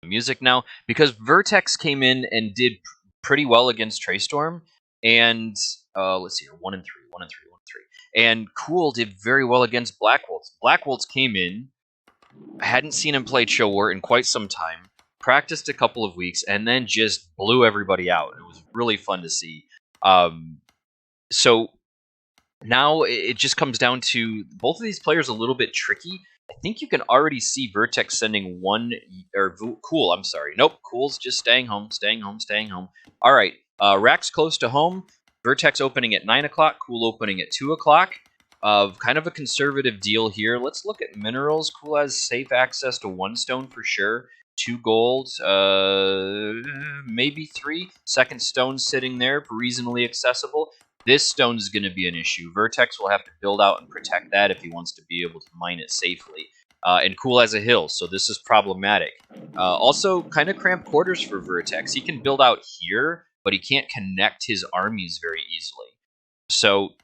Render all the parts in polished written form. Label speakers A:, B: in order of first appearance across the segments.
A: music now, because Vertex came in and did pretty well against Trey Storm, and let's see here, 1 and 3, 1 and 3, 1 and 3, and Cool did very well against Black Wolves. Black Wolves came in, hadn't seen him play Cho War in quite some time, practiced a couple of weeks, and then just blew everybody out. It was really fun to see. So now it just comes down to both of these players a little bit tricky. I think you can already see Vertex sending Cool, I'm sorry. Nope, Cool's just staying home. All right, Rack's close to home. Vertex opening at 9 o'clock, Cool opening at 2 o'clock. Kind of a conservative deal here. Let's look at minerals. Cool has safe access to 1 stone for sure. 2 gold, maybe 3. Second stone sitting there, reasonably accessible. This stone is going to be an issue. Vertex will have to build out and protect that if he wants to be able to mine it safely. And Cool has a hill, so this is problematic. Also, kind of cramped quarters for Vertex. He can build out here, but he can't connect his armies very easily. So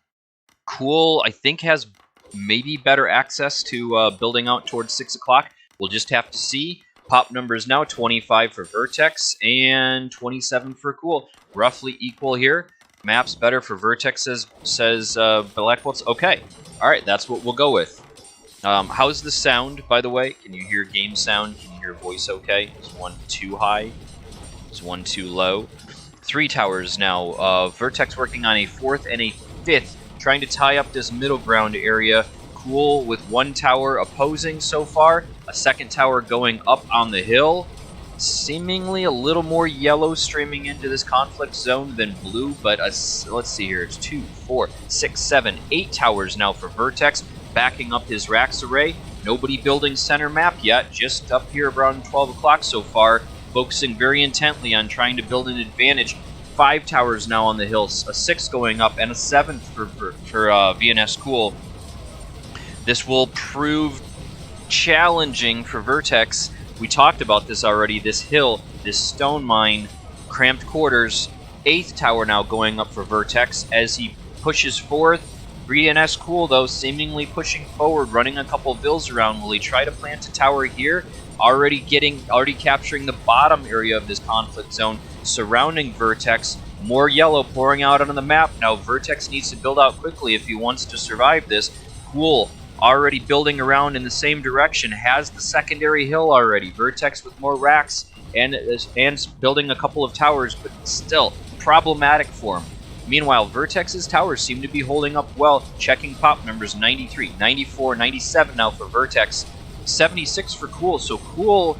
A: Cool, I think, has maybe better access to building out towards 6 o'clock. We'll just have to see. Pop numbers now, 25 for Vertex and 27 for Cool. Roughly equal here. Maps better for Vertex, says Black Wolves. Okay, all right, that's what we'll go with. How's the sound, by the way? Can you hear game sound? Can you hear voice okay? Is one too high? Is one too low? 3 towers now. Vertex working on a 4th and a 5th, trying to tie up this middle ground area. Cool with 1 tower opposing so far. A 2nd tower going up on the hill. Seemingly a little more yellow streaming into this conflict zone than blue, but let's see here. It's 2, 4, 6, 7, 8 towers now for Vertex, backing up his racks array. Nobody building center map yet, just up here around 12 o'clock so far, focusing very intently on trying to build an advantage. 5 towers now on the hills, a 6th going up, and a 7th for VnsCool. This will prove challenging for Vertex. We talked about this already, this hill, this stone mine, cramped quarters. 8th tower now going up for Vertex as he pushes forth. VnsCool, though, seemingly pushing forward, running a couple of vills around. Will he try to plant a tower here? Already capturing the bottom area of this conflict zone, surrounding Vertex. More yellow pouring out on the map. Now Vertex needs to build out quickly if he wants to survive this. Cool. Already building around in the same direction, has the secondary hill already. Vertex with more racks and building a couple of towers, but still problematic for him. Meanwhile, Vertex's towers seem to be holding up well, checking pop numbers 93, 94, 97 now for Vertex, 76 for Cool. So Cool,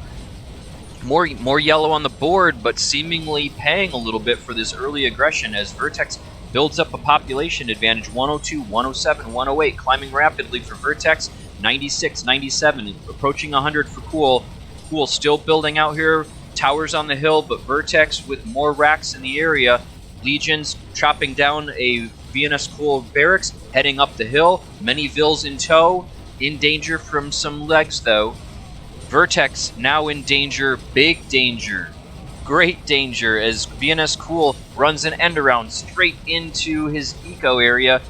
A: more yellow on the board, but seemingly paying a little bit for this early aggression as Vertex builds up a population advantage. 102, 107, 108, climbing rapidly for Vertex. 96, 97, approaching 100 for Cool. Cool still building out here. Towers on the hill, but Vertex with more racks in the area. Legions chopping down a VnsCool barracks, heading up the hill. Many vills in tow. In danger from some legs, though. Vertex now in danger. Big danger. Great danger as VnsCool runs an end around straight into his eco area.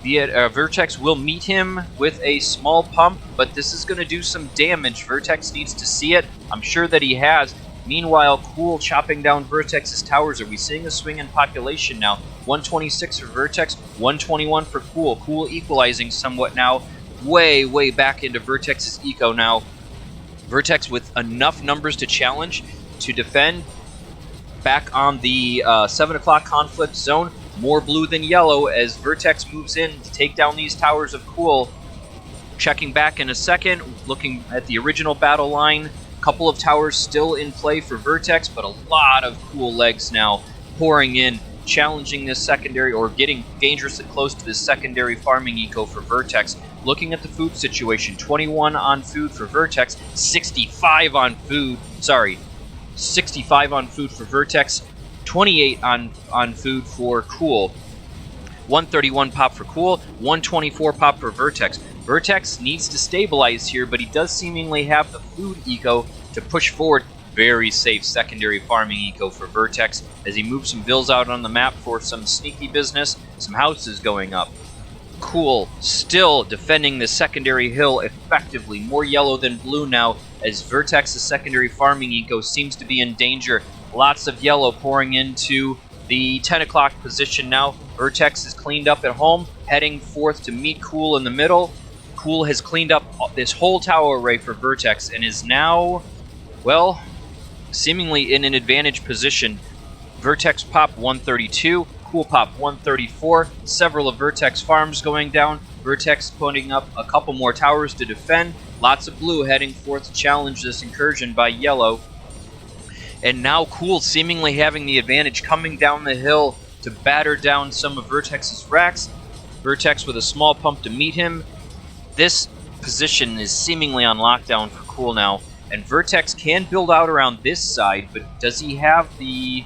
A: Vertex will meet him with a small pump, but this is going to do some damage. Vertex needs to see it. I'm sure that he has. Meanwhile, Cool chopping down Vertex's towers. Are we seeing a swing in population now? 126 for Vertex, 121 for Cool. Cool equalizing somewhat now. Way back into Vertex's eco now. Vertex with enough numbers to challenge, to defend. Back on the 7 o'clock conflict zone, more blue than yellow as Vertex moves in to take down these towers of Cool. Checking back in a second, looking at the original battle line. Couple of towers still in play for Vertex, but a lot of Cool legs now pouring in, challenging this secondary, or getting dangerously close to this secondary farming eco for Vertex. Looking at the food situation, 21 on food for Vertex, 65 on food, 65 on food for Vertex, 28 on food for Cool. 131 pop for Cool, 124 pop for Vertex. Vertex needs to stabilize here, but he does seemingly have the food eco to push forward. Very safe secondary farming eco for Vertex as he moves some vills out on the map for some sneaky business, some houses going up. Cool still defending the secondary hill effectively. More yellow than blue now. as Vertex's secondary farming eco seems to be in danger. Lots of yellow pouring into the 10 o'clock position now. Vertex is cleaned up at home, heading forth to meet Cool in the middle. Cool has cleaned up this whole tower array for Vertex and is now, well, seemingly in an advantage position. Vertex pop 132, Cool pop 134, several of Vertex farms going down. Vertex putting up a couple more towers to defend. Lots of blue heading forth to challenge this incursion by yellow. And now Cool seemingly having the advantage, coming down the hill to batter down some of Vertex's racks. Vertex with a small pump to meet him. This position is seemingly on lockdown for Cool now, and Vertex can build out around this side, but does he have the...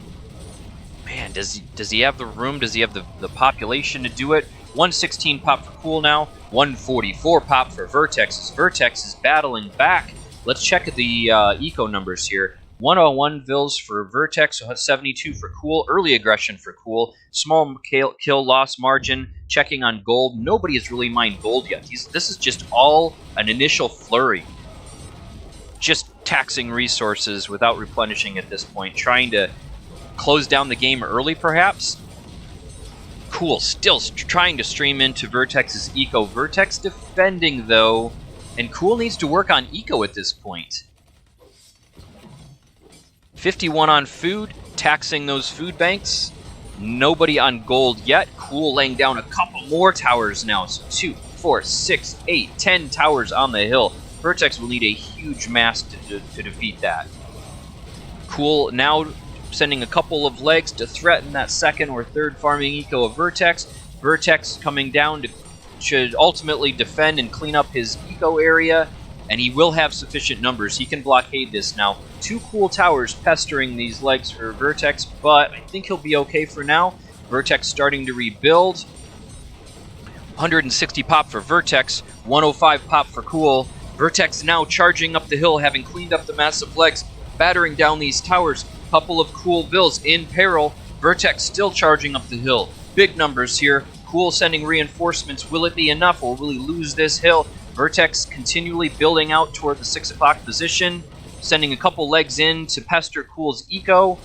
A: Man, does he have the room? Does he have the population to do it? 116 pop for Cool now, 144 pop for Vertex, as Vertex is battling back. Let's check the eco numbers here. 101 Vils for Vertex, 72 for Cool, early aggression for Cool, small kill loss margin, checking on gold. Nobody has really mined gold yet. This is just all an initial flurry. Just taxing resources without replenishing at this point, trying to close down the game early perhaps. Cool, still trying to stream into Vertex's eco. Vertex defending though, and Cool needs to work on eco at this point. 51 on food, taxing those food banks. Nobody on gold yet. Cool laying down a couple more towers now. So 2, 4, 6, 8, 10 towers on the hill. Vertex will need a huge mass to defeat that. Cool now sending a couple of legs to threaten that second or third farming eco of Vertex. Vertex coming down to should ultimately defend and clean up his eco area. And he will have sufficient numbers. He can blockade this now. 2 Cool towers pestering these legs for Vertex, but I think he'll be okay for now. Vertex starting to rebuild. 160 pop for Vertex, 105 pop for Cool. Vertex now charging up the hill, having cleaned up the massive legs, battering down these towers. Couple of Cool Bills in peril. Vertex still charging up the hill. Big numbers here. Cool sending reinforcements. Will it be enough, or will he lose this hill? Vertex continually building out toward the 6 o'clock position, sending a couple legs in to pester Cool's eco.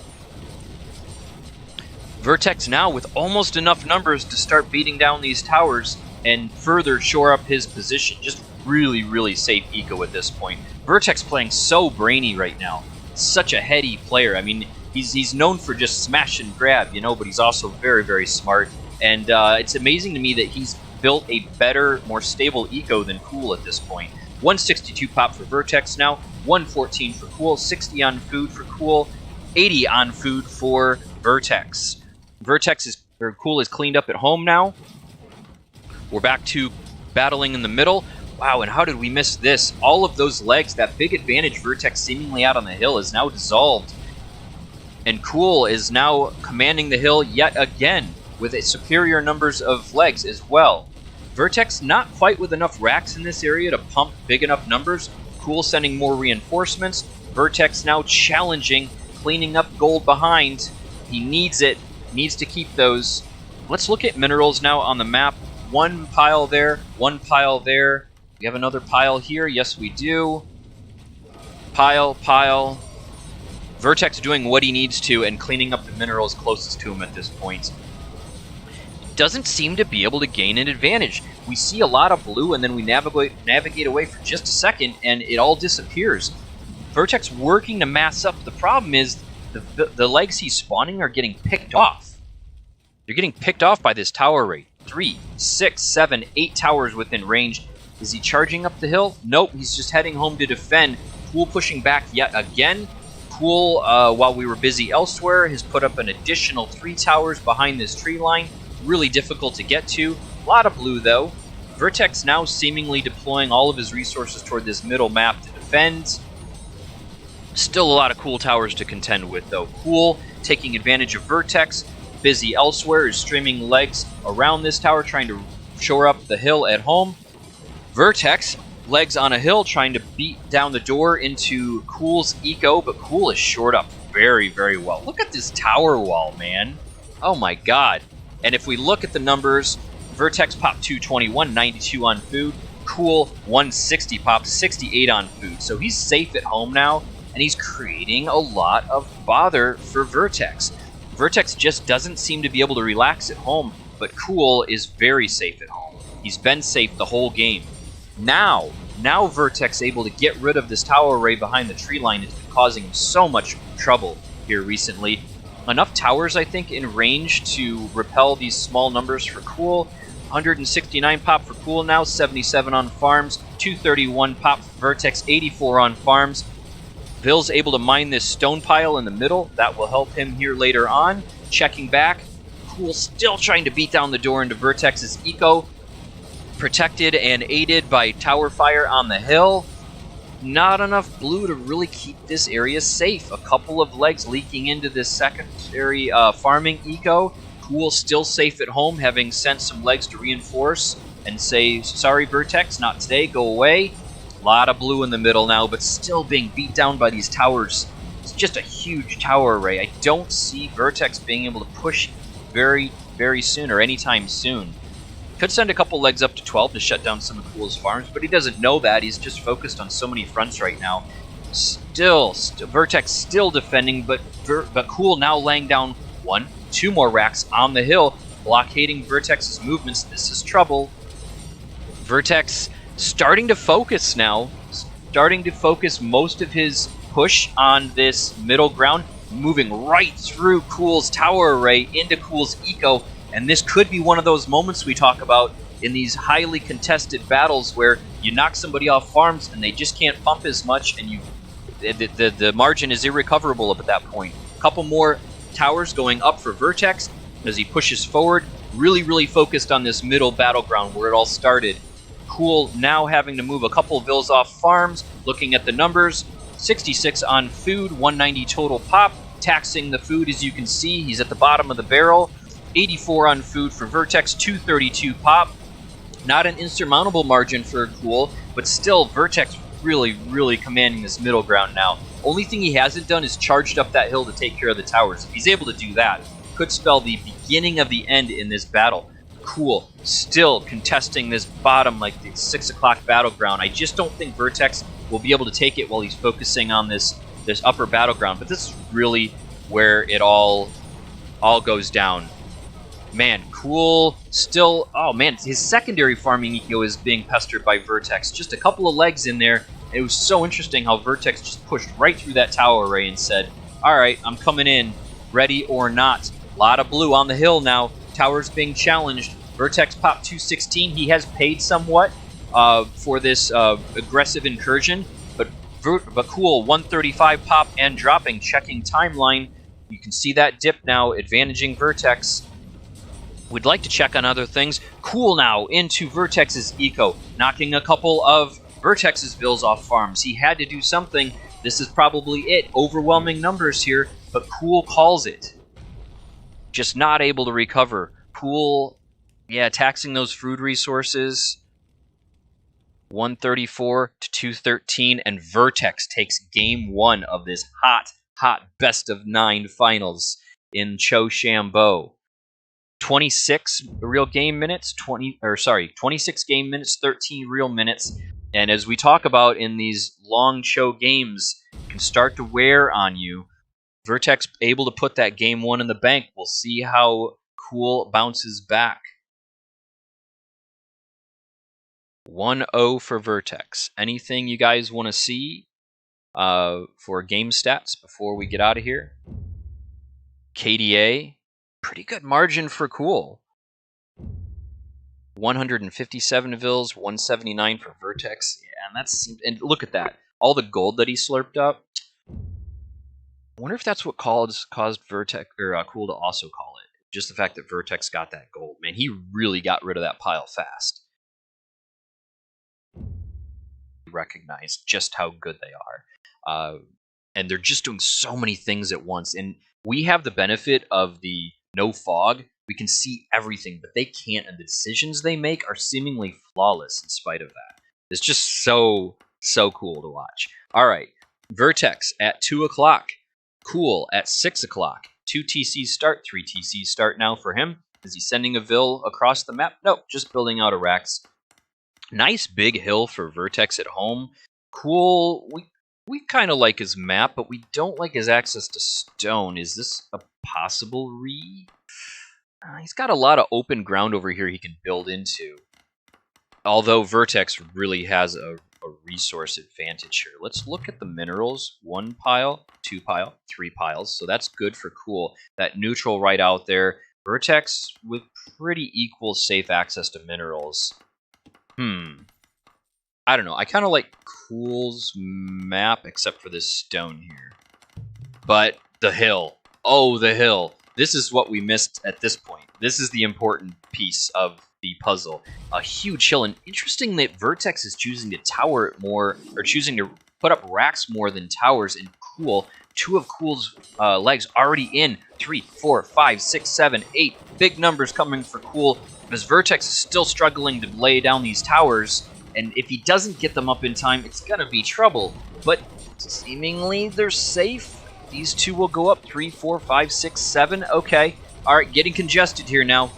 A: Vertex now with almost enough numbers to start beating down these towers and further shore up his position. Just really, really safe eco at this point. Vertex playing so brainy right now. Such a heady player. I mean, he's known for just smash and grab, you know, but he's also very, very smart. And it's amazing to me that he's built a better, more stable eco than Cool at this point. 162 pop for Vertex now, 114 for Cool, 60 on food for Cool, 80 on food for Vertex. Cool is cleaned up at home now. We're back to battling in the middle. Wow, and how did we miss this? All of those legs, that big advantage Vertex seemingly out on the hill is now dissolved. And Cool is now commanding the hill yet again with a superior numbers of legs as well. Vertex not quite with enough racks in this area to pump big enough numbers. Cool sending more reinforcements. Vertex now challenging, cleaning up gold behind. He needs it, needs to keep those. Let's look at minerals now on the map. One pile there, one pile there. We have another pile here, yes we do. Pile, pile. Vertex doing what he needs to and cleaning up the minerals closest to him at this point. Doesn't seem to be able to gain an advantage. We see a lot of blue and then we navigate away for just a second and it all disappears. Vertex working to mass up. The problem is the legs he's spawning are getting picked off. They're getting picked off by this tower rate. 3, 6, 7, 8 towers within range. Is he charging up the hill? Nope, he's just heading home to defend. Cool pushing back yet again. Cool, while we were busy elsewhere, has put up an additional 3 towers behind this tree line. Really difficult to get to. A lot of blue, though. Vertex now seemingly deploying all of his resources toward this middle map to defend. Still a lot of Cool towers to contend with, though. Cool taking advantage of Vertex. Busy elsewhere, is streaming legs around this tower, trying to shore up the hill at home. Vertex, legs on a hill, trying to beat down the door into Cool's eco, but Cool is shored up very, very well. Look at this tower wall, man. Oh my god. And if we look at the numbers, Vertex popped 221, 92 on food. Cool, 160 pop, 68 on food. So he's safe at home now, and he's creating a lot of bother for Vertex. Vertex just doesn't seem to be able to relax at home, but Cool is very safe at home. He's been safe the whole game. Now Vertex able to get rid of this tower array behind the tree line. It's been causing him so much trouble here recently. Enough towers, I think, in range to repel these small numbers for Cool. 169 pop for Cool now, 77 on farms, 231 pop for Vertex, 84 on farms. Vill's able to mine this stone pile in the middle. That will help him here later on. Checking back. Cool still trying to beat down the door into Vertex's eco. Protected and aided by tower fire on the hill. Not enough blue to really keep this area safe. A couple of legs leaking into this secondary farming eco. Cool still safe at home, having sent some legs to reinforce and say, sorry Vertex, not today, go away. A lot of blue in the middle now, but still being beat down by these towers. It's just a huge tower array. I don't see Vertex being able to push very, very soon or anytime soon. Could send a couple legs up to 12 to shut down some of Cool's farms, but he doesn't know that. He's just focused on so many fronts right now. Still Vertex still defending, but Cool now laying down 1, 2 more racks on the hill, blockading Vertex's movements. This is trouble. Vertex starting to focus now, starting to focus most of his push on this middle ground, moving right through Cool's tower array into Cool's eco, and this could be one of those moments we talk about in these highly contested battles where you knock somebody off farms and they just can't pump as much, and the margin is irrecoverable up at that point. A couple more towers going up for Vertex as he pushes forward, really focused on this middle battleground where it all started. Cool now having to move a couple of vills off farms, looking at the numbers, 66 on food, 190 total pop, taxing the food as you can see, he's at the bottom of the barrel, 84 on food for Vertex, 232 pop, not an insurmountable margin for Cool, but still Vertex really commanding this middle ground now. Only thing he hasn't done is charged up that hill to take care of the towers. If he's able to do that, could spell the beginning of the end in this battle. Cool still contesting this bottom, like the 6 o'clock battleground. I just don't think Vertex will be able to take it while he's focusing on this upper battleground, but this is really where it all goes down. Man, Cool still, oh man, his secondary farming eco is being pestered by Vertex. Just a couple of legs in there. It was so interesting how Vertex just pushed right through that tower array and said, alright, I'm coming in, ready or not. A lot of blue on the hill now. Towers being challenged. Vertex popped 216. He has paid somewhat for this aggressive incursion, but Cool 135 pop and dropping, checking timeline. You can see that dip now, advantaging Vertex. We'd like to check on other things. Cool now into Vertex's eco, knocking a couple of Vertex's vills off farms. He had to do something. This is probably it. Overwhelming numbers here, but Cool calls it. Just not able to recover. Cool, yeah, taxing those food resources. 134 to 213, and Vertex takes game 1 of this hot best of 9 finals in Chochambeau. 26 real game minutes, 26 game minutes, 13 real minutes. And as we talk about in these long Cho games, can start to wear on you. Vertex able to put that game 1 in the bank. We'll see how Cool bounces back. 1-0 for Vertex. Anything you guys want to see for game stats before we get out of here? KDA, pretty good margin for Cool. 157 vills, 179 for Vertex. Yeah, and look at that. All the gold that he slurped up. I wonder if that's what caused Vertex or Cool to also call it. Just the fact that Vertex got that gold. Man, he really got rid of that pile fast. Recognize just how good they are. And they're just doing so many things at once. And we have the benefit of the no fog. We can see everything, but they can't. And the decisions they make are seemingly flawless in spite of that. It's just so cool to watch. All right, Vertex at 2 o'clock. Cool at 6 o'clock. 2 TCs start, 3 TCs start now for him. Is he sending a Vill across the map? Nope, just building out a Rex. Nice big hill for Vertex at home. Cool. We kind of like his map, but we don't like his access to stone. Is this a possible read? He's got a lot of open ground over here he can build into. Although Vertex really has a resource advantage here. Let's look at the minerals. 1 pile, 2 pile, 3 piles. So that's good for Cool. That neutral right out there. Vertex with pretty equal safe access to minerals. I don't know. I kind of like Cool's map, except for this stone here. But the hill. Oh, the hill. This is what we missed at this point. This is the important piece of the puzzle. A huge hill, and interesting that Vertex is choosing to tower it more, or choosing to put up racks more than towers in Cool. 2 of Cool's legs already in. 3, 4, 5, 6, 7, 8. Big numbers coming for Cool, because Vertex is still struggling to lay down these towers, and if he doesn't get them up in time, it's gonna be trouble. But seemingly they're safe. These 2 will go up. 3, 4, 5, 6, 7. Okay. Alright, getting congested here now.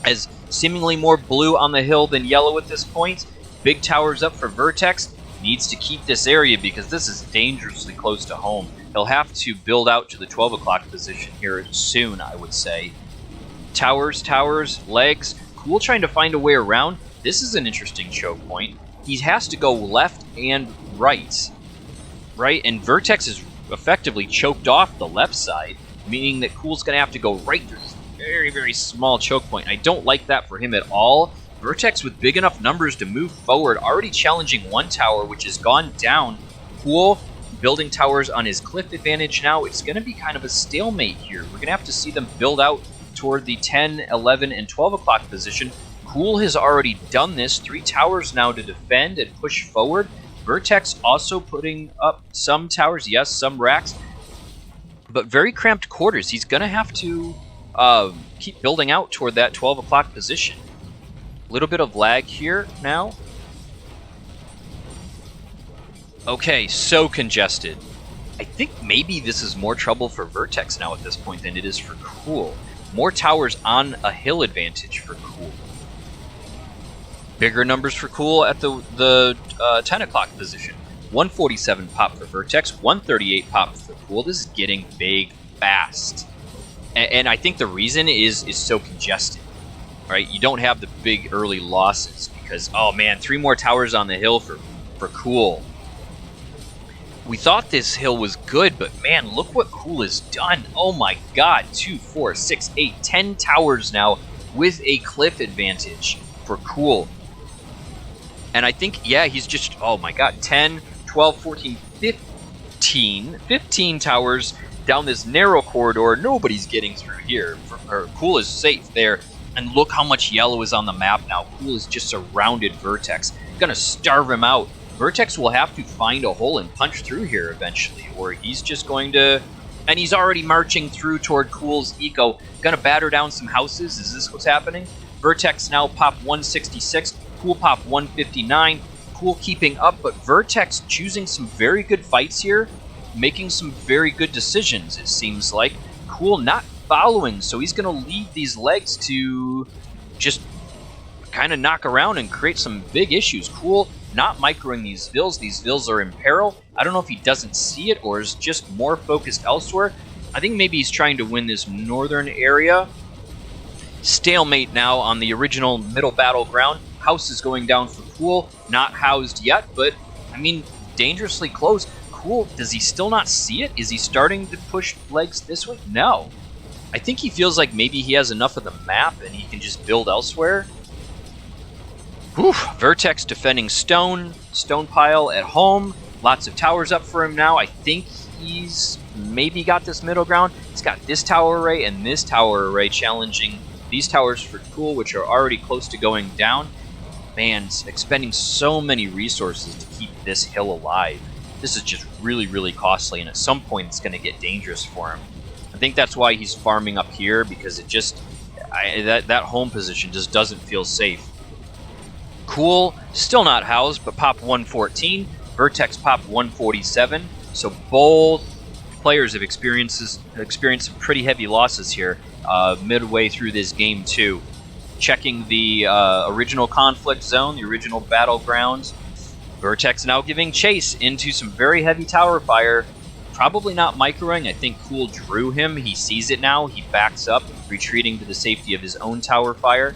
A: As seemingly more blue on the hill than yellow at this point. Big towers up for Vertex. Needs to keep this area because this is dangerously close to home. He'll have to build out to the 12 o'clock position here soon, I would say. Towers, legs. Cool trying to find a way around. This is an interesting choke point. He has to go left and right. Right? And Vertex is effectively choked off the left side, meaning that Cool's going to have to go right through this very, very small choke point. I don't like that for him at all. Vertex with big enough numbers to move forward, already challenging 1 tower, which has gone down. Cool building towers on his cliff advantage now. It's going to be kind of a stalemate here. We're going to have to see them build out toward the 10, 11, and 12 o'clock position. Cool has already done this. 3 towers now to defend and push forward. Vertex also putting up some towers, yes, some racks, but very cramped quarters. He's going to have to keep building out toward that 12 o'clock position. A little bit of lag here now. Okay, so congested. I think maybe this is more trouble for Vertex now at this point than it is for Cool. More towers on a hill advantage for Cool. Bigger numbers for Cool at the 10 o'clock position. 147 pop for Vertex, 138 pop for Cool. This is getting big fast. And I think the reason is so congested. Right? You don't have the big early losses because, oh man, 3 more towers on the hill for Cool. We thought this hill was good, but man, look what Cool has done. Oh my god, 2, 4, 6, 8, 10 towers now with a cliff advantage for Cool. And I think, yeah, he's just, oh my god, 10, 12, 14, 15 towers down this narrow corridor. Nobody's getting through here. Cool is safe there. And look how much yellow is on the map now. Cool is just surrounded Vertex. Gonna starve him out. Vertex will have to find a hole and punch through here eventually, or he's just going to... And he's already marching through toward Cool's eco. Gonna batter down some houses. Is this what's happening? Vertex now pop 166. Cool pop 159. Cool keeping up, but Vertex choosing some very good fights here. Making some very good decisions, it seems like. Cool not following, so he's going to leave these legs to just kind of knock around and create some big issues. Cool not microing these vills. These vills are in peril. I don't know if he doesn't see it or is just more focused elsewhere. I think maybe he's trying to win this northern area. Stalemate now on the original middle battleground. House is going down for Cool. Not housed yet, but, I mean, dangerously close. Cool, does he still not see it? Is he starting to push legs this way? No. I think he feels like maybe he has enough of the map and he can just build elsewhere. Whew. Vertex defending stone pile at home. Lots of towers up for him now. I think he's maybe got this middle ground. He's got this tower array and this tower array challenging these towers for Cool, which are already close to going down. Man, expending so many resources to keep this hill alive. This is just really, really costly, and at some point it's going to get dangerous for him. I think that's why he's farming up here, because it just... that home position just doesn't feel safe. Cool, still not housed, but pop 114. Vertex pop 147. So both players have experienced some pretty heavy losses here midway through this game too. checking the original conflict zone, the original battleground. Vertex now giving chase into some very heavy tower fire. Probably not microing. I think Cool drew him. He sees it now. He backs up, retreating to the safety of his own tower fire.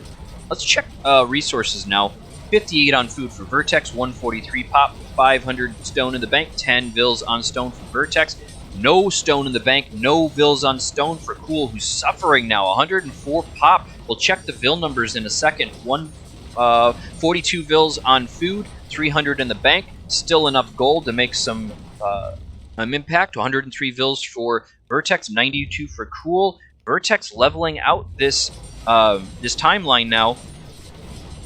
A: Let's check resources now. 58 on food for Vertex, 143 pop, 500 stone in the bank, 10 Vils on stone for Vertex. No stone in the bank, no Vils on stone for Cool, who's suffering now. 104 pop. We'll check the Vil numbers in a second. 42 Vils on food, 300 in the bank. Still enough gold to make some impact. 103 Vils for Vertex, 92 for Cool. Vertex leveling out this this timeline now.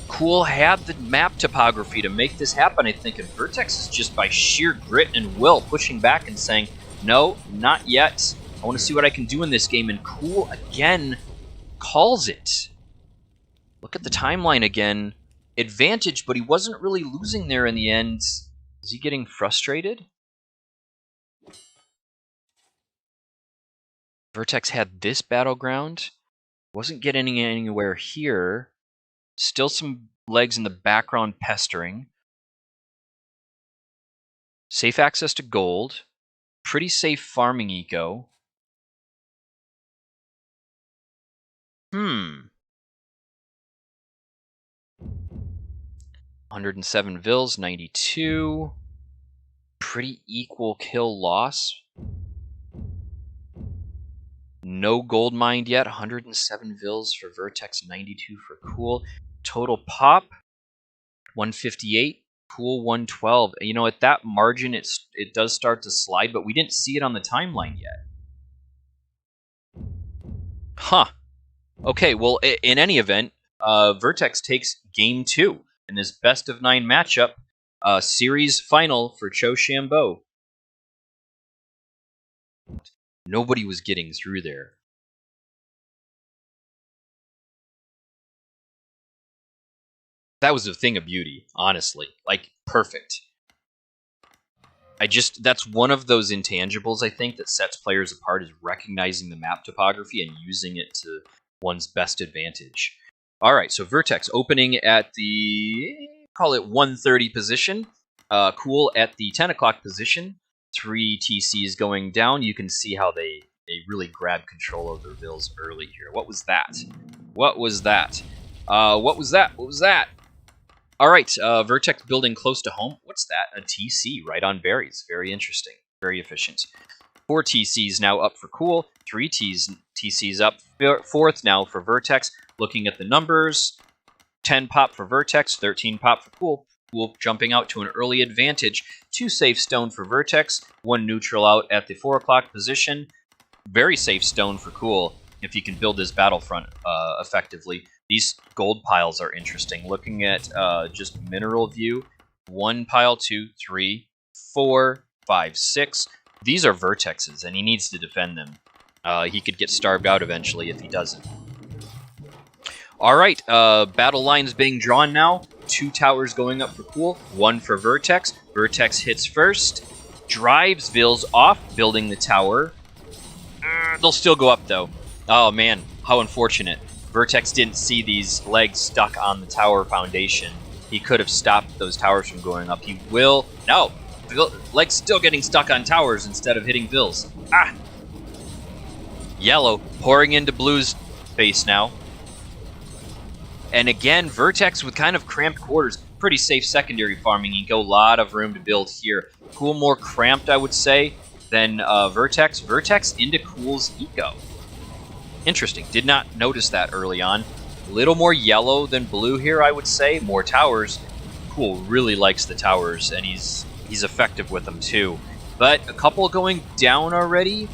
A: Cool had the map topography to make this happen, I think, and Vertex is just by sheer grit and will pushing back and saying, no, not yet. I want to see what I can do in this game, and Cool again calls it. Look at the timeline again. Advantage, but he wasn't really losing there in the end. Is he getting frustrated? Vertex had this battleground. Wasn't getting anywhere here. Still some legs in the background pestering. Safe access to gold. Pretty safe farming eco. 107 Vils, 92. Pretty equal kill loss. No gold mined yet. 107 Vils for Vertex, 92 for Cool. Total pop, 158. Cool, 112. You know, at that margin, it does start to slide, but we didn't see it on the timeline yet. Huh. Okay, well, in any event, Vertex takes Game 2 in this best-of-9 matchup, series final for Chochambeau. Nobody was getting through there. That was a thing of beauty, honestly. Like, perfect. That's one of those intangibles, I think, that sets players apart, is recognizing the map topography and using it to one's best advantage. Alright, so Vertex opening at the, call it 1:30 position. Cool at the 10 o'clock position. 3 TCs going down. You can see how they really grabbed control of their Vils early here. What was that? What was that? What was that? What was that? Alright, Vertex building close to home. What's that? A TC right on berries. Very interesting. Very efficient. 4 TCs now up for Cool. 3 TCs up. 4th now for Vertex. Looking at the numbers. 10 pop for Vertex. 13 pop for Cool. Cool jumping out to an early advantage. 2 safe stone for Vertex. 1 neutral out at the 4 o'clock position. Very safe stone for Cool if he can build this battlefront effectively. These gold piles are interesting. Looking at just mineral view, 1 pile, 2, 3, 4, 5, 6. These are Vertexes, and he needs to defend them. He could get starved out eventually if he doesn't. Alright, battle lines being drawn now. 2 towers going up for Cool, 1 for Vertex. Vertex hits first, drives Vils off, building the tower. They'll still go up, though. Oh, man, how unfortunate. Vertex didn't see these legs stuck on the tower foundation. He could have stopped those towers from going up. He will... No! Legs still getting stuck on towers instead of hitting Vils. Ah! Yellow pouring into Blue's face now. And again, Vertex with kind of cramped quarters. Pretty safe secondary farming eco. A lot of room to build here. Cool more cramped, I would say, than Vertex. Vertex into Cool's eco. Interesting. Did not notice that early on. A little more yellow than blue here, I would say. More towers. Cool really likes the towers, and he's effective with them too. But a couple going down already.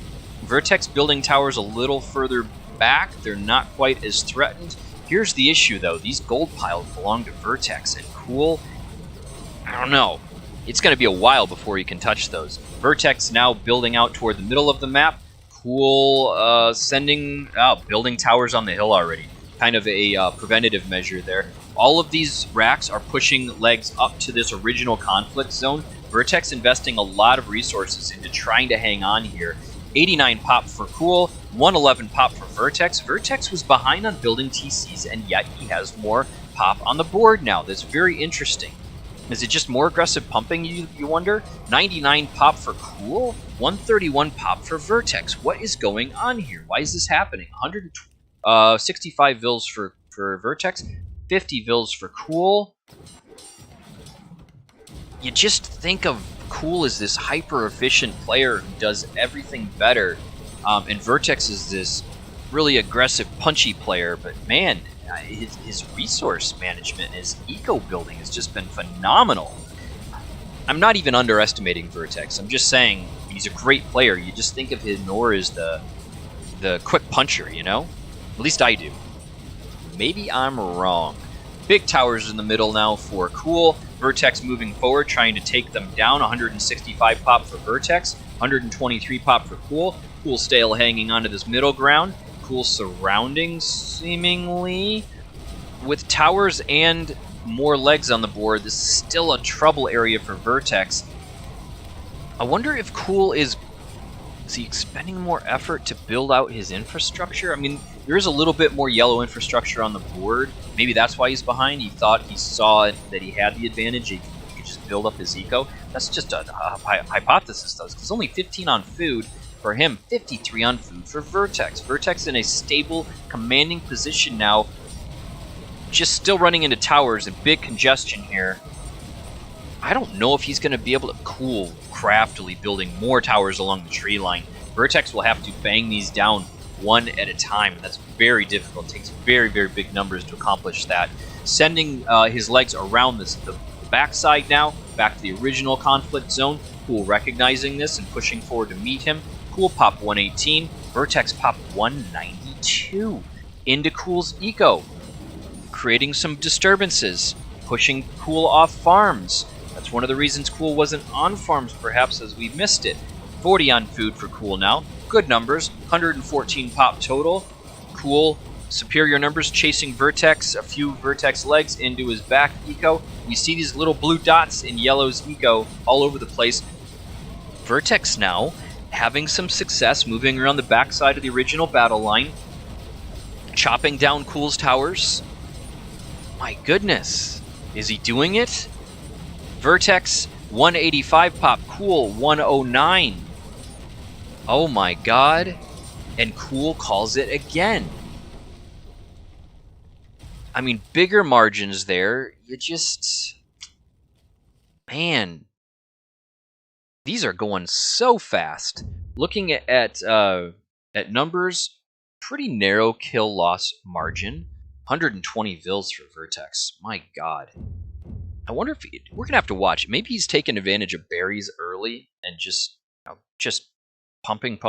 A: Vertex building towers a little further back. They're not quite as threatened. Here's the issue, though. These gold piles belong to Vertex, and Cool, I don't know. It's going to be a while before he can touch those. Vertex now building out toward the middle of the map. Cool building towers on the hill already. Kind of a preventative measure there. All of these racks are pushing legs up to this original conflict zone. Vertex investing a lot of resources into trying to hang on here. 89 pop for Cool, 111 pop for Vertex. Vertex was behind on building TCs, and yet he has more pop on the board now. That's very interesting. Is it just more aggressive pumping, you wonder? 99 pop for Cool, 131 pop for Vertex. What is going on here? Why is this happening? 165 Vils for Vertex, 50 Vils for Cool. You just think of Cool as this hyper-efficient player who does everything better, and Vertex is this really aggressive, punchy player, but man, his resource management, his eco building has just been phenomenal. I'm not even underestimating Vertex. I'm just saying he's a great player. You just think of him more as the quick puncher, you know? At least I do. Maybe I'm wrong. Big towers in the middle now for Cool. Vertex moving forward, trying to take them down. 165 pop for Vertex, 123 pop for Cool. Cool still hanging onto this middle ground. Cool surroundings, seemingly. With towers and more legs on the board, this is still a trouble area for Vertex. I wonder if Cool is he expending more effort to build out his infrastructure? I mean, there is a little bit more yellow infrastructure on the board. Maybe that's why he's behind. He thought he saw that he had the advantage. He could just build up his eco. That's just a hypothesis, though. It's only 15 on food for him, 53 on food for Vertex. Vertex in a stable, commanding position now. Just still running into towers and big congestion here. I don't know if he's going to be able to Cool craftily building more towers along the tree line. Vertex will have to bang these down one at a time. That's very difficult. It takes very, very big numbers to accomplish that. Sending his legs around the backside now, back to the original conflict zone. Cool recognizing this and pushing forward to meet him. Cool pop 118. Vertex pop 192. Into Cool's eco. Creating some disturbances. Pushing Cool off farms. That's one of the reasons Cool wasn't on farms, perhaps, as we missed it. 40 on food for Cool now. Good numbers. 114 pop total. Cool, superior numbers, chasing Vertex. A few Vertex legs into his back eco. We see these little blue dots in Yellow's eco all over the place. Vertex now having some success moving around the backside of the original battle line. Chopping down Cool's towers. My goodness. Is he doing it? Vertex, 185 pop. Cool, 109. Oh my god. And Cool calls it again. I mean, bigger margins there. You just... Man. These are going so fast. Looking at numbers, pretty narrow kill-loss margin. 120 Vils for Vertex. My god. I wonder if we're gonna have to watch. Maybe he's taking advantage of berries early and just pumping.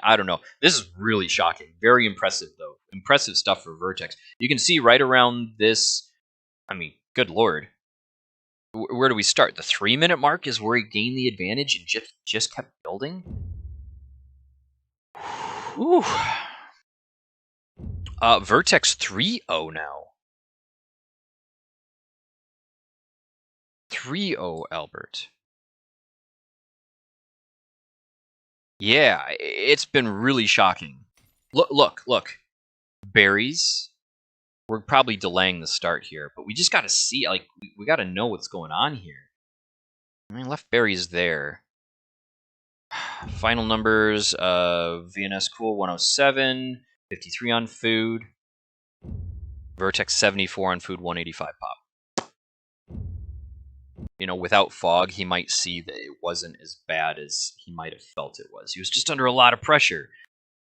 A: I don't know. This is really shocking. Very impressive though. Impressive stuff for Vertex. You can see right around this. I mean, good lord. Where do we start? The 3-minute mark is where he gained the advantage and just kept building. Whew. Vertex 3-0 now. 3-0, Albert. Yeah, it's been really shocking. Look. Berries. We're probably delaying the start here, but we just got to see, like, we got to know what's going on here. I mean, left berries there. Final numbers of VnsCool 107, 53 on food. Vertex 74 on food, 185 pop. You know, without fog, he might see that it wasn't as bad as he might have felt it was. He was just under a lot of pressure.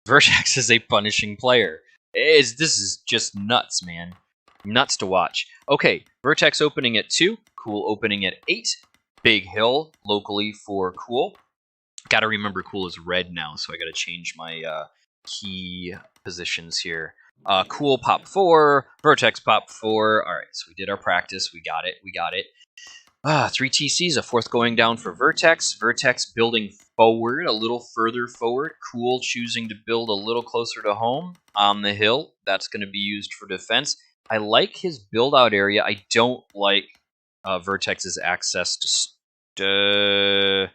A: Vertex is a punishing player. This is just nuts, man. Nuts to watch. Okay, Vertex opening at 2. Cool opening at 8. Big hill locally for Cool. Gotta remember Cool is red now, so I gotta change my key positions here. Cool pop 4. Vertex pop 4. Alright, so we did our practice. We got it. 3 TCs, a 4th going down for Vertex. Vertex building forward, a little further forward. Cool choosing to build a little closer to home on the hill. That's going to be used for defense. I like his build-out area. I don't like Vertex's access to...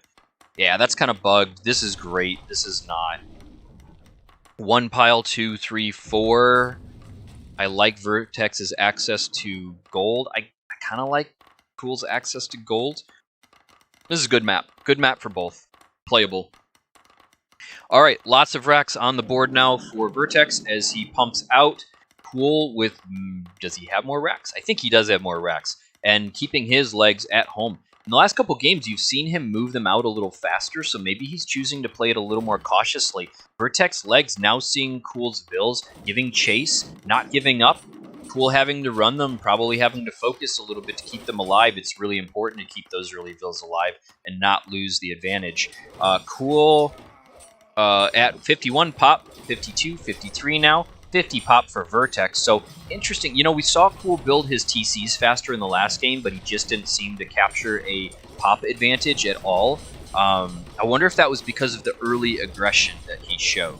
A: Yeah, that's kind of bugged. This is great. This is not. 1 pile, 2, 3, 4. I like Vertex's access to gold. I kind of like Cool's access to gold. This is a good map. Good map for both. Playable. All right, lots of racks on the board now for Vertex as he pumps out. Cool with... does he have more racks? I think he does have more racks. And keeping his legs at home. In the last couple games, you've seen him move them out a little faster, so maybe he's choosing to play it a little more cautiously. Vertex legs now seeing Cool's vills, giving chase, not giving up. Cool having to run them, probably having to focus a little bit to keep them alive. It's really important to keep those early vills alive and not lose the advantage. Cool at 51 pop, 52, 53 now. 50 pop for Vertex. So interesting. You know, we saw Cool build his TCs faster in the last game, but he just didn't seem to capture a pop advantage at all. I wonder if that was because of the early aggression that he showed.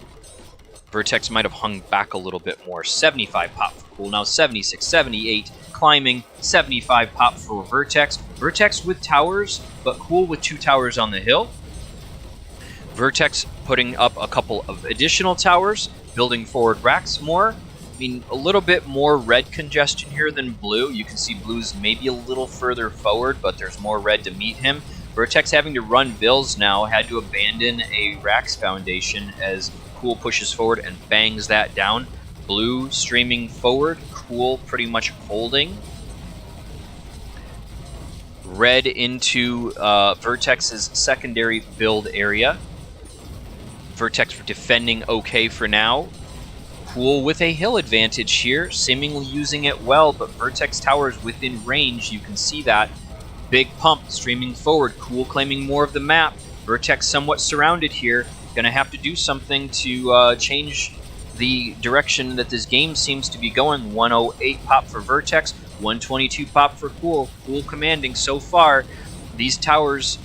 A: Vertex might have hung back a little bit more. 75 pop for Cool. Now 76, 78, climbing. 75 pop for Vertex. Vertex with towers, but Cool with 2 towers on the hill. Vertex putting up a couple of additional towers, building forward racks more. I mean, a little bit more red congestion here than blue. You can see blue's maybe a little further forward, but there's more red to meet him. Vertex having to run vills now, had to abandon a racks foundation as Cool pushes forward and bangs that down. Blue streaming forward, Cool pretty much holding. Red into Vertex's secondary build area. Vertex defending okay for now. Cool with a hill advantage here, seemingly using it well, but Vertex towers within range. You can see that. Big pump streaming forward. Cool claiming more of the map. Vertex somewhat surrounded here. Gonna have to do something to change the direction that this game seems to be going. 108 pop for Vertex, 122 pop for Cool. Cool commanding so far. These towers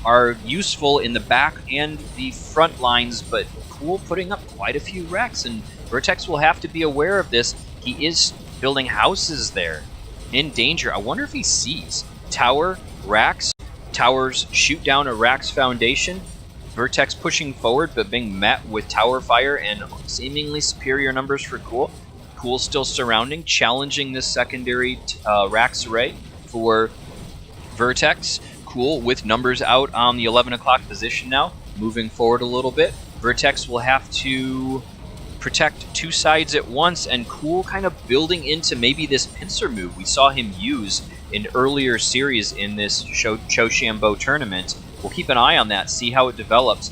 A: are useful in the back and the front lines, but Cool putting up quite a few racks, and Vertex will have to be aware of this. He is building houses there. In danger. I wonder if he sees. Tower, racks, towers shoot down a racks foundation. Vertex pushing forward, but being met with tower fire and seemingly superior numbers for Cool. Cool still surrounding, challenging this secondary racks array for Vertex. Cool with numbers out on the 11 o'clock position now, moving forward a little bit. Vertex will have to protect 2 sides at once, and Cool kind of building into maybe this pincer move we saw him use in earlier series in this Chochambeau tournament. We'll keep an eye on that, see how it develops.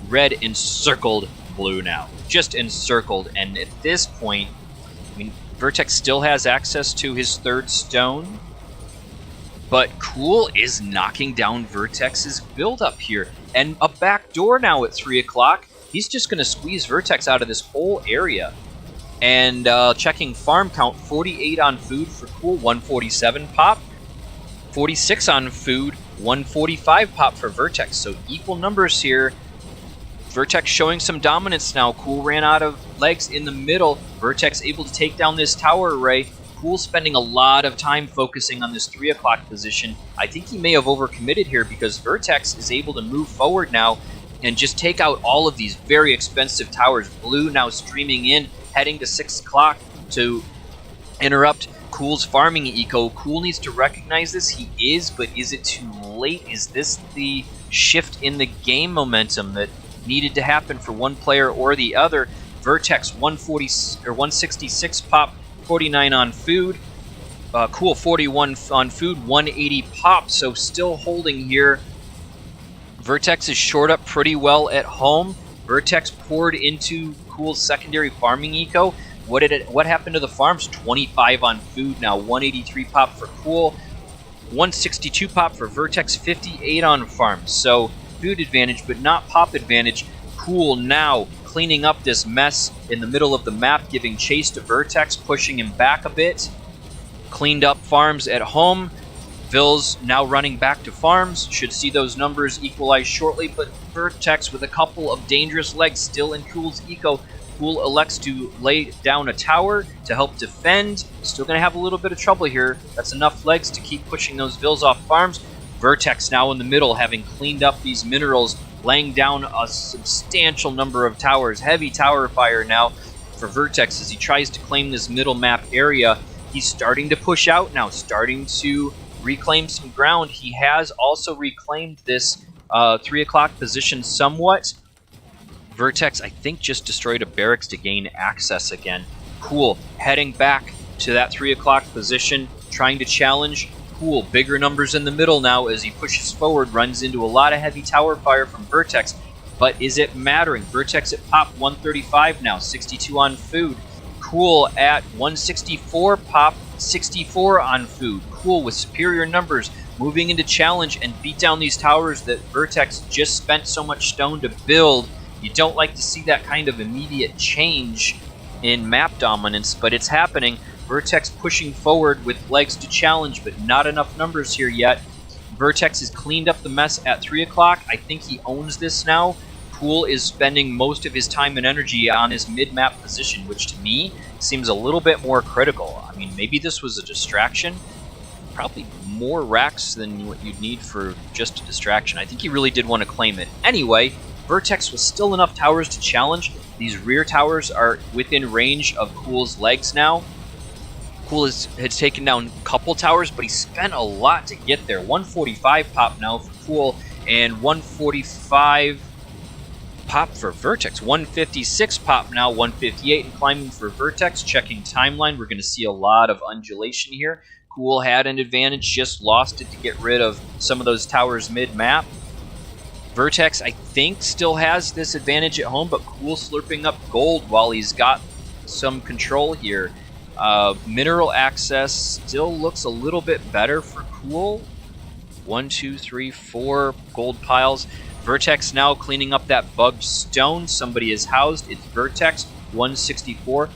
A: Red encircled blue now, just encircled, and at this point, I mean, Vertex still has access to his 3rd stone. But Cool is knocking down Vertex's build-up here. And a back door now at 3 o'clock. He's just going to squeeze Vertex out of this whole area. And checking farm count, 48 on food for Cool, 147 pop. 46 on food, 145 pop for Vertex. So equal numbers here. Vertex showing some dominance now. Cool ran out of legs in the middle. Vertex able to take down this tower array. Cool spending a lot of time focusing on this 3 o'clock position. I think he may have overcommitted here because Vertex is able to move forward now and just take out all of these very expensive towers. Blue now streaming in, heading to 6 o'clock to interrupt Cool's farming eco. Cool needs to recognize this. He is, but is it too late? Is this the shift in the game momentum that needed to happen for one player or the other? Vertex 140 or 166 pop. 49 on food. Cool 41 on food, 180 pop, so still holding here. Vertex is shored up pretty well at home. Vertex poured into Cool's secondary farming eco. What happened to the farms? 25 on food now, 183 pop for Cool, 162 pop for Vertex, 58 on farms. So food advantage, but not pop advantage. Cool now cleaning up this mess in the middle of the map, giving chase to Vertex, pushing him back a bit. Cleaned up farms at home. Vills now running back to farms. Should see those numbers equalize shortly, but Vertex with a couple of dangerous legs still in Cool's eco. Cool elects to lay down a tower to help defend. Still going to have a little bit of trouble here. That's enough legs to keep pushing those Vills off farms. Vertex now in the middle, having cleaned up these minerals, laying down a substantial number of towers. Heavy tower fire now for Vertex as he tries to claim this middle map area. He's starting to push out now, starting to reclaim some ground. He has also reclaimed this 3 o'clock position somewhat. Vertex, I think, just destroyed a barracks to gain access again. Cool, heading back to that 3 o'clock position, trying to challenge. Cool, bigger numbers in the middle now as he pushes forward, runs into a lot of heavy tower fire from Vertex. But is it mattering? Vertex at pop 135 now, 62 on food. Cool at 164 pop, 64 on food. Cool with superior numbers, moving into challenge and beat down these towers that Vertex just spent so much stone to build. You don't like to see that kind of immediate change in map dominance, but it's happening. Vertex pushing forward with legs to challenge, but not enough numbers here yet. Vertex has cleaned up the mess at 3 o'clock. I think he owns this now. Cool is spending most of his time and energy on his mid-map position, which to me seems a little bit more critical. I mean, maybe this was a distraction. Probably more racks than what you'd need for just a distraction. I think he really did want to claim it. Anyway, Vertex was still enough towers to challenge. These rear towers are within range of Cool's legs now. Cool has taken down a couple towers, but he spent a lot to get there. 145 pop now for Cool, and 145 pop for Vertex. 156 pop now, 158 and climbing for Vertex. Checking timeline, we're going to see a lot of undulation here. Cool had an advantage, just lost it to get rid of some of those towers mid-map. Vertex, I think, still has this advantage at home, but Cool slurping up gold while he's got some control here. Mineral access still looks a little bit better for Cool. 1, 2, 3, 4 gold piles. Vertex now cleaning up that bugged stone. Somebody is housed. It's Vertex, 164.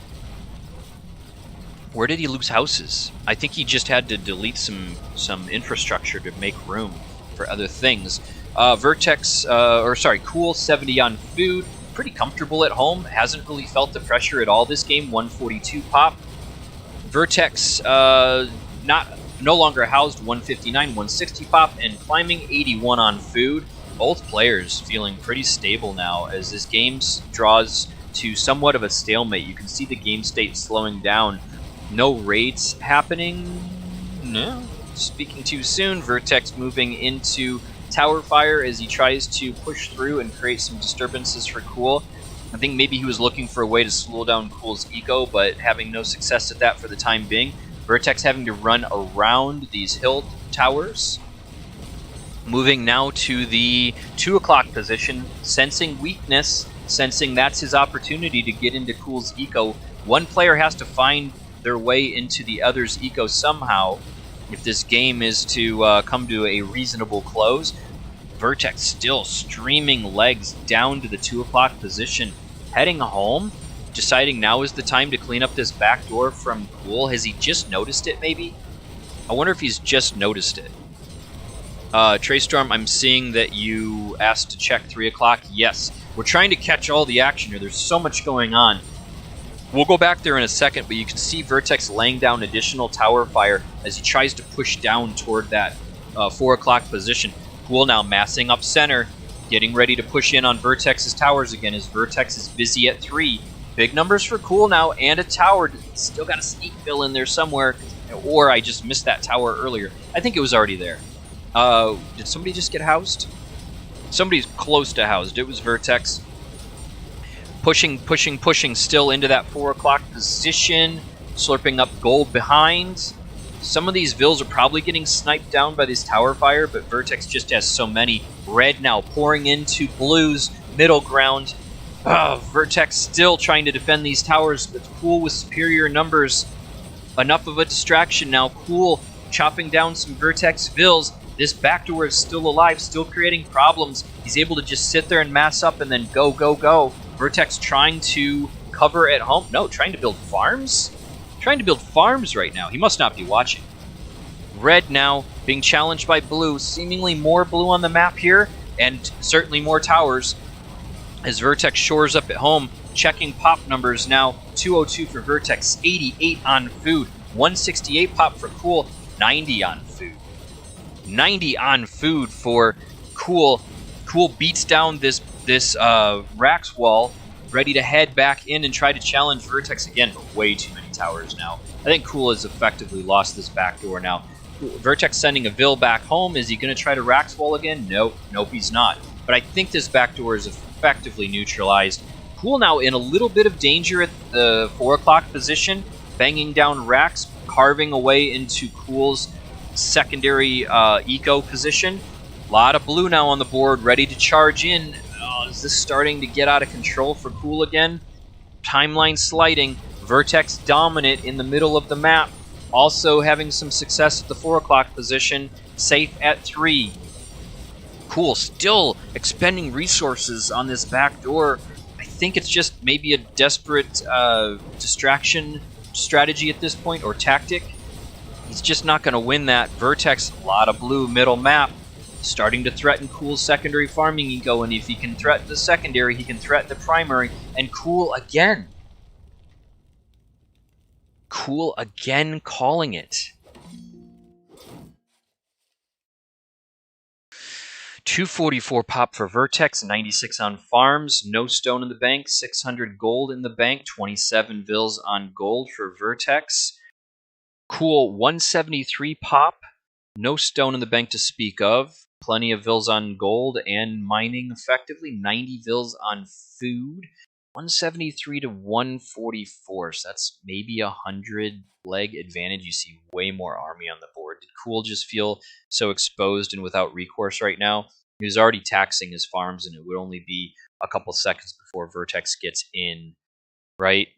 A: Where did he lose houses? I think he just had to delete some infrastructure to make room for other things. Cool, 70 on food. Pretty comfortable at home. Hasn't really felt the pressure at all this game. 142 pop. Vertex, no longer housed, 159, 160 pop, and climbing 81 on food. Both players feeling pretty stable now as this game draws to somewhat of a stalemate. You can see the game state slowing down. No raids happening. No. Speaking too soon. Vertex moving into tower fire as he tries to push through and create some disturbances for Cool. I think maybe he was looking for a way to slow down Cool's eco, but having no success at that for the time being. Vertex having to run around these hill towers. Moving now to the 2 o'clock position, sensing weakness, sensing that's his opportunity to get into Cool's eco. One player has to find their way into the other's eco somehow if this game is to come to a reasonable close. Vertex still streaming legs down to the 2 o'clock position, heading home, deciding now is the time to clean up this back door from Cool. Has he just noticed it, maybe? I wonder if he's just noticed it. Traystorm, I'm seeing that you asked to check 3 o'clock. Yes, we're trying to catch all the action here. There's so much going on. We'll go back there in a second, but you can see Vertex laying down additional tower fire as he tries to push down toward that 4 o'clock position. Cool now massing up center, getting ready to push in on Vertex's towers again as Vertex is busy at 3. Big numbers for Cool now, and a tower. Still got a sneak fill in there somewhere, or I just missed that tower earlier. I think it was already there. Did somebody just get housed? Somebody's close to housed. It was Vertex. Pushing still into that 4 o'clock position, slurping up gold behind. Some of these vills are probably getting sniped down by this tower fire, but Vertex just has so many. Red now pouring into blue's middle ground. Vertex still trying to defend these towers, but Cool with superior numbers. Enough of a distraction now. Cool chopping down some Vertex vills. This backdoor is still alive, still creating problems. He's able to just sit there and mass up and then go, go, go. Vertex trying to cover at home. No, trying to build farms? Trying to build farms right now. He must not be watching. Red now being challenged by blue. Seemingly more blue on the map here, and certainly more towers. As Vertex shores up at home, checking pop numbers now. 202 for Vertex, 88 on food. 168 pop for Cool, 90 on food. 90 on food for Cool. Cool beats down this Rax wall, ready to head back in and try to challenge Vertex again, but way too many towers now. I think Cool has effectively lost this backdoor now. Vertex sending a Vil back home. Is he going to try to Rax wall again? Nope, he's not. But I think this backdoor is effectively neutralized. Cool now in a little bit of danger at the 4 o'clock position, banging down Rax, carving away into Cool's secondary eco position. A lot of blue now on the board, ready to charge in. Oh, is this starting to get out of control for Cool again? Timeline sliding. Vertex dominant in the middle of the map. Also having some success at the 4 o'clock position. Safe at 3. Cool still expending resources on this back door. I think it's just maybe a desperate distraction strategy at this point, or tactic. He's just not going to win that. Vertex, a lot of blue middle map. Starting to threaten Cool's secondary farming ego, and if he can threaten the secondary, he can threaten the primary, and Cool again. Cool again calling it. 244 pop for Vertex, 96 on farms, no stone in the bank, 600 gold in the bank, 27 Vils on gold for Vertex. Cool, 173 pop, no stone in the bank to speak of. Plenty of Vils on gold and mining effectively. 90 Vils on food. 173 to 144. So that's maybe 100 leg advantage. You see way more army on the board. Did Cool just feel so exposed and without recourse right now? He was already taxing his farms, and it would only be a couple seconds before Vertex gets in, right?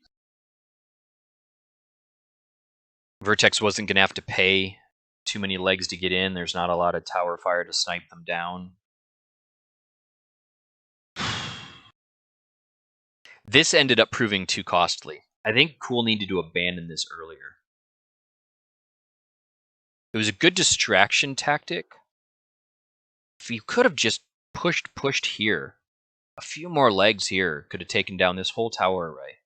A: Vertex wasn't going to have to pay too many legs to get in. There's not a lot of tower fire to snipe them down. This ended up proving too costly. I think Cool needed to abandon this earlier. It was a good distraction tactic. If you could have just pushed here, a few more legs here could have taken down this whole tower array.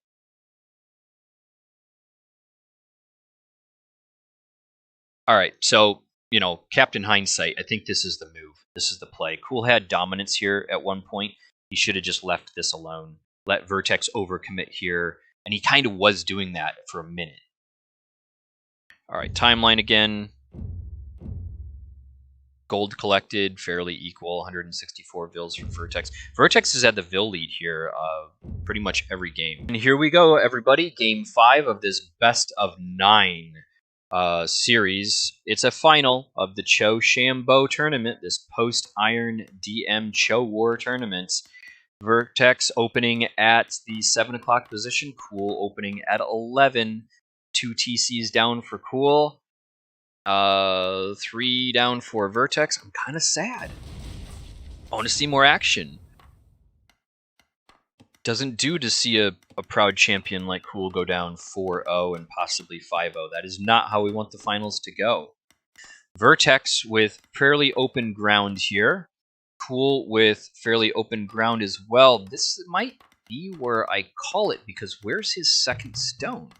A: All right, so, you know, Captain Hindsight, I think this is the move. This is the play. Cool had dominance here at one point. He should have just left this alone. Let Vertex overcommit here. And he kind of was doing that for a minute. All right, timeline again. Gold collected, fairly equal. 164 Vils for Vertex. Vertex has had the Vil lead here pretty much every game. And here we go, everybody. Game 5 of this best of 9 series. It's a final of the Cho Shambo tournament, this post-Iron DM Cho War tournament. Vertex opening at the 7 o'clock position, Cool opening at 11. 2 TCs down for Cool. 3 down for Vertex. I'm kind of sad. I want to see more action. Doesn't do to see a proud champion like Cool go down 4-0 and possibly 5-0. That is not how we want the finals to go. Vertex with fairly open ground here. Cool with fairly open ground as well. This might be where I call it, because where's his second stone?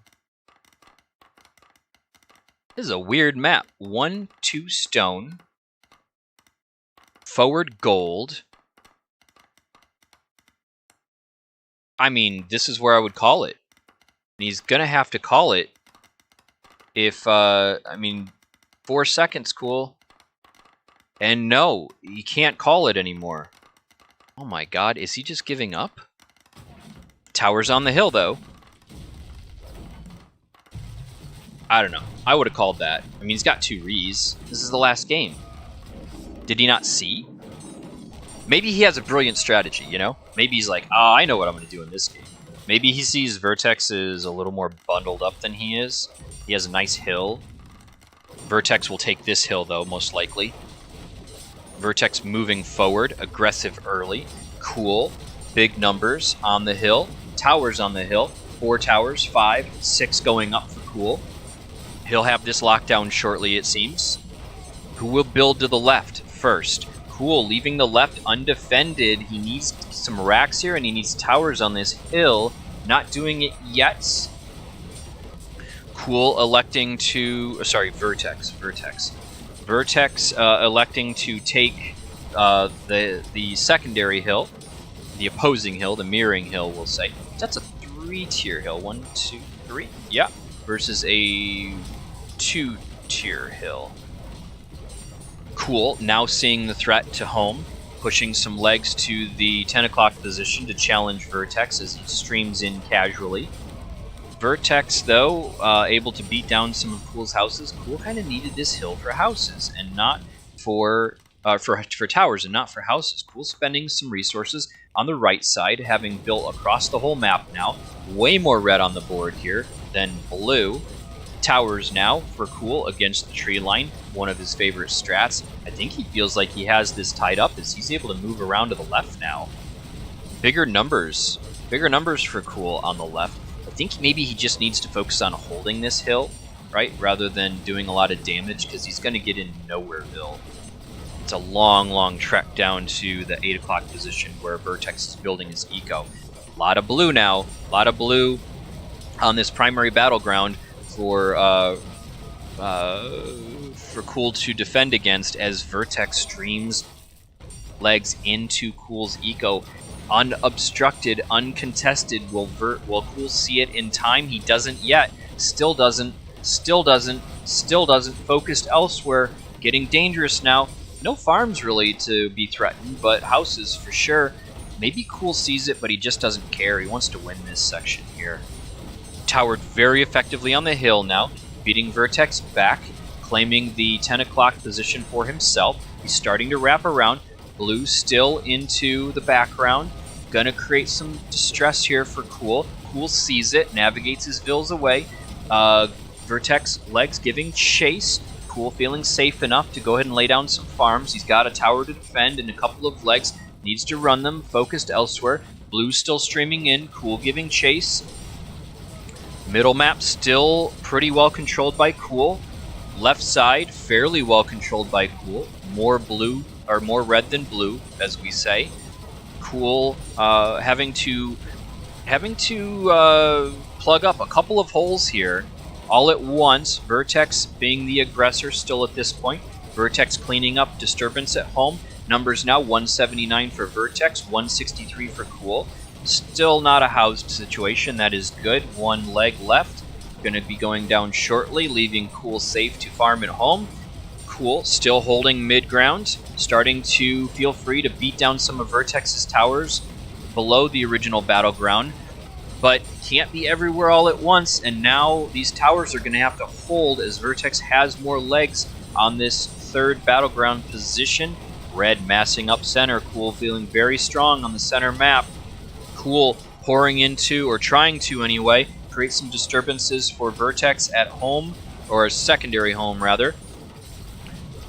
A: This is a weird map. 1, 2 stone. Forward gold. I mean, this is where I would call it. And he's going to have to call it if, I mean, 4 seconds, Cool. And no, he can't call it anymore. Oh my god, is he just giving up? Tower's on the hill, though. I don't know. I would have called that. I mean, he's got 2 Rees. This is the last game. Did he not see? Maybe he has a brilliant strategy, you know? Maybe he's like, oh, I know what I'm going to do in this game. Maybe he sees Vertex is a little more bundled up than he is. He has a nice hill. Vertex will take this hill, though, most likely. Vertex moving forward, aggressive early. Cool. Big numbers on the hill. Towers on the hill. 4 towers, 5, 6 going up for Cool. He'll have this lockdown shortly, it seems. Who will build to the left first? Cool, leaving the left undefended. He needs some racks here, and he needs towers on this hill. Not doing it yet. Cool electing to... Sorry, Vertex. Vertex electing to take the secondary hill, the opposing hill, the mirroring hill, we'll say. That's a 3-tier hill. 1, 2, 3. Yeah. Versus a 2-tier hill. Cool. Now seeing the threat to home, pushing some legs to the 10 o'clock position to challenge Vertex as he streams in casually. Vertex, though, able to beat down some of Cool's houses. Cool kind of needed this hill for houses and not for towers and not for houses. Cool spending some resources on the right side, having built across the whole map now. Way more red on the board here than blue. Towers now for Cool against the tree line, one of his favorite strats. I think he feels like he has this tied up as he's able to move around to the left now. Bigger numbers for Cool on the left. I think maybe he just needs to focus on holding this hill, right, rather than doing a lot of damage, because he's going to get in Nowhereville. It's a long, long trek down to the 8 o'clock position where Vertex is building his eco. A lot of blue now, a lot of blue on this primary battleground for Cool to defend against as Vertex streams legs into Cool's eco. Unobstructed, uncontested. Will Cool see it in time? He doesn't yet. Still doesn't. Focused elsewhere. Getting dangerous now. No farms really to be threatened, but houses for sure. Maybe Cool sees it, but he just doesn't care. He wants to win this section here. Towered very effectively on the hill now, beating Vertex back, claiming the 10 o'clock position for himself. He's starting to wrap around. Blue still into the background. Gonna create some distress here for Cool. Cool sees it, navigates his vills away. Vertex legs giving chase. Cool feeling safe enough to go ahead and lay down some farms. He's got a tower to defend and a couple of legs. Needs to run them, focused elsewhere. Blue still streaming in, Cool giving chase. Middle map still pretty well controlled by Cool. Left side fairly well controlled by Cool. More blue, or more red than blue, as we say. Cool having to plug up a couple of holes here all at once. Vertex being the aggressor still at this point. Vertex cleaning up disturbance at home. Numbers now 179 for Vertex, 163 for Cool. Still not a housed situation. That is good. One leg left. Going to be going down shortly, leaving Cool safe to farm at home. Cool still holding mid-ground, starting to feel free to beat down some of Vertex's towers below the original battleground, but can't be everywhere all at once, and now these towers are going to have to hold as Vertex has more legs on this third battleground position. Red massing up center. Cool feeling very strong on the center map. Cool pouring into, or trying to anyway, create some disturbances for Vertex at home, or secondary home rather.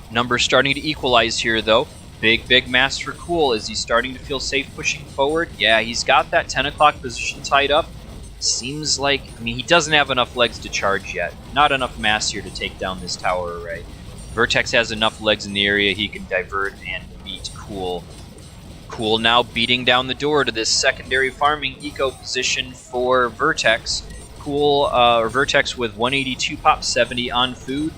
A: Numbers starting to equalize here though. Big mass for Cool as he's starting to feel safe pushing forward. Yeah, he's got that 10 o'clock position tied up. Seems like, I mean, he doesn't have enough legs to charge yet. Not enough mass here to take down this tower array. Vertex has enough legs in the area he can divert and beat Cool. Cool now beating down the door to this secondary farming eco position for Vertex. Cool, Vertex with 182 pop, 70 on food.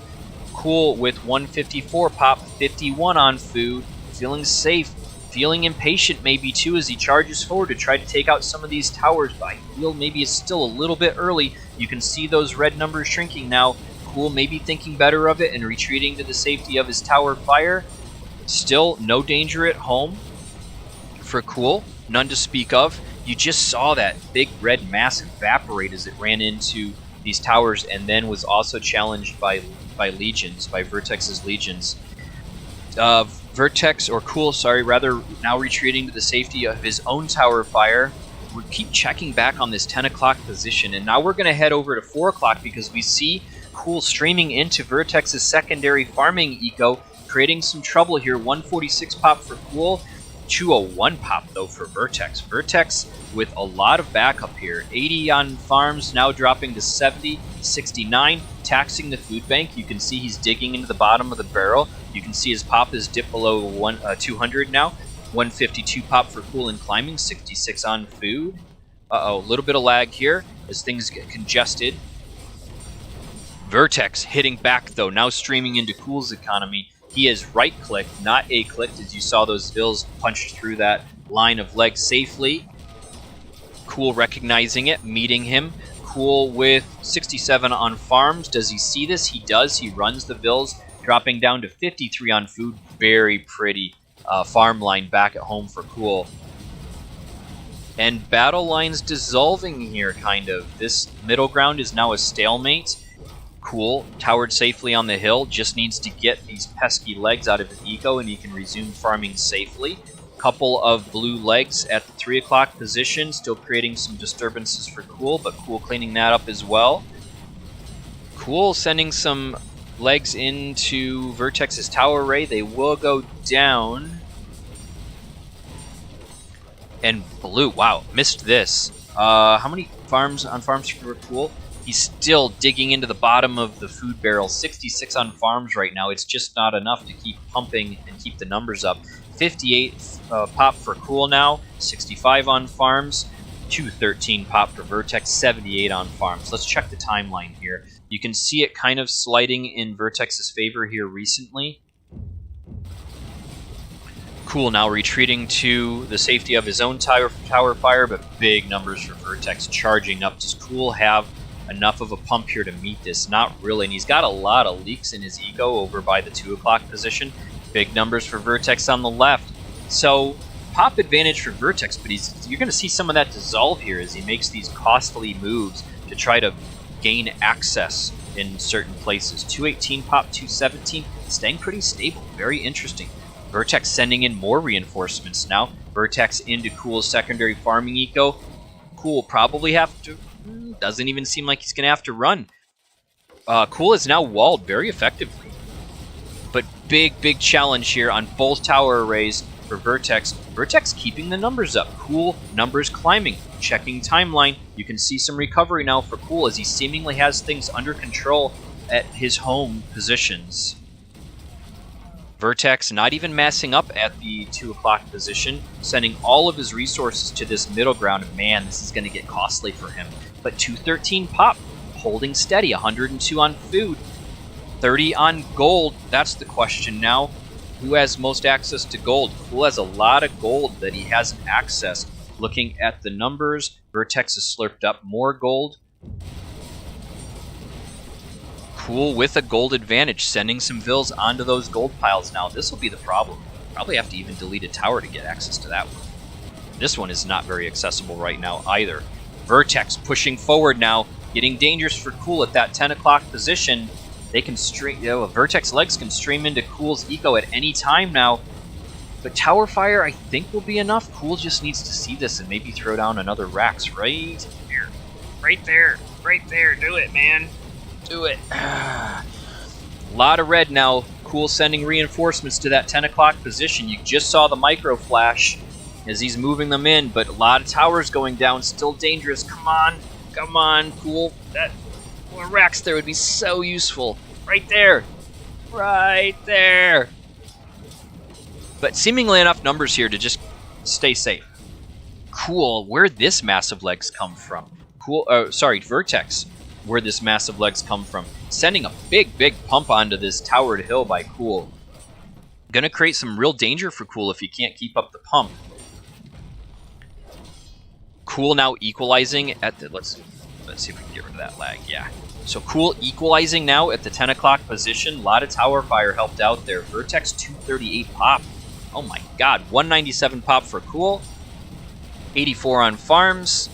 A: Cool with 154 pop, 51 on food. Feeling safe, feeling impatient maybe too as he charges forward to try to take out some of these towers, but I feel maybe it's still a little bit early. You can see those red numbers shrinking now. Cool maybe thinking better of it and retreating to the safety of his tower fire. Still no danger at home for Cool, none to speak of. You just saw that big red mass evaporate as it ran into these towers and then was also challenged by legions, by Vertex's legions. Vertex, or Cool, sorry, rather, now retreating to the safety of his own tower fire. We keep checking back on this 10 o'clock position, and now we're going to head over to 4 o'clock because we see Cool streaming into Vertex's secondary farming eco, creating some trouble here. 146 pop for Cool, 201 pop though for Vertex. Vertex with a lot of backup here. 80 on farms, now dropping to 70, 69, taxing the food bank. You can see he's digging into the bottom of the barrel. You can see his pop is dipped below 200 now. 152 pop for Cool and climbing, 66 on food. Uh-oh, a little bit of lag here as things get congested. Vertex hitting back, though, now streaming into Cool's economy. He is right-clicked, not A-clicked, as you saw those Vills punched through that line of legs safely. Cool recognizing it, meeting him. Cool with 67 on farms. Does he see this? He does. He runs the Vills, dropping down to 53 on food. Very pretty farm line back at home for Cool. And battle lines dissolving here, kind of. This middle ground is now a stalemate. Cool, towered safely on the hill, just needs to get these pesky legs out of his eco and he can resume farming safely. Couple of blue legs at the 3 o'clock position, still creating some disturbances for Cool, but Cool cleaning that up as well. Cool sending some legs into Vertex's tower array. They will go down. And blue, wow, missed this. How many farms for Cool? He's still digging into the bottom of the food barrel. 66 on farms right now. It's just not enough to keep pumping and keep the numbers up. 58 pop for Cool now. 65 on farms. 213 pop for Vertex. 78 on farms. Let's check the timeline here. You can see it kind of sliding in Vertex's favor here recently. Cool now retreating to the safety of his own tower fire, but big numbers for Vertex charging up. Does Cool have enough of a pump here to meet this? Not really, and he's got a lot of leaks in his eco over by the 2 o'clock position. Big numbers for Vertex on the left. So, pop advantage for Vertex, but you're going to see some of that dissolve here as he makes these costly moves to try to gain access in certain places. 218 pop, 217, staying pretty stable. Very interesting. Vertex sending in more reinforcements now. Vertex into Cool's secondary farming eco. Cool probably have to... Doesn't even seem like he's going to have to run. Cool is now walled very effectively. But big challenge here on both tower arrays for Vertex. Vertex keeping the numbers up. Cool, numbers climbing. Checking timeline. You can see some recovery now for Cool as he seemingly has things under control at his home positions. Vertex not even massing up at the 2 o'clock position, sending all of his resources to this middle ground. Man, this is going to get costly for him. But 213 pop, holding steady, 102 on food, 30 on gold. That's the question now. Who has most access to gold? Cool has a lot of gold that he hasn't accessed. Looking at the numbers, Vertex has slurped up more gold. Cool with a gold advantage, sending some Vills onto those gold piles now. This will be the problem. Probably have to even delete a tower to get access to that one. This one is not very accessible right now either. Vertex pushing forward now, getting dangerous for Cool at that 10 o'clock position. They can stream, Vertex legs can stream into Cool's eco at any time now. But tower fire, I think, will be enough. Cool just needs to see this and maybe throw down another Rax right here. Right there. Right there. Do it, man. Do it. A lot of red now. Cool sending reinforcements to that 10 o'clock position. You just saw the micro flash as he's moving them in, but a lot of towers going down. Still dangerous. Come on. Come on, Cool. That Rax there would be so useful. Right there. Right there. But seemingly enough numbers here to just stay safe. Cool. Where'd this massive legs come from? Vertex. Where this massive legs come from. Sending a big pump onto this towered hill by Cool. Gonna create some real danger for Cool if he can't keep up the pump. Cool now equalizing at the... Let's see if we can get rid of that lag. Yeah. So Cool equalizing now at the 10 o'clock position. A lot of tower fire helped out there. Vertex 238 pop. Oh my god. 197 pop for Cool. 84 on farms.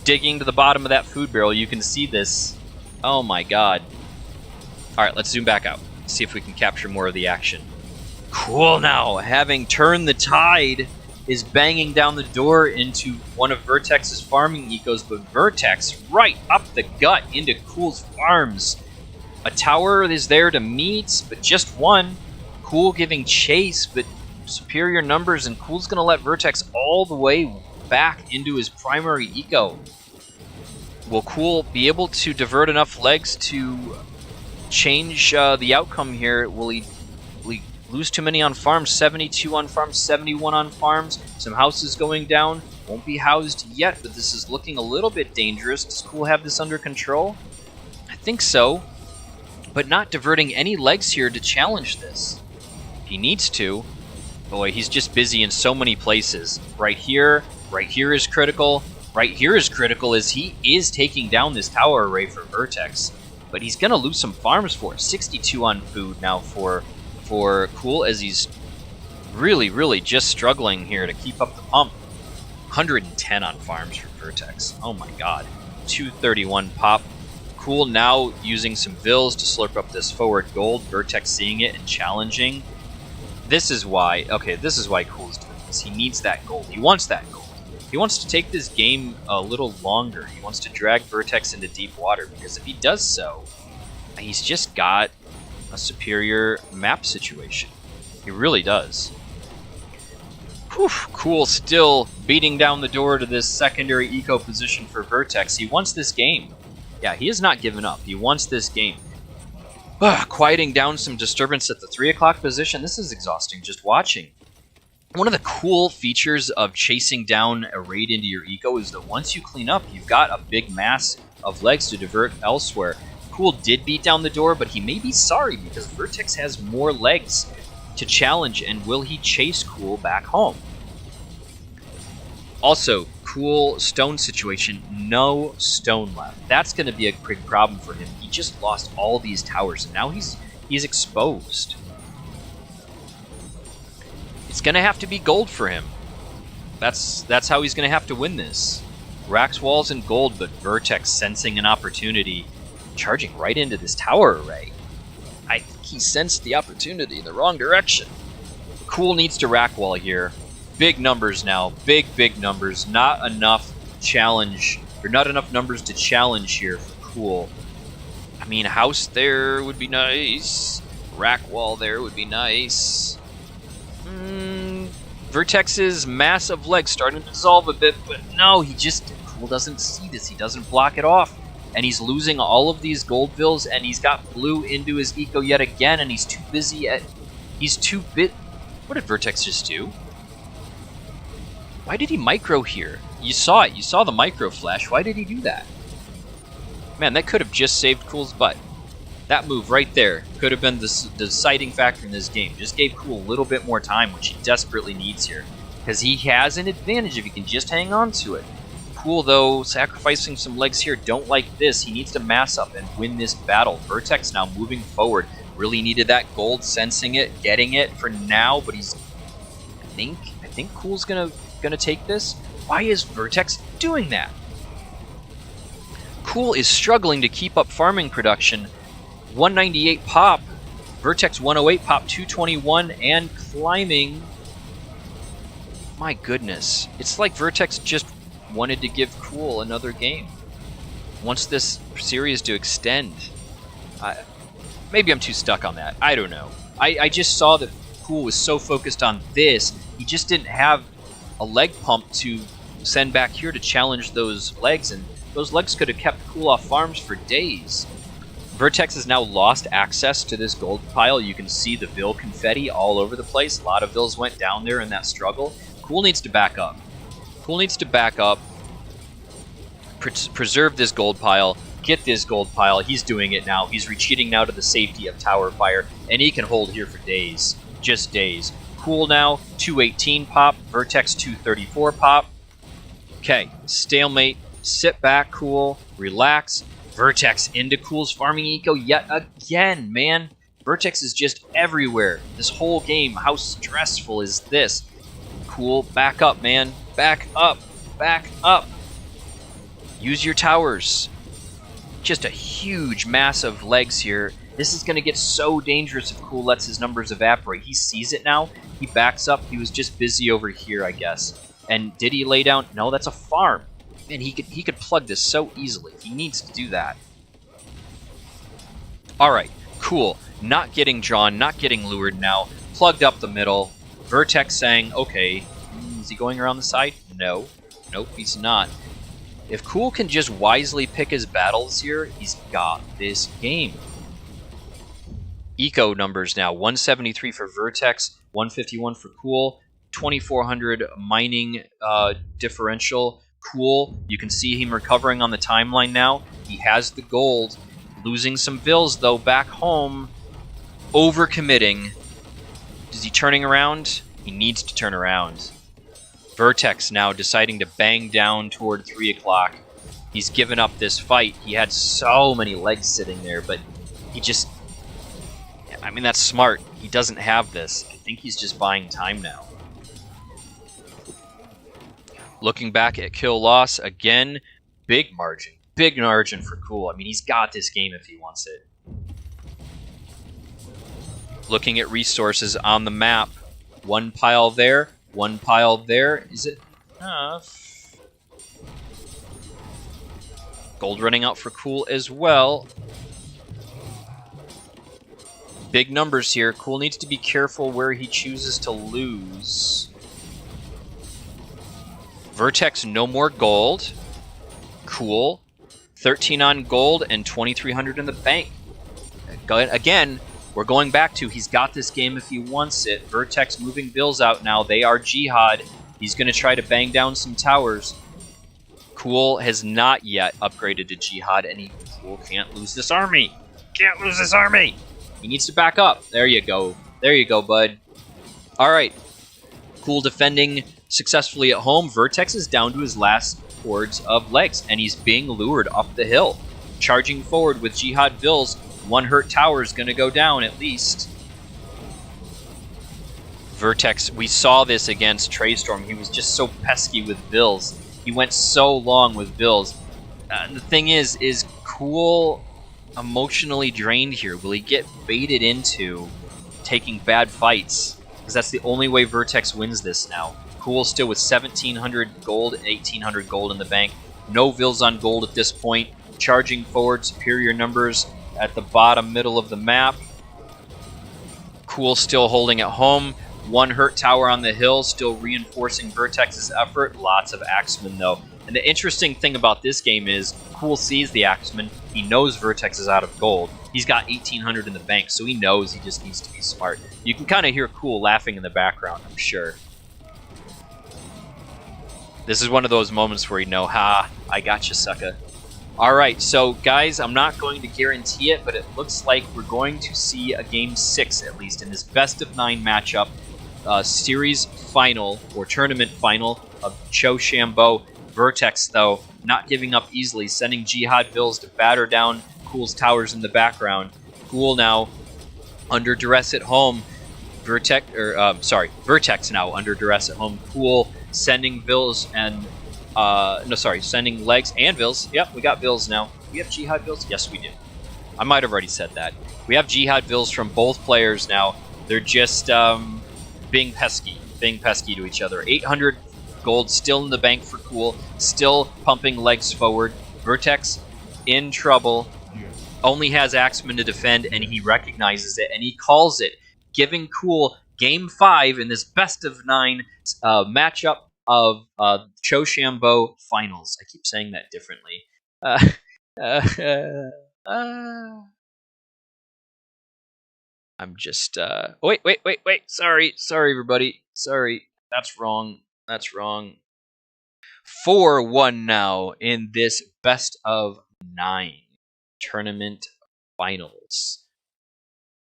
A: Digging to the bottom of that food barrel. You can see this. Oh my god. Alright, let's zoom back out. See if we can capture more of the action. Cool now, having turned the tide, is banging down the door into one of Vertex's farming ecos, but Vertex right up the gut into Cool's farms. A tower is there to meet, but just one. Cool giving chase, but superior numbers, and Cool's going to let Vertex all the way back into his primary eco. Will Cool be able to divert enough legs to change the outcome here? Will he lose too many on farms? 72 on farms, 71 on farms. Some houses going down. Won't be housed yet, but this is looking a little bit dangerous. Does Cool have this under control? I think so, but not diverting any legs here to challenge this. He needs to. Boy, he's just busy in so many places. Right here is critical. Right here is critical as he is taking down this tower array for Vertex. But he's going to lose some farms for it. 62 on food now for Cool as he's really just struggling here to keep up the pump. 110 on farms for Vertex. Oh my god. 231 pop. Cool now using some vills to slurp up this forward gold. Vertex seeing it and challenging. This is why Cool is doing this. He needs that gold. He wants that gold. He wants to take this game a little longer. He wants to drag Vertex into deep water, because if he does so, he's just got a superior map situation. He really does. Whew, Cool still beating down the door to this secondary eco position for Vertex. He wants this game. Yeah, he has not given up. He wants this game. Quieting down some disturbance at the 3 o'clock position. This is exhausting just watching. One of the cool features of chasing down a raid into your eco is that once you clean up, you've got a big mass of legs to divert elsewhere. Cool did beat down the door, but he may be sorry because Vertex has more legs to challenge, and will he chase Cool back home? Also, Cool stone situation, no stone left. That's going to be a big problem for him. He just lost all these towers, and now he's exposed. It's going to have to be gold for him. That's how he's going to have to win this. Racks, walls, and gold, but Vertex sensing an opportunity, charging right into this tower array. I think he sensed the opportunity in the wrong direction. Cool needs to rack wall here. Big numbers now. Big numbers. Not enough challenge, or not enough numbers to challenge here for Cool. I mean, house there would be nice. Rack wall there would be nice. Vertex's massive legs starting to dissolve a bit, but no, Cool doesn't see this. He doesn't block it off. And he's losing all of these gold bills, and he's got blue into his eco yet again, and he's too busy at... What did Vertex just do? Why did he micro here? You saw it. You saw the micro flash. Why did he do that? Man, that could have just saved Cool's butt. That move right there could have been the deciding factor in this game. Just gave Cool a little bit more time, which he desperately needs here. Because he has an advantage if he can just hang on to it. Cool, though, sacrificing some legs here. Don't like this. He needs to mass up and win this battle. Vertex now moving forward. Really needed that gold, sensing it, getting it for now, but he's... I think Cool's gonna take this. Why is Vertex doing that? Cool is struggling to keep up farming production. 198 pop. Vertex 108 pop, 221, and climbing. My goodness. It's like Vertex just wanted to give Cool another game. Wants this series to extend. Maybe I'm too stuck on that. I don't know. I just saw that Cool was so focused on this, he just didn't have a leg pump to send back here to challenge those legs, and those legs could have kept Cool off farms for days. Vertex has now lost access to this gold pile. You can see the Vill confetti all over the place. A lot of Vills went down there in that struggle. Cool needs to back up. Cool needs to back up, preserve this gold pile, get this gold pile. He's doing it now. He's retreating now to the safety of tower fire, and he can hold here for days. Just days. Cool now, 218 pop. Vertex 234 pop. Okay, stalemate. Sit back, Cool. Relax. Vertex into Cool's farming eco yet again, man. Vertex is just everywhere. This whole game, how stressful is this? Cool, back up, man. Back up. Back up. Use your towers. Just a huge mass of legs here. This is going to get so dangerous if Cool lets his numbers evaporate. He sees it now. He backs up. He was just busy over here, I guess. And did he lay down? No, that's a farm. Man, he could plug this so easily. He needs to do that. Alright, Cool. Not getting drawn, not getting lured now. Plugged up the middle. Vertex saying, okay, is he going around the side? No. Nope, he's not. If Cool can just wisely pick his battles here, he's got this game. Eco numbers now. 173 for Vertex, 151 for Cool, 2400 mining differential. Cool, you can see him recovering on the timeline now. He has the gold. Losing some bills, though, back home. Overcommitting. Is he turning around? He needs to turn around. Vertex now deciding to bang down toward 3 o'clock. He's given up this fight. He had so many legs sitting there, but he just... I mean, that's smart. He doesn't have this. I think he's just buying time now. Looking back at kill-loss, again, big margin. Big margin for Cool. I mean, he's got this game if he wants it. Looking at resources on the map. One pile there, one pile there. Is it enough? Gold running out for Cool as well. Big numbers here. Cool needs to be careful where he chooses to lose. Vertex, no more gold. Cool. 13 on gold and 2,300 in the bank. Again, we're going back to he's got this game if he wants it. Vertex moving bills out now. They are Jihad. He's going to try to bang down some towers. Cool has not yet upgraded to Jihad, and Cool can't lose this army. Can't lose this army. He needs to back up. There you go. There you go, bud. All right. Cool defending successfully at home. Vertex is down to his last hordes of legs, and he's being lured up the hill. Charging forward with Jihad bills. One hurt tower is going to go down at least. Vertex, we saw this against Traystorm. He was just so pesky with bills. He went so long with bills. The thing is Cool emotionally drained here? Will he get baited into taking bad fights? Because that's the only way Vertex wins this now. Cool still with 1,700 gold and 1,800 gold in the bank. No Vils on gold at this point. Charging forward, superior numbers at the bottom middle of the map. Cool still holding at home. One hurt tower on the hill, still reinforcing Vertex's effort. Lots of Axemen, though. And the interesting thing about this game is Cool sees the Axemen. He knows Vertex is out of gold. He's got 1,800 in the bank, so he knows he just needs to be smart. You can kind of hear Cool laughing in the background, I'm sure. This is one of those moments where you know, ha, I gotcha, sucker. Alright, so guys, I'm not going to guarantee it, but it looks like we're going to see a Game 6, at least, in this best-of-9 matchup. Series final, or tournament final, of Cho Shambo. Vertex, though, not giving up easily, sending Jihad bills to batter down Cool's towers in the background. Cool now under duress at home. Vertex now under duress at home. Cool sending bills and sending legs and bills. Yep, we got bills now. We have Jihad bills? Yes, we do. I might have already said that. We have Jihad bills from both players now. They're just being pesky to each other. 800 gold still in the bank for Cool, still pumping legs forward. Vertex in trouble, only has Axeman to defend, and he recognizes it, and he calls it, giving Cool Game 5 in this best-of-9 matchup of Cho Shambo Finals. I keep saying that differently. I'm just... wait. Sorry, everybody. Sorry. That's wrong. 4-1 now in this best-of-9 tournament finals.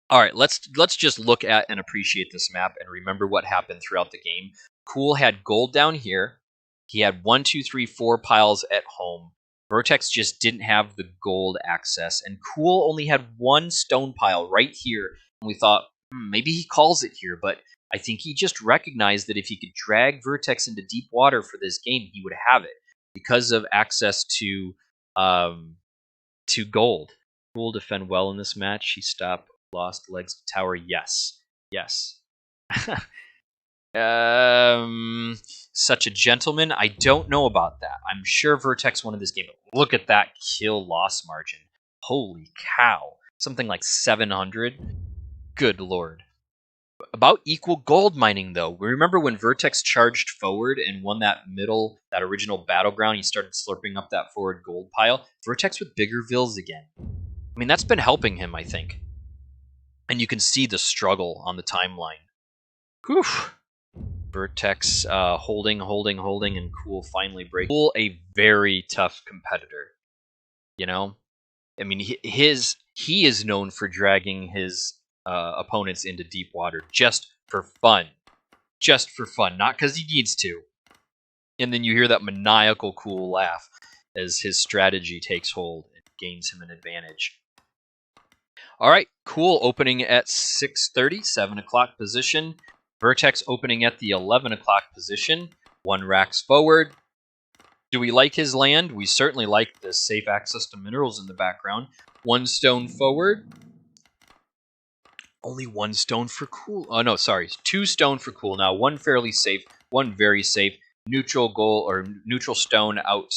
A: All right, let's just look at and appreciate this map and remember what happened throughout the game. Cool had gold down here. He had 1, 2, 3, 4 piles at home. Vertex just didn't have the gold access, and Cool only had 1 stone pile right here. And we thought, maybe he calls it here, but I think he just recognized that if he could drag Vertex into deep water for this game, he would have it because of access to gold. Cool defend well in this match. He stopped lost legs to tower. Yes. Such a gentleman. I don't know about that. I'm sure Vertex won this game. Look at that kill loss margin. Holy cow. Something like 700. Good lord. About equal gold mining, though. We remember when Vertex charged forward and won that original battleground, he started slurping up that forward gold pile. Vertex with bigger Vils again. I mean, that's been helping him, I think. And you can see the struggle on the timeline. Whew. Vertex holding, and Cool finally breaks. Cool, a very tough competitor. You know? I mean, he is known for dragging his opponents into deep water just for fun. Just for fun, not because he needs to. And then you hear that maniacal cool laugh as his strategy takes hold and gains him an advantage. All right, Cool opening at 6:30, 7 o'clock position. Vertex opening at the 11 o'clock position. 1 racks forward. Do we like his land? We certainly like the safe access to minerals in the background. 1 stone forward. Only 1 stone for Cool. Oh, no, sorry. 2 stone for Cool now. 1 fairly safe, 1 very safe. Neutral goal or neutral stone out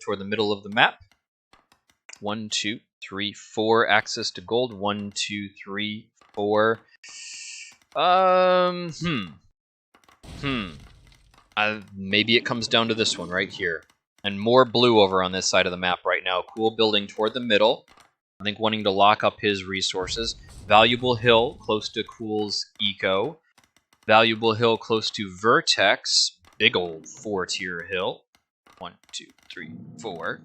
A: toward the middle of the map. 1, 2, 3, 4 access to gold. 1, 2, 3, 4. Maybe it comes down to this one right here. And more blue over on this side of the map right now. Cool building toward the middle. I think wanting to lock up his resources. Valuable hill close to Cool's eco. Valuable hill close to Vertex. Big old 4-tier hill. 1, 2, 3, 4.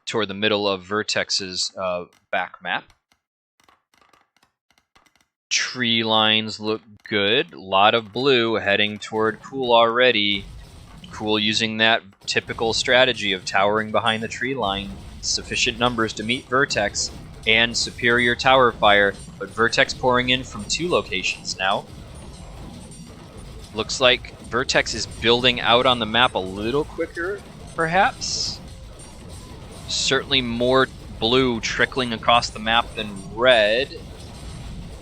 A: Toward the middle of Vertex's back map. Tree lines look good. A lot of blue heading toward Cool already. Cool using that typical strategy of towering behind the tree line. Sufficient numbers to meet Vertex and superior tower fire, but Vertex pouring in from 2 locations now. Looks like Vertex is building out on the map a little quicker, perhaps. Certainly more blue trickling across the map than red.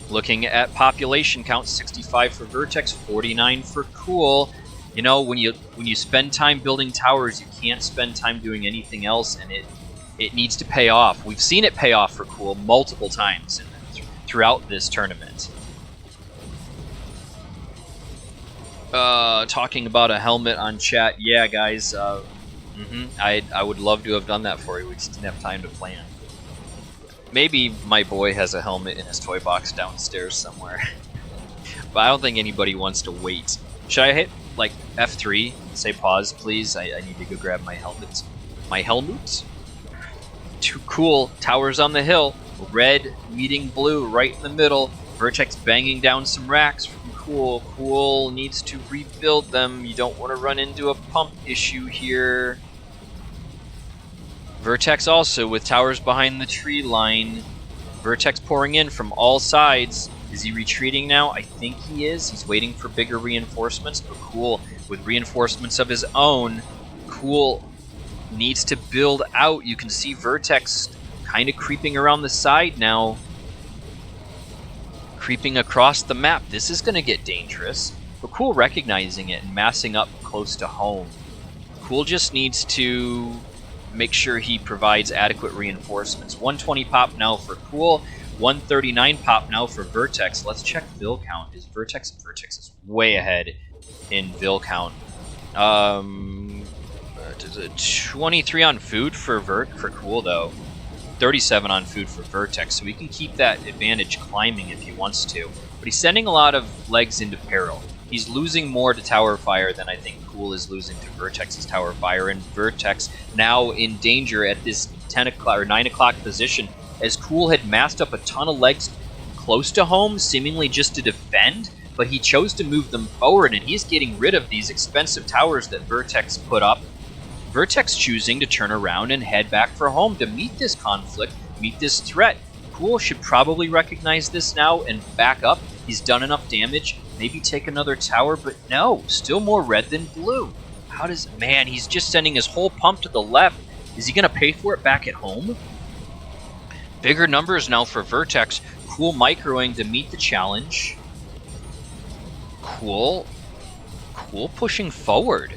A: Looking at population count, 65 for Vertex, 49 for Cool. You know, when you spend time building towers, you can't spend time doing anything else, and it needs to pay off. We've seen it pay off for Cool multiple times throughout this tournament. Talking about a helmet on chat. Yeah, guys. I would love to have done that for you. We just didn't have time to plan. Maybe my boy has a helmet in his toy box downstairs somewhere. But I don't think anybody wants to wait. Should I hit, like, F3? Say pause, please? I need to go grab my helmet. My helmet? Too cool. Towers on the hill. Red meeting blue right in the middle. Vertex banging down some racks from Cool. Cool needs to rebuild them. You don't want to run into a pump issue here. Vertex also with towers behind the tree line. Vertex pouring in from all sides. Is he retreating now? I think he is. He's waiting for bigger reinforcements. But Cool, with reinforcements of his own, Cool needs to build out. You can see Vertex kind of creeping around the side now. Creeping across the map. This is going to get dangerous. But Cool recognizing it and massing up close to home. Cool just needs to make sure he provides adequate reinforcements. 120 pop now for Cool. 139 pop now for Vertex. Let's check Vil count. Is Vertex is way ahead in Vil count. 23 on food for Cool though. 37 on food for Vertex, so he can keep that advantage climbing if he wants to. But he's sending a lot of legs into peril. He's losing more to tower fire than I think Cool is losing to Vertex's tower fire, and Vertex now in danger at this 10 o'clock or 9 o'clock position, as Cool had massed up a ton of legs close to home, seemingly just to defend, but he chose to move them forward, and he's getting rid of these expensive towers that Vertex put up. Vertex choosing to turn around and head back for home to meet this conflict, meet this threat. Cool should probably recognize this now and back up. He's done enough damage, maybe take another tower, but no, still more red than blue. Man, he's just sending his whole pump to the left. Is he going to pay for it back at home? Bigger numbers now for Vertex. Cool microing to meet the challenge. Cool pushing forward.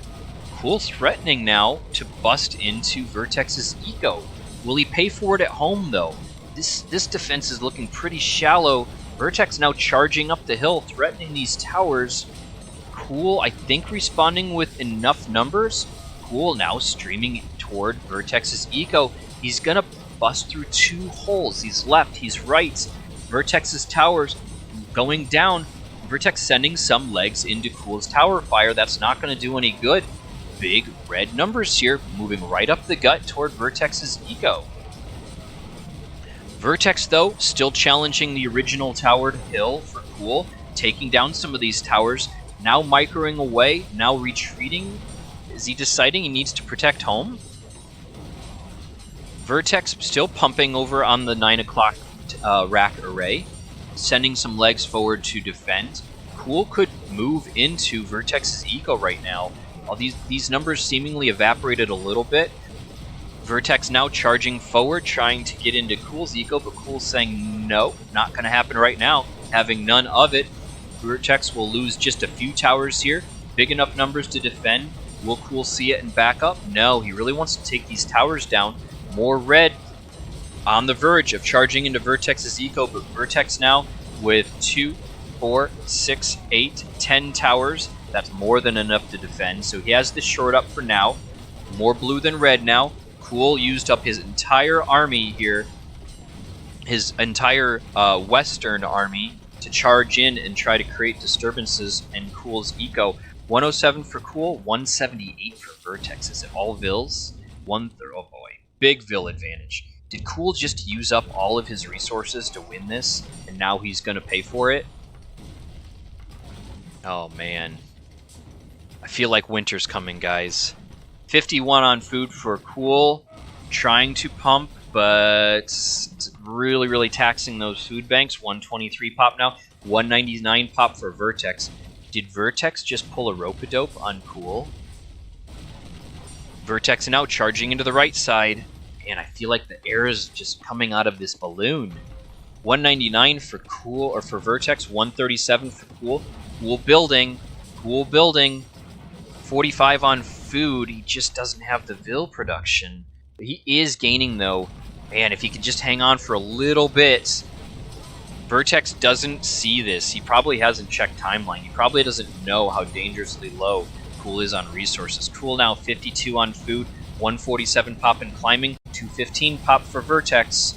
A: Cool threatening now to bust into Vertex's eco. Will he pay for it at home, though? This defense is looking pretty shallow. Vertex now charging up the hill, threatening these towers. Cool, I think, responding with enough numbers. Cool now streaming toward Vertex's eco. He's going to bust through 2 holes. He's left, he's right. Vertex's towers going down. Vertex sending some legs into Cool's tower fire. That's not going to do any good. Big red numbers here, moving right up the gut toward Vertex's eco. Vertex, though, still challenging the original towered hill for Cool, taking down some of these towers, now microing away, now retreating. Is he deciding he needs to protect home? Vertex still pumping over on the 9 o'clock rack array, sending some legs forward to defend. Cool could move into Vertex's eco right now. All these numbers seemingly evaporated a little bit. Vertex now charging forward, trying to get into Cool's eco, but Cool's saying no, not going to happen right now. Having none of it, Vertex will lose just a few towers here. Big enough numbers to defend. Will Cool see it and back up? No, he really wants to take these towers down. More red on the verge of charging into Vertex's eco, but Vertex now with 2, 4, 6, 8, 10 towers. That's more than enough to defend, so he has this short up for now. More blue than red now. Cool used up his entire army here, his entire western army, to charge in and try to create disturbances in Cool's eco. 107 for Cool, 178 for Vertex. Is it all Vils? 1/3. Oh boy. Big Vil advantage. Did Cool just use up all of his resources to win this, and now he's going to pay for it? Oh man. I feel like winter's coming, guys. 51 on food for Cool, trying to pump, but really, really taxing those food banks. 123 pop now, 199 pop for Vertex. Did Vertex just pull a rope-a-dope on Cool? Vertex now charging into the right side, and I feel like the air is just coming out of this balloon. 199 for Cool, or for Vertex, 137 for Cool. Cool building, 45 on food. He just doesn't have the Vil production. But he is gaining, though. Man, if he could just hang on for a little bit. Vertex doesn't see this. He probably hasn't checked timeline. He probably doesn't know how dangerously low Cool is on resources. Cool now 52 on food, 147 pop and climbing, 215 pop for Vertex.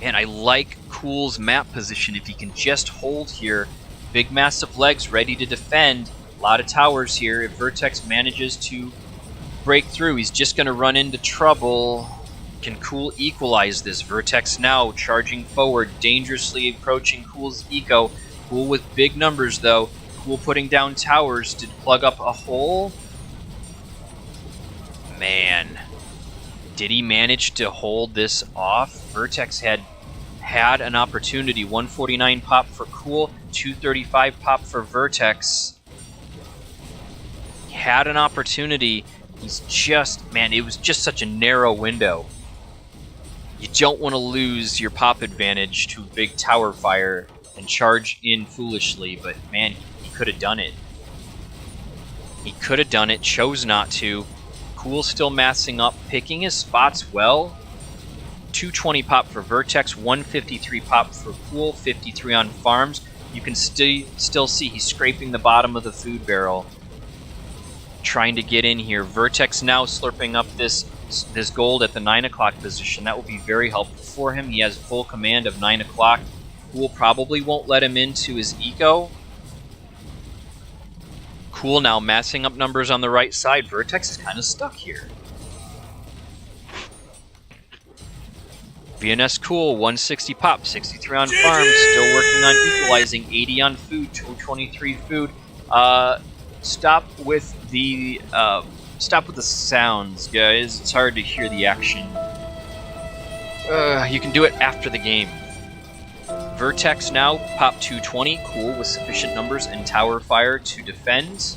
A: And I like Cool's map position. If he can just hold here, big massive legs ready to defend. A lot of towers here. If Vertex manages to break through, he's just going to run into trouble. Can Cool equalize this? Vertex now charging forward, dangerously approaching Cool's eco. Cool with big numbers, though. Cool putting down towers to plug up a hole. Man, did he manage to hold this off? Vertex had an opportunity. 149 pop for Cool, 235 pop for Vertex. He had an opportunity. He's just, man, it was just such a narrow window. You don't want to lose your pop advantage to a big tower fire and charge in foolishly, but man, he could have done it. He could have done it, chose not to. Cool still massing up, picking his spots well. 220 pop for Vertex, 153 pop for Cool, 53 on farms. You can still see he's scraping the bottom of the food barrel, trying to get in here. Vertex now slurping up this gold at the 9 o'clock position. That will be very helpful for him. He has full command of 9 o'clock. Cool probably won't let him into his eco. Cool now massing up numbers on the right side. Vertex is kind of stuck here. VnsCool, 160 pop, 63 on farms, still working on equalizing, 80 on food, 223 food. Stop with the sounds, guys. It's hard to hear the action. You can do it after the game. Vertex now, pop 220, Cool with sufficient numbers and tower fire to defend.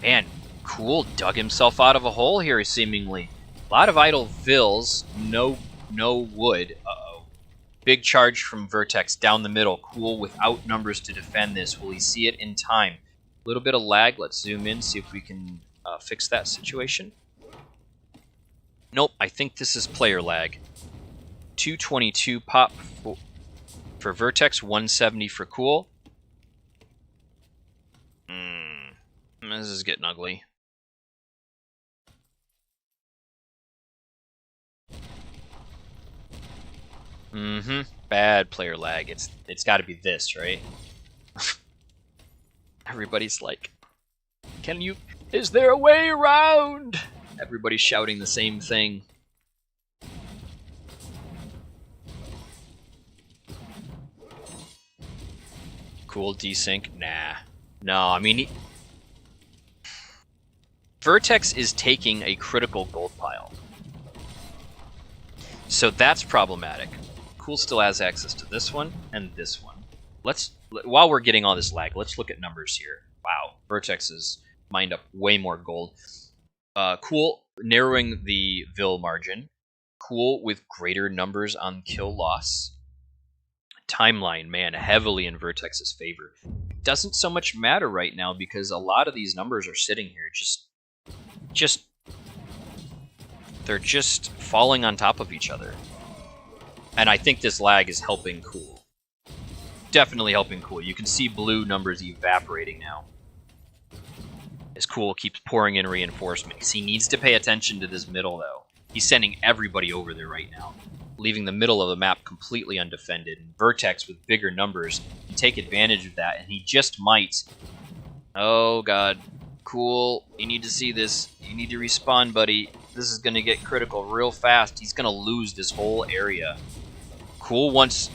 A: Man, Cool dug himself out of a hole here, seemingly. A lot of idle Vils, no wood. Uh-oh. Big charge from Vertex down the middle. Cool without numbers to defend this. Will he see it in time? A little bit of lag. Let's zoom in, see if we can fix that situation. Nope, I think this is player lag. 222 pop for Vertex, 170 for Cool. This is getting ugly. Bad player lag. It's got to be this, right? Everybody's like, is there a way around? Everybody's shouting the same thing. Cool, desync. Nah. No, I mean... Vertex is taking a critical gold pile. So that's problematic. Cool still has access to this one and this one. While we're getting all this lag, let's look at numbers here. Wow, Vertex has mined up way more gold. Cool narrowing the Vil margin. Cool with greater numbers on kill loss. Timeline, man, heavily in Vertex's favor. Doesn't so much matter right now because a lot of these numbers are sitting here they're just falling on top of each other. And I think this lag is helping Cool. Definitely helping Cool. You can see blue numbers evaporating now. As Cool keeps pouring in reinforcements. He needs to pay attention to this middle, though. He's sending everybody over there right now, leaving the middle of the map completely undefended. And Vertex, with bigger numbers, can take advantage of that, and he just might. Oh, God. Cool. You need to see this. You need to respawn, buddy. This is going to get critical real fast. He's going to lose this whole area. Cool wants...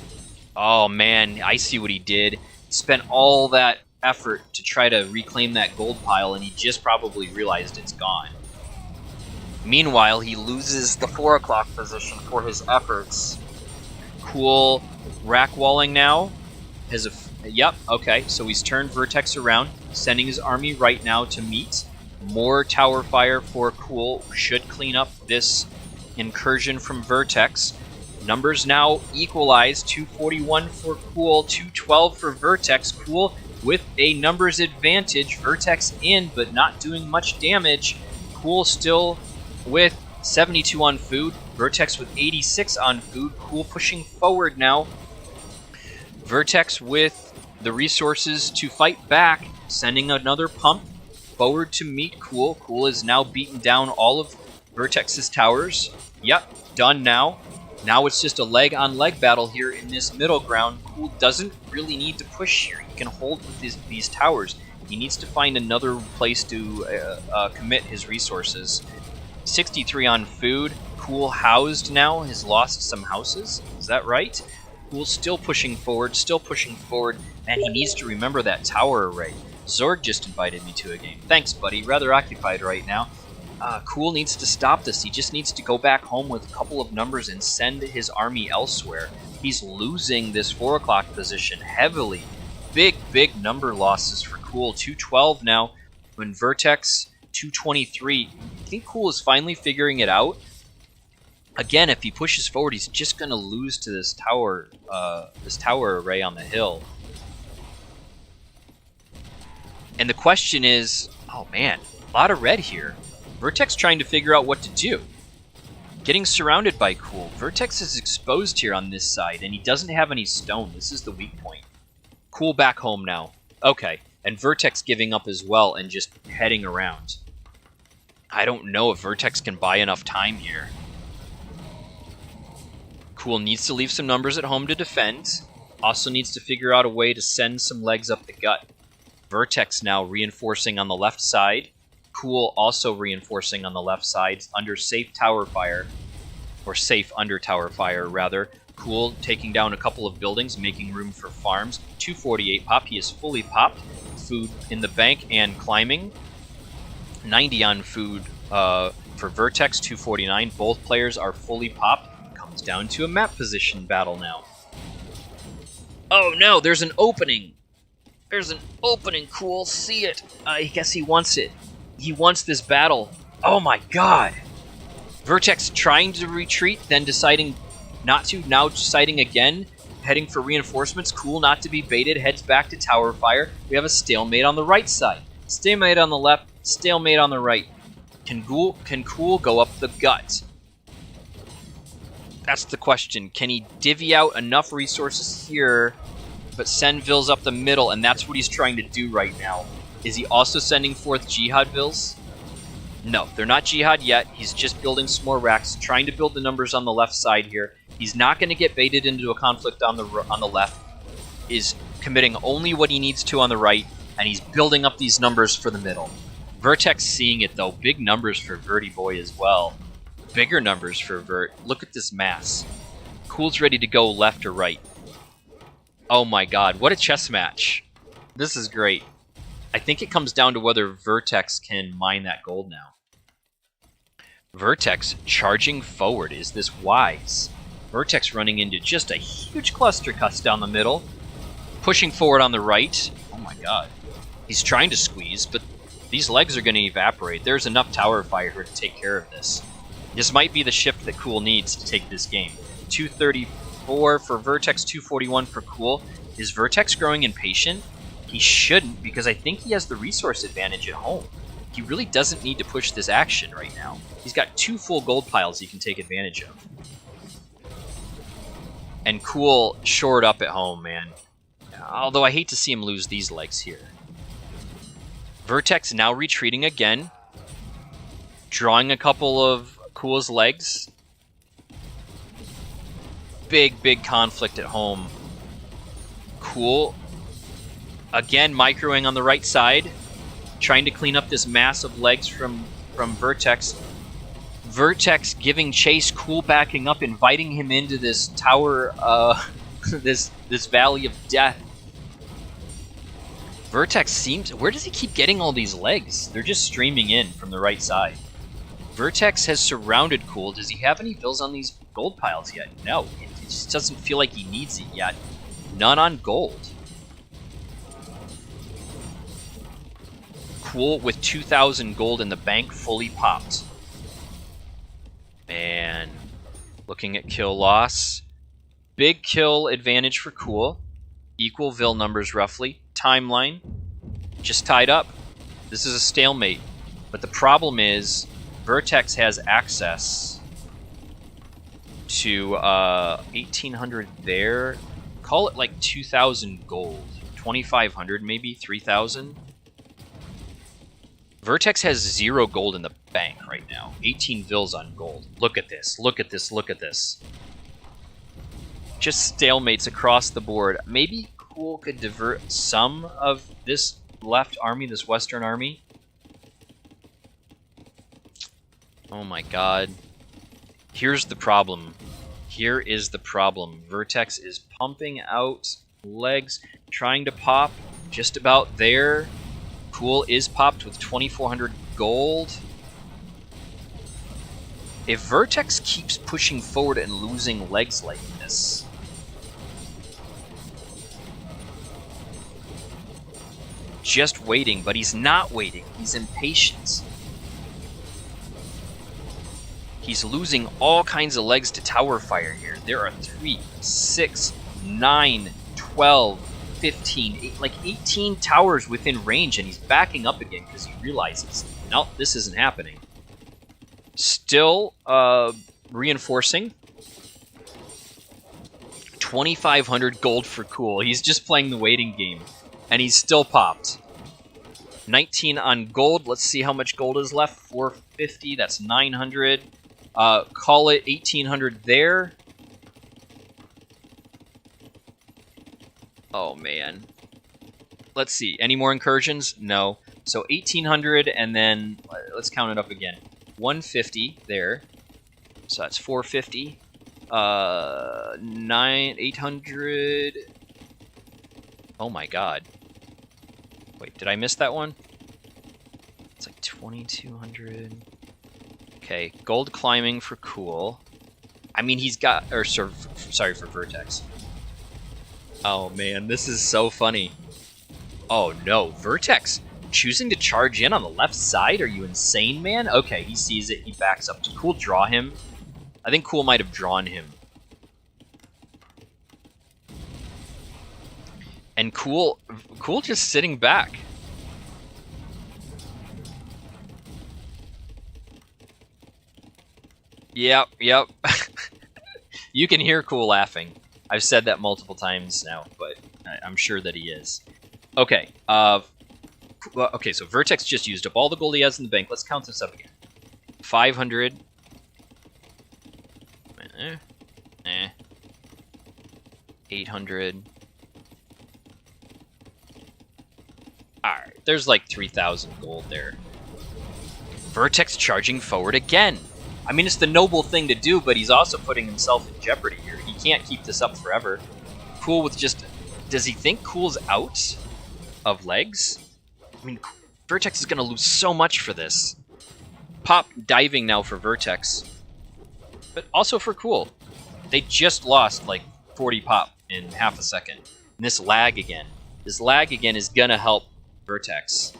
A: Oh, man. I see what he did. He spent all that effort to try to reclaim that gold pile, and he just probably realized it's gone. Meanwhile, he loses the 4 o'clock position for his efforts. Cool. Rack walling now. Yep, okay. So he's turned Vertex around, sending his army right now to meet. More tower fire for Cool should clean up this incursion from Vertex. Numbers now equalize. 241 for Cool, 212 for Vertex. Cool with a numbers advantage. Vertex in, but not doing much damage. Cool still with 72 on food. Vertex with 86 on food. Cool pushing forward now. Vertex with the resources to fight back, sending another pump forward to meet Cool. Cool is now beaten down all of Vertex's towers. Yep, done now. Now it's just a leg-on-leg battle here in this middle ground. Cool doesn't really need to push here. He can hold with these towers. He needs to find another place to commit his resources. 63 on food. Cool housed now, has lost some houses. Is that right? Cool still pushing forward, and he needs to remember that tower array. Zorg just invited me to a game. Thanks, buddy. Rather occupied right now. Cool needs to stop this. He just needs to go back home with a couple of numbers and send his army elsewhere. He's losing this 4 o'clock position heavily. Big number losses for Cool. 212 now. When Vertex, 223. I think Cool is finally figuring it out. Again, if he pushes forward, he's just going to lose to this tower array on the hill. And the question is, oh man, a lot of red here. Vertex trying to figure out what to do. Getting surrounded by Cool. Vertex is exposed here on this side, and he doesn't have any stone. This is the weak point. Cool back home now. Okay, and Vertex giving up as well and just heading around. I don't know if Vertex can buy enough time here. Cool needs to leave some numbers at home to defend. Also needs to figure out a way to send some legs up the gut. Vertex now reinforcing on the left side. Cool also reinforcing on the left side under safe tower fire. Or safe under tower fire, rather. Cool taking down a couple of buildings, making room for farms. 248 pop. He is fully popped. Food in the bank and climbing. 90 on food for Vertex. 249. Both players are fully popped. Comes down to a map position battle now. Oh no, there's an opening. There's an opening, Cool. See it. I guess he wants it. He wants this battle. Oh my god. Vertex trying to retreat, then deciding not to. Now deciding again. Heading for reinforcements. Cool not to be baited. Heads back to tower fire. We have a stalemate on the right side. Stalemate on the left. Stalemate on the right. Can Cool go up the gut? That's the question. Can he divvy out enough resources here, but send Vils up the middle? And that's what he's trying to do right now. Is he also sending forth Jihad Vils? No, they're not Jihad yet. He's just building some more racks, trying to build the numbers on the left side here. He's not going to get baited into a conflict on the left. Is committing only what he needs to on the right, and he's building up these numbers for the middle. Vertex seeing it, though. Big numbers for Verty Boy as well. Bigger numbers for Vert. Look at this mass. Cool's ready to go left or right. Oh my god, what a chess match. This is great. I think it comes down to whether Vertex can mine that gold now. Vertex charging forward. Is this wise? Vertex running into just a huge cluster cuts down the middle. Pushing forward on the right. Oh my god. He's trying to squeeze, but these legs are going to evaporate. There's enough tower fire here to take care of this. This might be the shift that Cool needs to take this game. 234 for Vertex, 241 for Cool. Is Vertex growing impatient? He shouldn't, because I think he has the resource advantage at home. He really doesn't need to push this action right now. He's got 2 full gold piles he can take advantage of. And Cool shored up at home, man. Although I hate to see him lose these legs here. Vertex now retreating again. Drawing a couple of Cool's legs. Big conflict at home. Cool. Again, microing on the right side. Trying to clean up this mass of legs from Vertex. Vertex giving chase, Cool backing up, inviting him into this tower, this valley of death. Vertex seems... Where does he keep getting all these legs? They're just streaming in from the right side. Vertex has surrounded Cool. Does he have any bills on these gold piles yet? No. It just doesn't feel like he needs it yet. None on gold. Cool with 2,000 gold in the bank, fully popped. Man. Looking at kill loss. Big kill advantage for Cool. Equal Vil numbers roughly. Timeline. Just tied up. This is a stalemate. But the problem is, Vertex has access to 1,800 there. Call it like 2,000 gold. 2,500 maybe, 3,000. Vertex has 0 gold in the bank right now. 18 Vils on gold. Look at this, look at this, look at this. Just stalemates across the board. Maybe Cool could divert some of this left army, this western army. Oh my god. Here's the problem. Here is the problem. Vertex is pumping out legs, trying to pop. Just about there. Cool is popped with 2,400 gold. If Vertex keeps pushing forward and losing legs like this... Just waiting, but he's not waiting. He's impatient. He's losing all kinds of legs to tower fire here. There are 3, 6, 9, 12, 15, like 18 towers within range, and he's backing up again because he realizes, no, this isn't happening. Still reinforcing. 2,500 gold for Cool. He's just playing the waiting game, and he's still popped. 19 on gold. Let's see how much gold is left. 450. That's 900. Call it 1,800 there. Oh, man. Let's see. Any more incursions? No. So 1,800, and then let's count it up again. 150 there. So that's 450. 800. Oh, my God. Wait, did I miss that one? It's like 2,200. Okay, gold climbing for Cool. I mean, he's got... Or, sorry, for Vertex. Oh, man, this is so funny. Oh, no. Vertex choosing to charge in on the left side? Are you insane, man? Okay, he sees it. He backs up. Did Cool draw him? I think Cool might have drawn him. And Cool just sitting back. Yep. You can hear Cool laughing. I've said that multiple times now, but I'm sure that he is. Okay. Okay, so Vertex just used up all the gold he has in the bank. Let's count this up again. 500. 800. Alright, there's like 3,000 gold there. Vertex charging forward again. I mean, it's the noble thing to do, but he's also putting himself in jeopardy here. He can't keep this up forever. Cool with just... Does he think Cool's out? of legs. I mean, Vertex is going to lose so much for this. Pop diving now for Vertex. But also for Cool. They just lost like 40 pop in half a second. And this lag again. This lag again is going to help Vertex.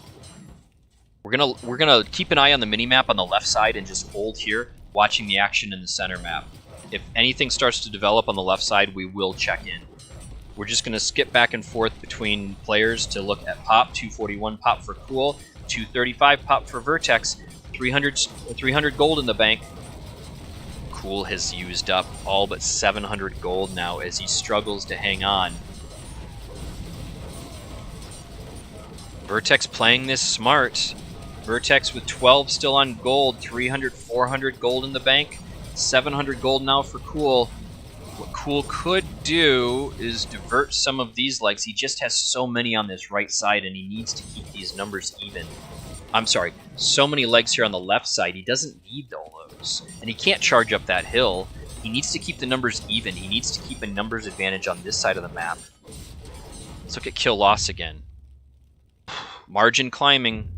A: We're gonna keep an eye on the minimap on the left side and just hold here, watching the action in the center map. If anything starts to develop on the left side, we will check in. We're just gonna skip back and forth between players to look at pop. 241 pop for Cool, 235 pop for Vertex, 300 gold in the bank. Cool has used up all but 700 gold now as he struggles to hang on. Vertex playing this smart. Vertex with 12 still on gold, 300, 400 gold in the bank, 700 gold now for Cool. What Cool could do is divert some of these legs. He just has so many on this right side, and he needs to keep these numbers even. I'm sorry, so many legs here on the left side. He doesn't need all those, and he can't charge up that hill. He needs to keep the numbers even. He needs to keep a numbers advantage on this side of the map. Let's look at kill loss again. Margin climbing.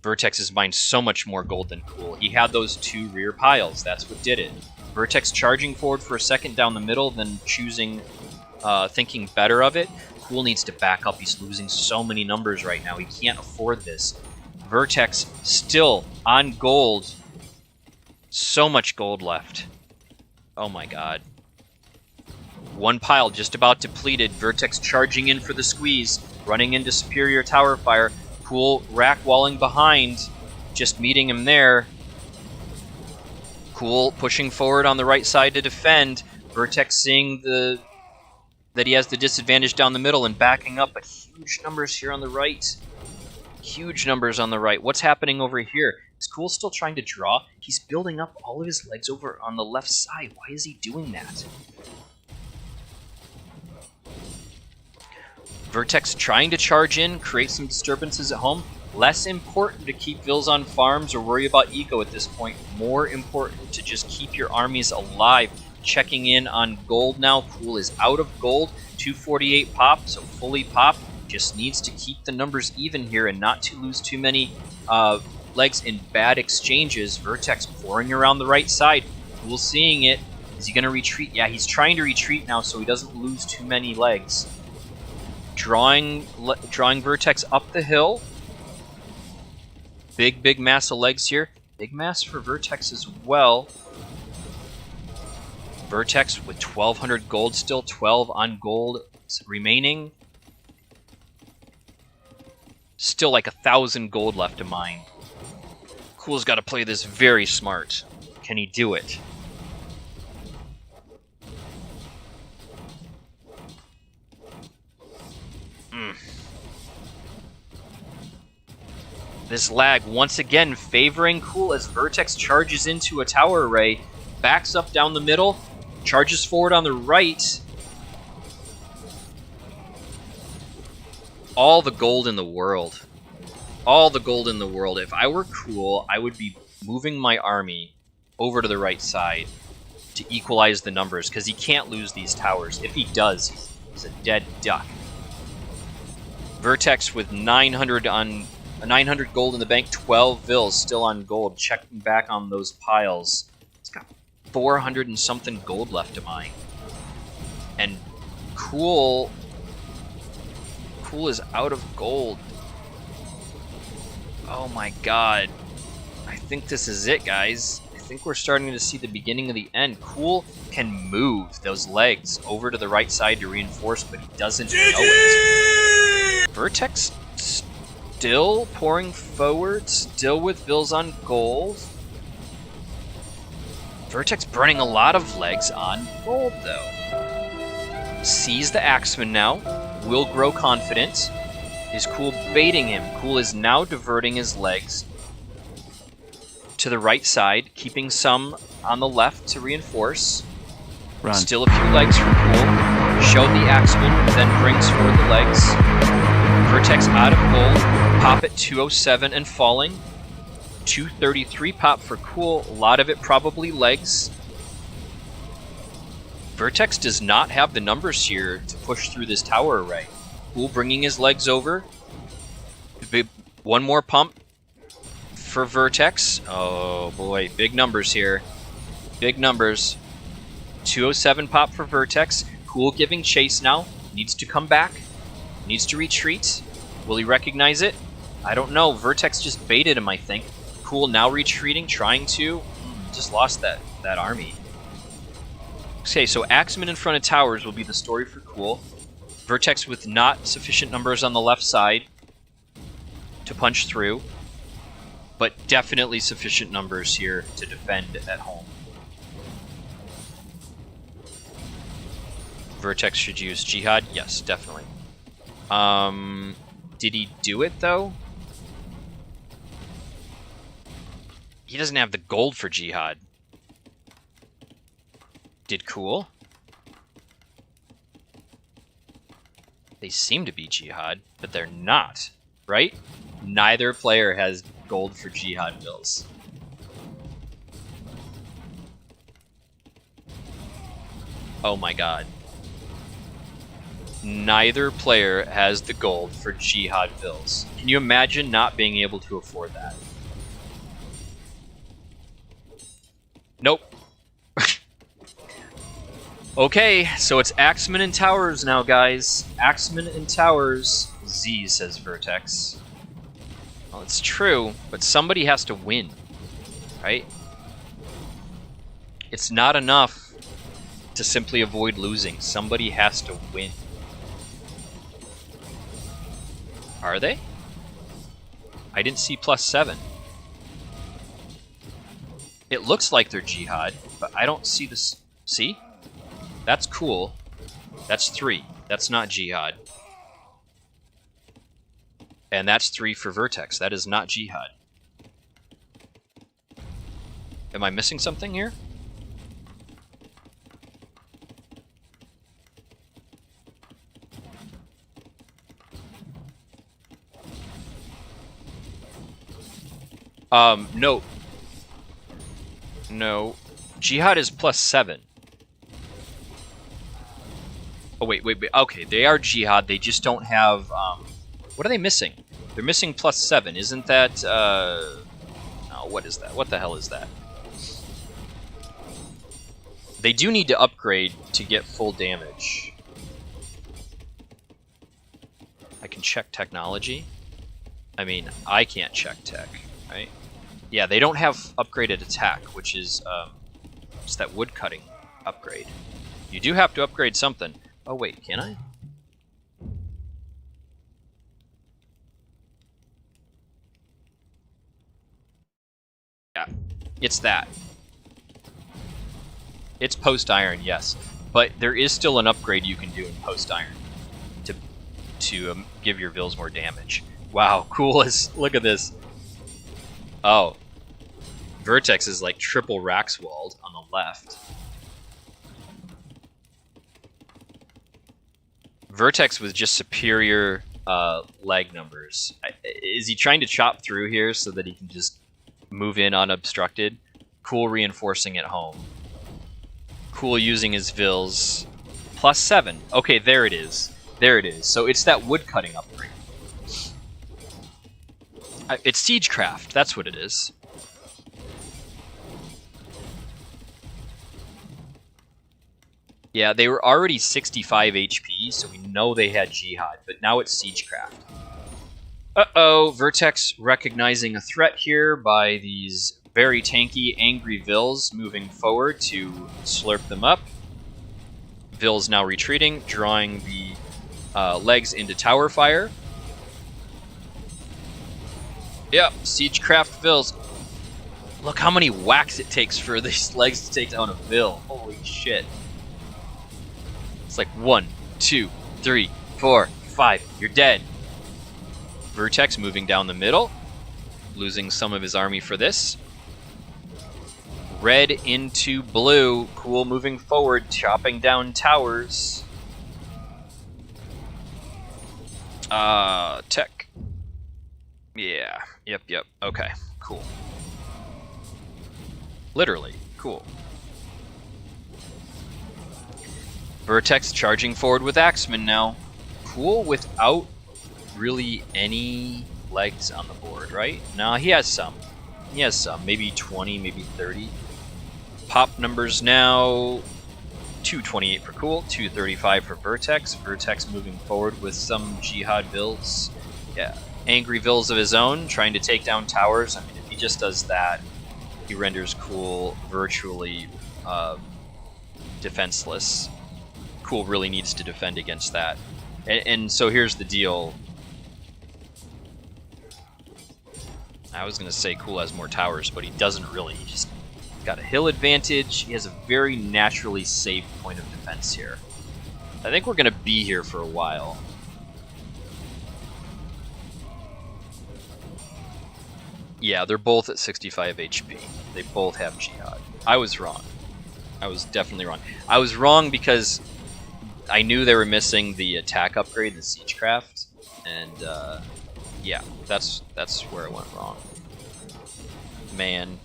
A: Vertex has mined so much more gold than Cool. He had those two rear piles. That's what did it. Vertex charging forward for a second down the middle, then choosing, thinking better of it. Cool needs to back up. He's losing so many numbers right now. He can't afford this. Vertex still on gold. So much gold left. Oh my god. One pile just about depleted. Vertex charging in for the squeeze. Running into Superior Tower Fire. Cool rack walling behind, just meeting him there. Cool pushing forward on the right side to defend. Vertex seeing that he has the disadvantage down the middle and backing up, but huge numbers here on the right. Huge numbers on the right. What's happening over here? Is Cool still trying to draw? He's building up all of his legs over on the left side. Why is he doing that? Vertex trying to charge in, create some disturbances at home. Less important to keep Vils on farms or worry about eco at this point. More important to just keep your armies alive. Checking in on gold now. Cool is out of gold. 248 pop, so fully pop. Just needs to keep the numbers even here and not to lose too many legs in bad exchanges. Vertex pouring around the right side. Cool seeing it. Is he going to retreat? Yeah, he's trying to retreat now so he doesn't lose too many legs. Drawing Vertex up the hill. Big mass of legs here. Big mass for Vertex as well. Vertex with 1,200 gold still. 12 on gold remaining. Still like 1,000 gold left to mine. Cool's got to play this very smart. Can he do it? This lag once again favoring Cool as Vertex charges into a tower array, backs up down the middle, charges forward on the right. All the gold in the world. All the gold in the world. If I were Cool, I would be moving my army over to the right side to equalize the numbers, because he can't lose these towers. If he does, he's a dead duck. Vertex with 900 gold in the bank, 12 Vils still on gold, checking back on those piles. It's got 400 and something gold left to mine. And Cool is out of gold. Oh my god. I think this is it, guys. I think we're starting to see the beginning of the end. Cool can move those legs over to the right side to reinforce, but he doesn't know it. Vertex still pouring forward, still with Vils on gold. Vertex burning a lot of legs on gold, though. Sees the Axeman now. Will grow confident. Is Cool baiting him? Cool is now diverting his legs to the right side, keeping some on the left to reinforce.
B: Run.
A: Still a few legs from Cool. Showed the Axeman, then brings forward the legs. Vertex out of gold. Pop at 207 and falling. 233 pop for Cool. A lot of it probably legs. Vertex does not have the numbers here to push through this tower array. Cool bringing his legs over. One more pump for Vertex. Oh boy, big numbers here. Big numbers. 207 pop for Vertex. Cool giving chase now. Needs to come back. Needs to retreat. Will he recognize it? I don't know. Vertex just baited him, I think. Cool now retreating, trying to. Just lost that army. Okay, so Axeman in front of towers will be the story for Cool. Vertex with not sufficient numbers on the left side to punch through, but definitely sufficient numbers here to defend at home. Vertex should use Jihad? Yes, definitely. Did he do it, though? He doesn't have the gold for Jihad. Did Cool? They seem to be Jihad, but they're not, right? Neither player has gold for Jihad bills. Oh my god. Neither player has the gold for Jihad bills. Can you imagine not being able to afford that? Nope. Okay, so it's Axeman and Towers now, guys. Axeman and Towers. Z, says Vertex. Well, it's true, but somebody has to win, right? It's not enough to simply avoid losing. Somebody has to win. Are they? I didn't see +7. It looks like they're Jihad, but I don't see this. See? That's Cool. That's 3. That's not Jihad. And that's 3 for Vertex. That is not Jihad. Am I missing something here? No. No. Jihad is +7. Oh, wait. Okay, they are Jihad. They just don't have, what are they missing? They're missing +7. Isn't that, oh, what is that? What the hell is that? They do need to upgrade to get full damage. I can check technology. I mean, I can't check tech, right? Yeah, they don't have upgraded attack, which is just that wood cutting upgrade. You do have to upgrade something. Oh wait, can I? Yeah, it's that. It's post iron, yes, but there is still an upgrade you can do in post iron to give your vills more damage. Wow, cool as look at this. Oh, Vertex is like triple Raxwald on the left. Vertex with just superior leg numbers. Is he trying to chop through here so that he can just move in unobstructed? Cool reinforcing at home. Cool using his vills. +7. Okay, there it is. There it is. So it's that woodcutting upgrade. It's Siegecraft. That's what it is. Yeah, they were already 65 HP, so we know they had Jihad, but now it's Siegecraft. Uh-oh, Vertex recognizing a threat here by these very tanky, angry vills moving forward to slurp them up. Vills now retreating, drawing the legs into tower fire. Yep, Siegecraft vills. Look how many whacks it takes for these legs to take down a vill. Holy shit. It's like 1, 2, 3, 4, 5. You're dead. Vertex moving down the middle, losing some of his army for this. Red into blue. Cool moving forward, chopping down towers. Tech. Yeah. Yep. Okay. Cool. Literally. Cool. Vertex charging forward with Axeman now. Cool without really any legs on the board, right? No, he has some. He has some. Maybe 20, maybe 30. Pop numbers now. 228 for Cool, 235 for Vertex. Vertex moving forward with some Jihad builds. Yeah, angry builds of his own, trying to take down towers. I mean, if he just does that, he renders Cool virtually defenseless. Cool really needs to defend against that. And so here's the deal. I was going to say Cool has more towers, but he doesn't really. He just got a hill advantage. He has a very naturally safe point of defense here. I think we're going to be here for a while. Yeah, they're both at 65 HP. They both have Jihad. I was wrong. I was definitely wrong. I was wrong because I knew they were missing the attack upgrade, the Siegecraft, and yeah, that's where it went wrong. Man.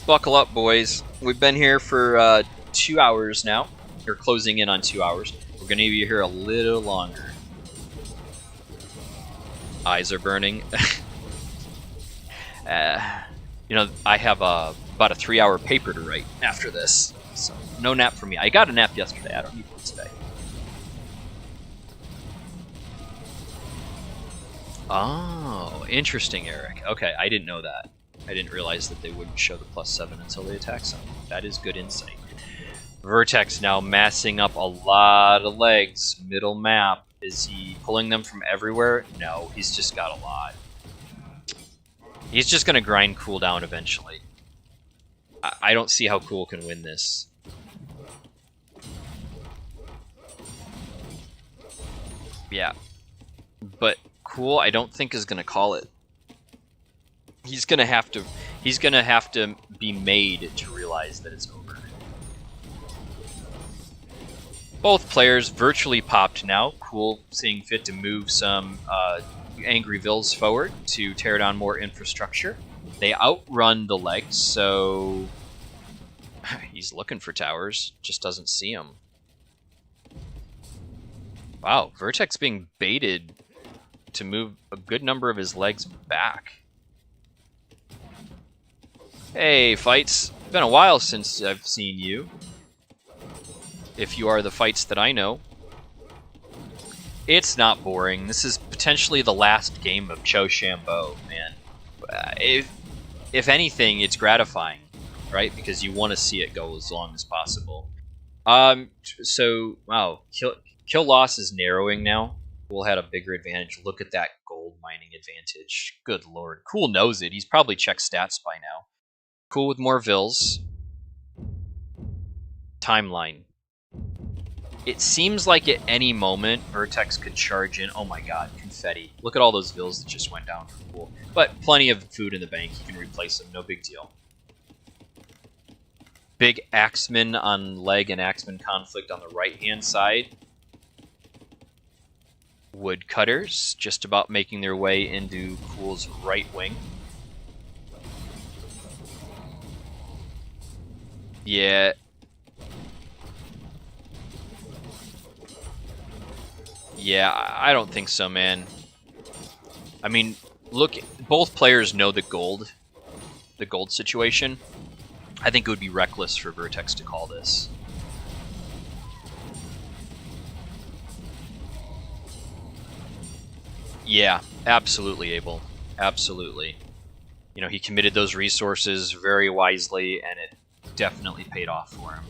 A: Buckle up, boys. We've been here for 2 hours now. We're closing in on 2 hours. We're going to be here a little longer. Eyes are burning. You know, I have about a 3-hour paper to write after this, so no nap for me. I got a nap yesterday. I don't need one today. Oh, interesting, Eric. Okay, I didn't know that. I didn't realize that they wouldn't show the +7 until they attack something. That is good insight. Vertex now massing up a lot of legs. Middle map. Is he pulling them from everywhere? No, he's just got a lot. He's just going to grind Cool down eventually. I don't see how Cool can win this. Yeah. But Cool, I don't think is going to call it. He's going to have to be made to realize that it's over. Both players virtually popped now. Cool seeing fit to move some angry vills forward to tear down more infrastructure. They outrun the legs, so he's looking for towers, just doesn't see them. Wow, Vertex being baited to move a good number of his legs back. Hey, Fights. Been a while since I've seen you. If you are the Fights that I know. It's not boring. This is potentially the last game of Cho Shambo, man. If anything, it's gratifying, right? Because you want to see it go as long as possible. So, wow. Kill loss is narrowing now. Cool had a bigger advantage. Look at that gold mining advantage. Good lord. Cool knows it. He's probably checked stats by now. Cool with more vills. Timeline. It seems like at any moment Vertex could charge in. Oh my god, confetti. Look at all those vills that just went down for Cool. But plenty of food in the bank. You can replace them. No big deal. Big Axeman on leg and Axeman conflict on the right-hand side. Woodcutters just about making their way into Cool's right wing. Yeah. Yeah, I don't think so, man. I mean, look, both players know the gold situation. I think it would be reckless for Vertex to call this. Yeah, absolutely, Abel. Absolutely. You know, he committed those resources very wisely, and it definitely paid off for him.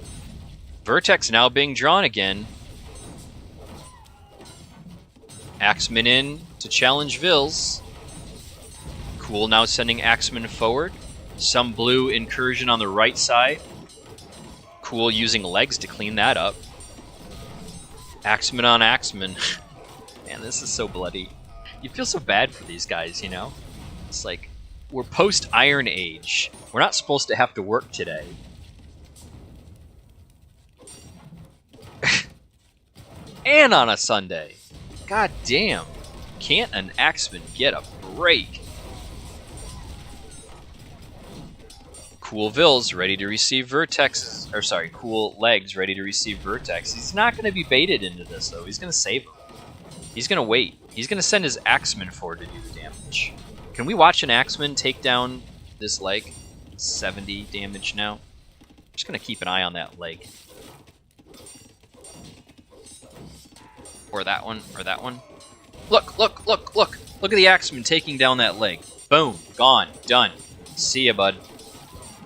A: Vertex now being drawn again. Axeman in to challenge Vills. Cool now sending Axeman forward. Some blue incursion on the right side. Cool using legs to clean that up. Axeman on Axeman. Man, this is so bloody. You feel so bad for these guys, you know? It's like, we're post-Iron Age. We're not supposed to have to work today. And on a Sunday. God damn. Can't an Axeman get a break? Cool Vills ready to receive Vertex, or sorry, Cool Legs ready to receive Vertex. He's not going to be baited into this though. He's going to save him. He's going to wait. He's going to send his Axeman forward to do the damage. Can we watch an Axeman take down this leg? 70 damage now. I'm just going to keep an eye on that leg. Or that one, or that one. Look, look, look, look. Look at the Axeman taking down that leg. Boom, gone, done. See ya, bud.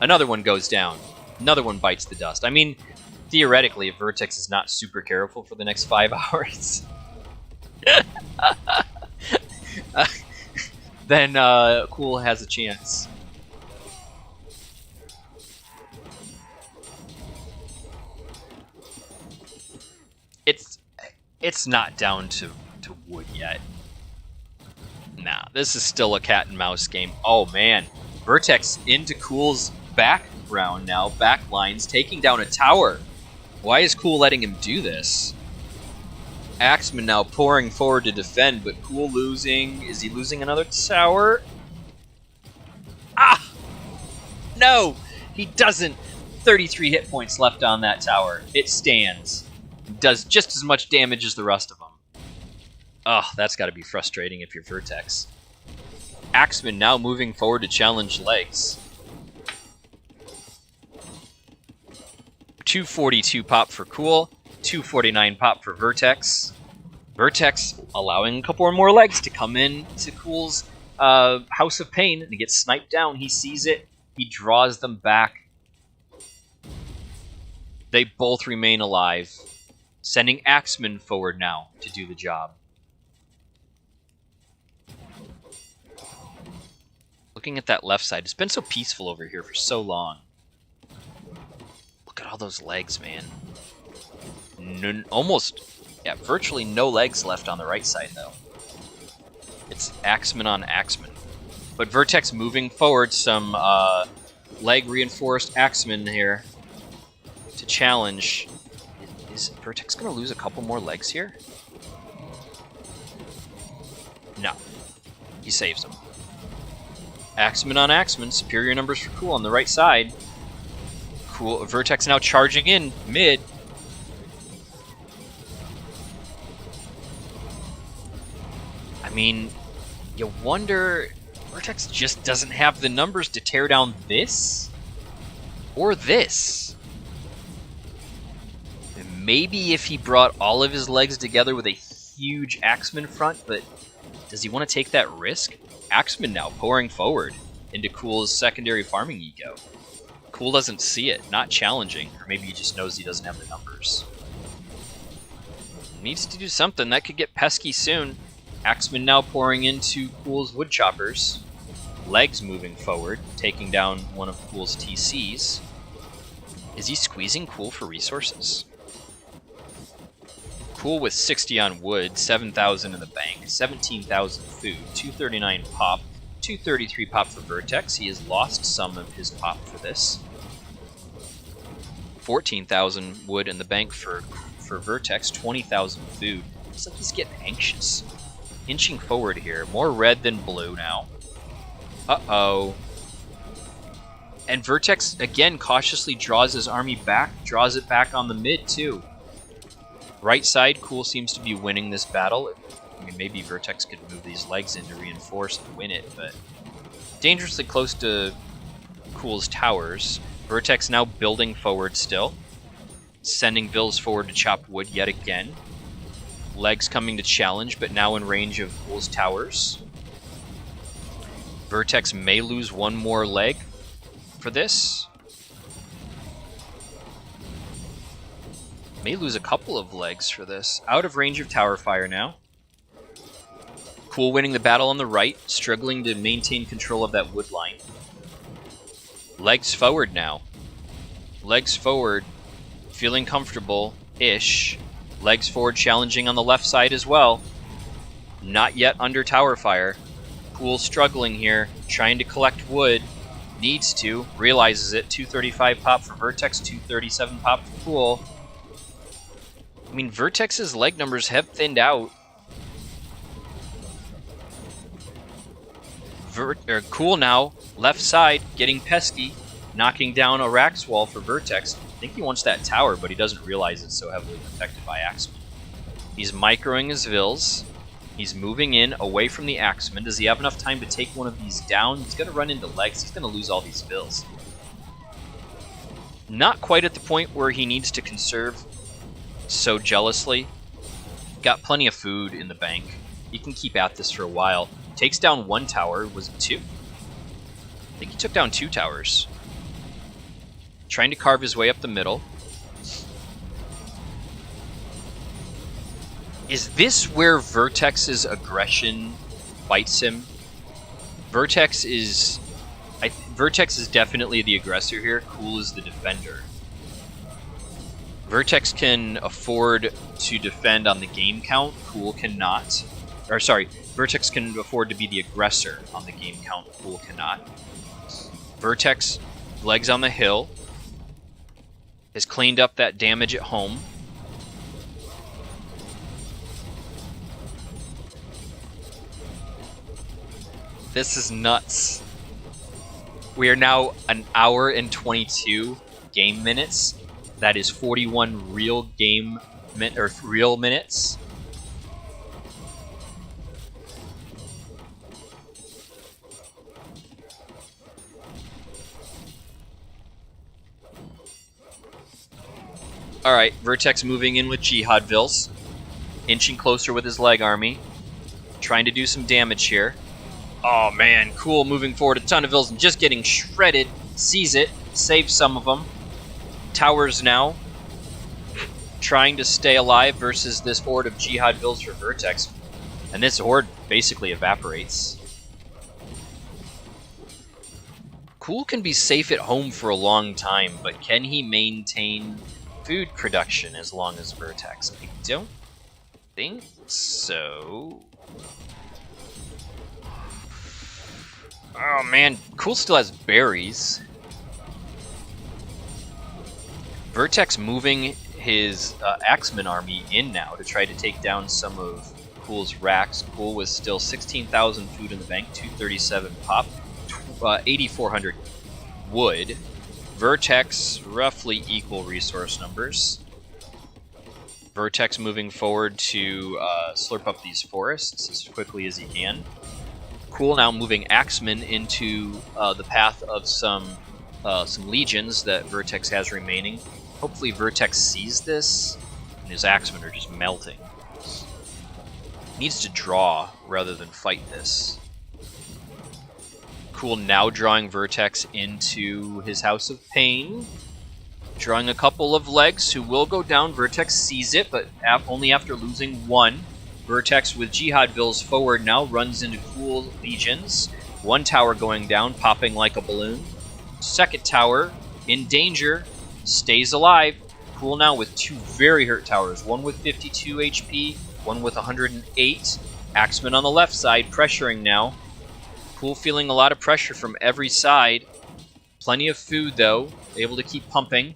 A: Another one goes down. Another one bites the dust. I mean, theoretically, if Vertex is not super careful for the next 5 hours, then Cool has a chance. It's not down to wood yet. Nah, this is still a cat and mouse game. Oh man, Vertex into Cool's background now, backlines, taking down a tower. Why is Cool letting him do this? Axeman now pouring forward to defend, but Cool losing. Is he losing another tower? Ah! No! He doesn't. 33 hit points left on that tower. It stands. Does just as much damage as the rest of them. Oh, that's got to be frustrating if you're Vertex. Axeman now moving forward to challenge legs. 242 pop for Cool, 249 pop for Vertex. Vertex allowing a couple more legs to come in to Cool's House of Pain, and he gets sniped down. He sees it. He draws them back. They both remain alive. Sending Axeman forward now to do the job. Looking at that left side, it's been so peaceful over here for so long. Look at all those legs, man. Virtually no legs left on the right side, though. It's Axeman on Axeman. But Vertex moving forward, some leg-reinforced Axeman here to challenge. Is Vertex going to lose a couple more legs here? No. He saves them. Axeman on Axeman. Superior numbers for Cool on the right side. Cool. Vertex now charging in mid. I mean, you wonder... Vertex just doesn't have the numbers to tear down this? Or this? Maybe if he brought all of his legs together with a huge Axeman front, but does he want to take that risk? Axeman now pouring forward into Cool's secondary farming ego. Cool doesn't see it, not challenging, or maybe he just knows he doesn't have the numbers. Needs to do something, that could get pesky soon. Axeman now pouring into Cool's woodchoppers. Legs moving forward, taking down one of Cool's TCs. Is he squeezing Cool for resources? Cool with 60 on wood, 7,000 in the bank, 17,000 food, 239 pop, 233 pop for Vertex. He has lost some of his pop for this. 14,000 wood in the bank for Vertex, 20,000 food. Looks like he's getting anxious. Inching forward here, more red than blue now. Uh-oh. And Vertex, again, cautiously draws his army back, draws it back on the mid, too. Right side, Cool seems to be winning this battle. I mean, maybe Vertex could move these legs in to reinforce and win it, but dangerously close to Cool's towers. Vertex now building forward still. Sending Vills forward to chop wood yet again. Legs coming to challenge, but now in range of Cool's towers. Vertex may lose one more leg for this. May lose a couple of legs for this. Out of range of tower fire now. Cool winning the battle on the right, struggling to maintain control of that wood line. Legs forward now. Legs forward, feeling comfortable-ish. Legs forward challenging on the left side as well. Not yet under tower fire. Cool struggling here, trying to collect wood. Needs to, realizes it. 235 pop for Vertex, 237 pop for Cool. I mean, Vertex's leg numbers have thinned out. Cool now, left side, getting pesky. knocking down a Rax wall for Vertex. I think he wants that tower, but he doesn't realize it's so heavily protected by Axeman. He's microing his Vils. He's moving in away from the Axeman. Does he have enough time to take one of these down? He's going to run into legs. He's going to lose all these Vils. Not quite at the point where he needs to conserve so jealously. Got plenty of food in the bank. He can keep at this for a while. Takes down one tower. Was it two? I think he took down 2 towers. Trying to carve his way up the middle. Is this where Vertex's aggression bites him? Vertex is definitely the aggressor here. Cool is the defender. Vertex can afford to defend on the game count. Cool cannot. Or sorry, Vertex can afford to be the aggressor on the game count. Cool cannot. Vertex, legs on the hill, has cleaned up that damage at home. This is nuts. We are now an hour and 22 game minutes. That is 41 real real minutes. Alright, Vertex moving in with Jihad Vils. Inching closer with his leg army. Trying to do some damage here. Oh man, Cool moving forward a ton of Vils and just getting shredded. Sees it, saves some of them. Towers now. Trying to stay alive versus this horde of Jihad Vils for Vertex. And this horde basically evaporates. Cool can be safe at home for a long time, but can he maintain food production as long as Vertex? I don't think so. Oh man, Cool still has berries. Vertex moving his Axeman army in now to try to take down some of Cool's racks. Cool was still 16,000 food in the bank, 237 pop, 8,400 wood. Vertex, roughly equal resource numbers. Vertex moving forward to slurp up these forests as quickly as he can. Cool now moving Axeman into the path of some legions that Vertex has remaining. Hopefully Vertex sees this, and his Axemen are just melting. Needs to draw rather than fight this. Cool now drawing Vertex into his House of Pain. Drawing a couple of legs who will go down. Vertex sees it, but only after losing one. Vertex with Jihad Vils forward now runs into Cool legions. One tower going down, popping like a balloon. Second tower in danger, stays alive. Cool now with 2 very hurt towers. One with 52 HP, one with 108. Axeman on the left side, pressuring now. Cool feeling a lot of pressure from every side. Plenty of food though, able to keep pumping.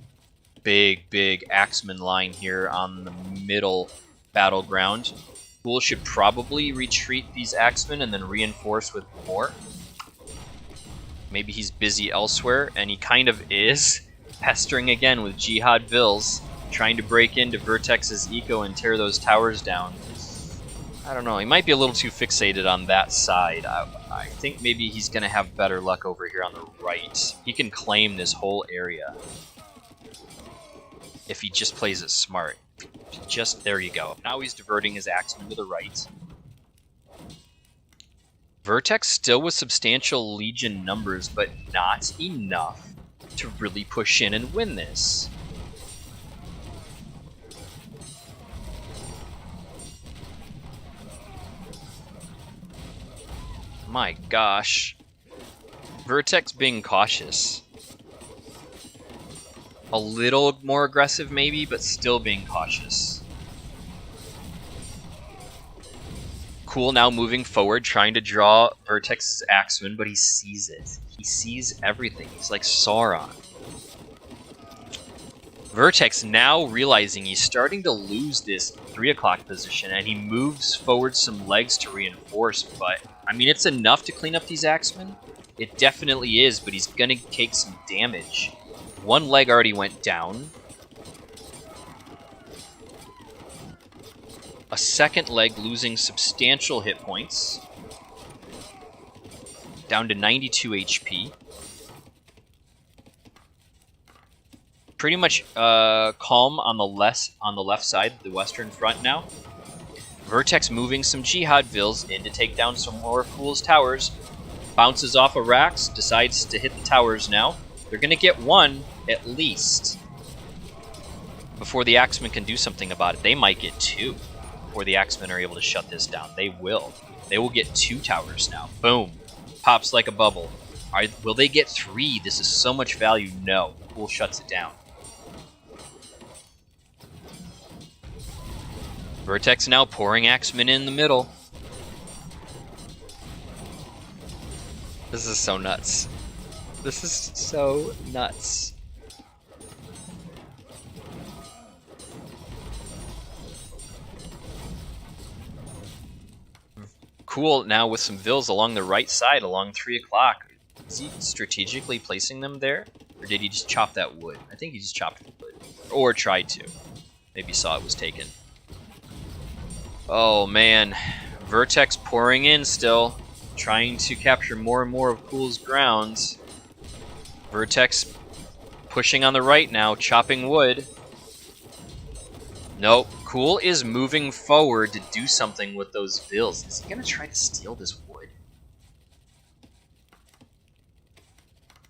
A: Big Axeman line here on the middle battleground. Cool should probably retreat these Axemen and then reinforce with more. Maybe he's busy elsewhere, and he kind of is. Pestering again with Jihad Vils, trying to break into Vertex's eco and tear those towers down. I don't know, he might be a little too fixated on that side. I think maybe he's going to have better luck over here on the right. He can claim this whole area if he just plays it smart. Just, there you go. Now he's diverting his Axeman to the right. Vertex still with substantial Legion numbers, but not enough to really push in and win this. My gosh. Vertex being cautious. A little more aggressive maybe, but still being cautious. Cool now moving forward, trying to draw Vertex's Axeman, but he sees it. He sees everything. He's like Sauron. Vertex now realizing he's starting to lose this 3 o'clock position, and he moves forward some legs to reinforce, but I mean, it's enough to clean up these Axemen. It definitely is, but he's gonna take some damage. One leg already went down. A second leg losing substantial hit points. Down to 92 HP. Pretty much calm on the left side, the western front now. Vertex moving some Jihad Vills in to take down some more Cool's towers. Bounces off of racks, decides to hit the towers now. They're going to get one, at least, before the Axemen can do something about it. They might get two before the Axemen are able to shut this down. They will. They will get 2 towers now. Boom. Pops like a bubble. Will they get 3? This is so much value. No. Cool shuts it down. Vertex now pouring Axemen in the middle. This is so nuts. This is so nuts. Cool now with some Vills along the right side, along 3 o'clock. Is he strategically placing them there? Or did he just chop that wood? I think he just chopped the wood. Or tried to. Maybe saw it was taken. Oh man. Vertex pouring in still. Trying to capture more and more of Cool's grounds. Vertex pushing on the right now, chopping wood. Nope. Cool is moving forward to do something with those Vills. Is he going to try to steal this wood?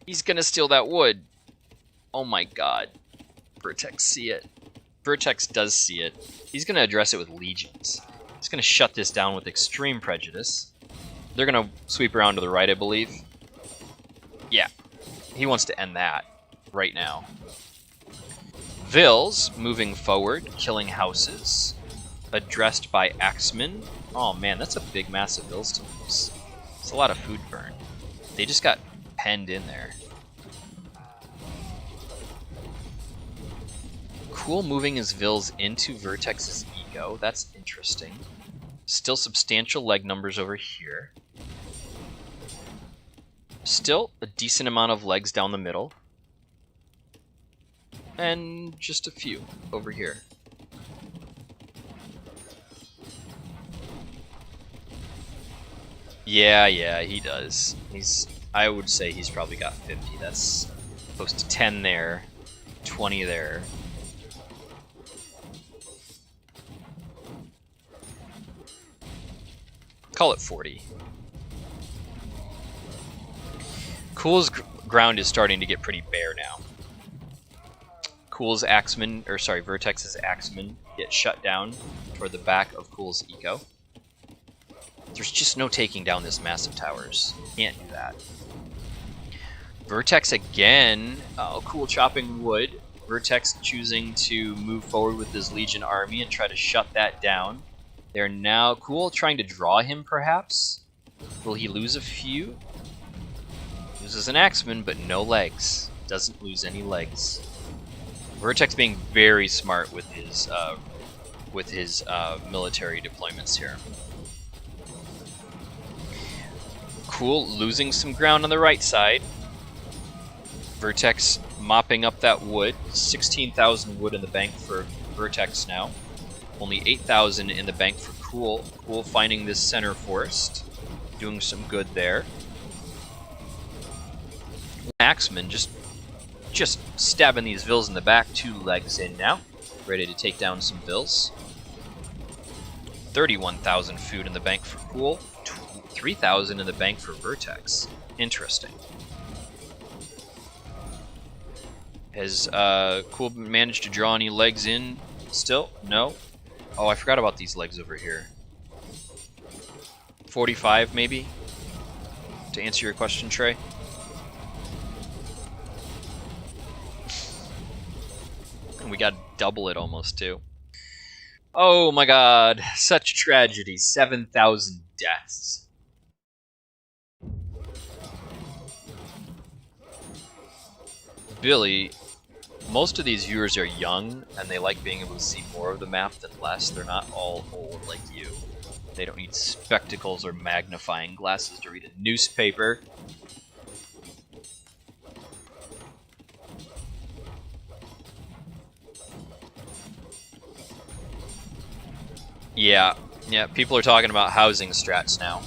A: He's going to steal that wood. Oh my god. Vertex see it. Vertex does see it. He's going to address it with legions. He's going to shut this down with extreme prejudice. They're going to sweep around to the right, I believe. Yeah. He wants to end that right now. Vills moving forward, killing houses. Addressed by Axemen. Oh man, that's a big, massive Vills to lose. It's a lot of food burn. They just got penned in there. Cool moving his Vills into Vertex's Eco. That's interesting. Still substantial leg numbers over here. Still a decent amount of legs down the middle. And just a few over here. Yeah, he does. I would say he's probably got 50. That's close to 10 there, 20 there. Call it 40. Cool's ground is starting to get pretty bare now. Cool's Axemen, or sorry, Vertex's Axemen get shut down toward the back of Cool's Eco. There's just no taking down this massive towers. Can't do that. Vertex again. Oh, Cool chopping wood. Vertex choosing to move forward with his Legion army and try to shut that down. They're now Cool trying to draw him, perhaps. Will he lose a few? Loses an Axeman, but no legs. Doesn't lose any legs. Vertex being very smart with his military deployments here. Cool losing some ground on the right side. Vertex mopping up that wood. 16,000 wood in the bank for Vertex now. Only 8,000 in the bank for Cool. Cool finding this center forest. Doing some good there. Axeman just stabbing these Vills in the back. 2 legs in now. Ready to take down some Vills. 31,000 food in the bank for Cool. 3,000 in the bank for Vertex. Interesting. Has Cool managed to draw any legs in still? No. Oh, I forgot about these legs over here. 45 maybe? To answer your question, Trey. We got double it almost too. Oh my god, such tragedy. 7,000 deaths. Billy, most of these viewers are young and they like being able to see more of the map than less. They're not all old like you. They don't need spectacles or magnifying glasses to read a newspaper. Yeah, people are talking about housing strats now.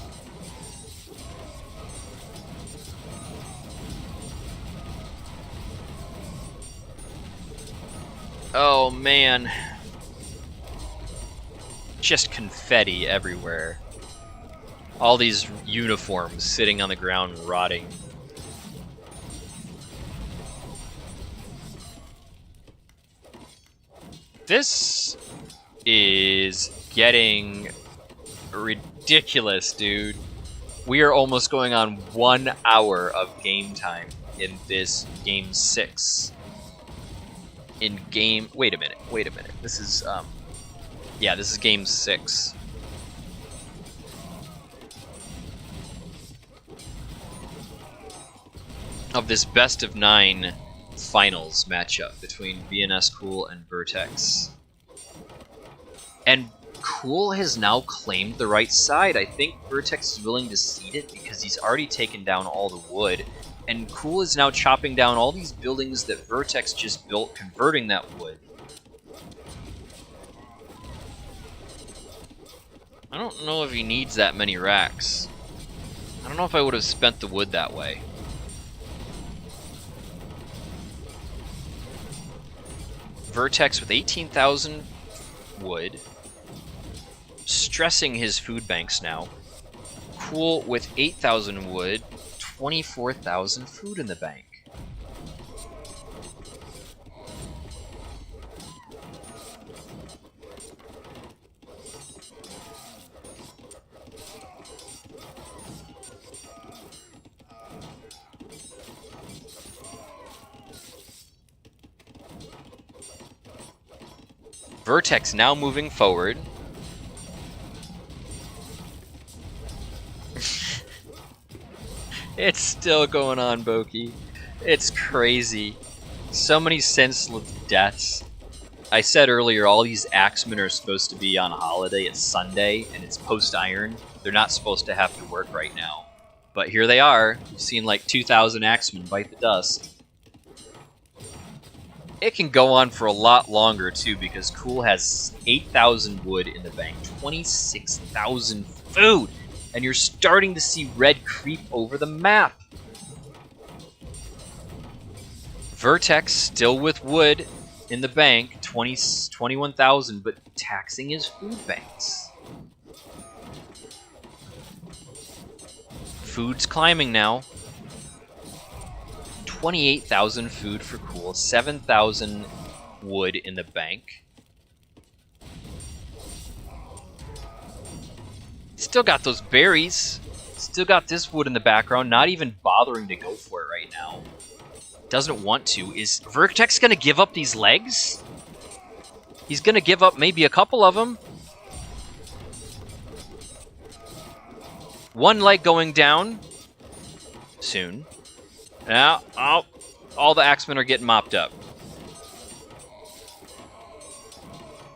A: Oh, man. Just confetti everywhere. All these uniforms sitting on the ground rotting. This is getting ridiculous, dude. We are almost going on 1 hour of game time in this game 6. In game... Wait a minute. This is, yeah, this is game 6. Of this best of 9 finals matchup between VnsCool and Vertex. And Cool has now claimed the right side. I think Vertex is willing to cede it because he's already taken down all the wood. And Cool is now chopping down all these buildings that Vertex just built, converting that wood. I don't know if he needs that many racks. I don't know if I would have spent the wood that way. Vertex with 18,000 wood. Stressing his food banks now. Cool with 8,000 wood. 24,000 food in the bank. Vertex now moving forward. It's still going on, Boki. It's crazy. So many senseless deaths. I said earlier, all these axemen are supposed to be on holiday. It's Sunday, and it's post-iron. They're not supposed to have to work right now. But here they are. We've seen like 2,000 axemen bite the dust. It can go on for a lot longer, too, because Cool has 8,000 wood in the bank, 26,000 food, and you're starting to see red creep over the map. Vertex still with wood in the bank, 21,000, but taxing his food banks. Food's climbing now. 28,000 food for Cool, 7,000 wood in the bank. Still got those berries. Still got this wood in the background, not even bothering to go for it right now. Doesn't want to. Is Vertex going to give up these legs? He's going to give up maybe a couple of them. One leg going down soon. Now, all the axemen are getting mopped up.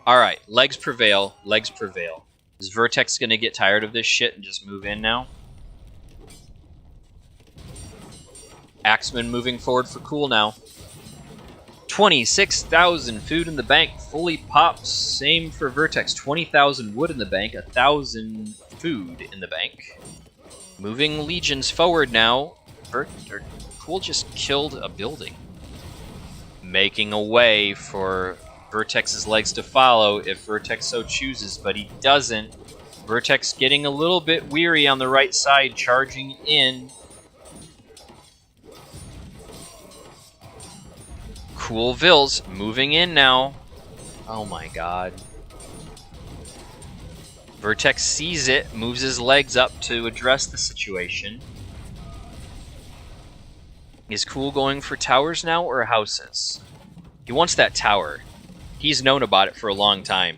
A: Alright, legs prevail. Legs prevail. Is Vertex going to get tired of this shit and just move in now? Axemen moving forward for Cool now. 26,000 food in the bank. Fully pops. Same for Vertex. 20,000 wood in the bank. 1,000 food in the bank. Moving legions forward now. Cool just killed a building. Making a way for Vertex's legs to follow if Vertex so chooses, but he doesn't. Vertex getting a little bit weary on the right side, charging in. Cool Vils moving in now. Oh my god. Vertex sees it, moves his legs up to address the situation. Is Cool going for towers now or houses? He wants that tower. He's known about it for a long time.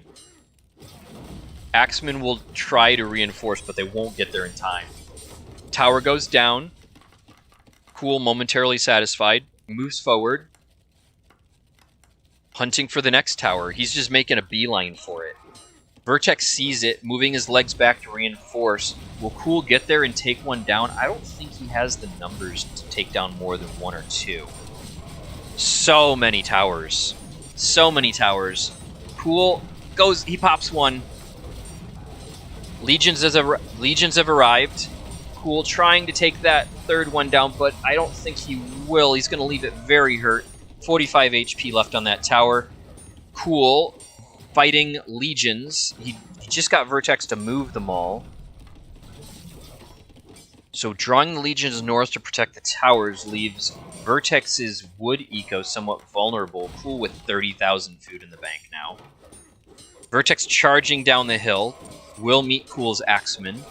A: Axemen will try to reinforce, but they won't get there in time. Tower goes down. Cool momentarily satisfied. Moves forward. Hunting for the next tower. He's just making a beeline for it. Vertex sees it, moving his legs back to reinforce. Will Cool get there and take one down? I don't think he has the numbers to take down more than one or two. So many towers. So many towers. Cool goes, he pops one. Legions have arrived. Cool, trying to take that third one down, but I don't think he will. He's going to leave it very hurt. 45 HP left on that tower. Cool, fighting legions. He just got Vertex to move them all. So drawing the legions north to protect the towers leaves Vertex's wood eco somewhat vulnerable. Cool with 30,000 food in the bank now. Vertex charging down the hill. Will meet Cool's Axeman.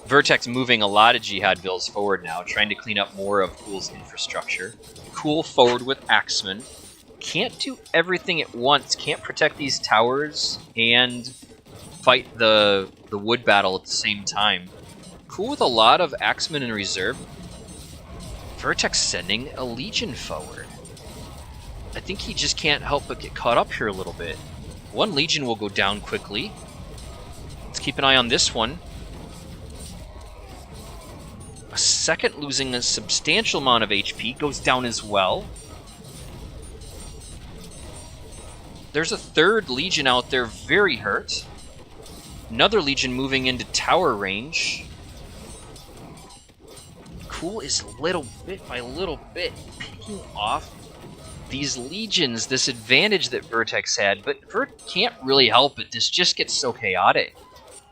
A: Vertex moving a lot of Jihad Bills forward now, trying to clean up more of Cool's infrastructure. Cool forward with Axeman. Can't do everything at once. Can't protect these towers and fight the wood battle at the same time. Cool with a lot of Axemen in reserve. Vertex sending a Legion forward. I think he just can't help but get caught up here a little bit. One Legion will go down quickly. Let's keep an eye on this one. A second losing a substantial amount of HP goes down as well. There's a third Legion out there very hurt. Another Legion moving into tower range. Cool is little bit by little bit picking off these Legions, this advantage that Vertex had, but Vert can't really help it. This just gets so chaotic.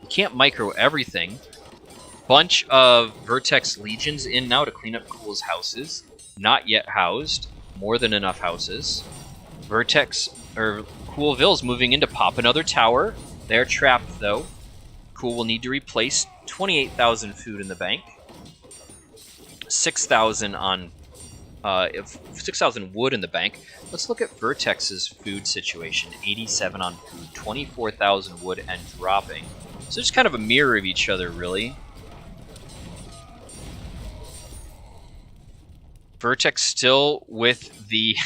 A: You can't micro everything. Bunch of Vertex Legions in now to clean up Cool's houses. Not yet housed. More than enough houses. Cool Ville's moving in to pop another tower. They're trapped though. Cool will need to replace 28,000 food in the bank. 6,000 on 6,000 wood in the bank. Let's look at Vertex's food situation. 87 on food, 24,000 wood and dropping. So just kind of a mirror of each other, really. Vertex still with the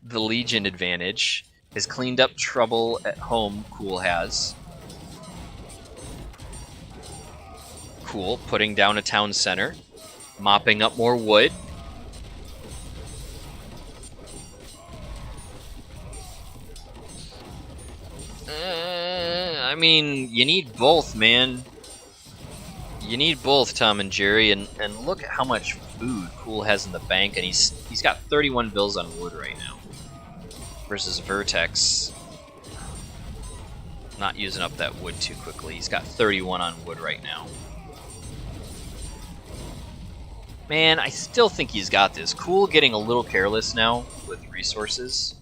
A: the Legion advantage. Has cleaned up trouble at home, Cool has. Cool, putting down a town center. Mopping up more wood. I mean, you need both, man. You need both, Tom and Jerry, and look at how much food Cool has in the bank, and he's got 31 bills on wood right now. Versus Vertex. Not using up that wood too quickly. He's got 31 on wood right now. Man, I still think he's got this. Cool getting a little careless now with resources.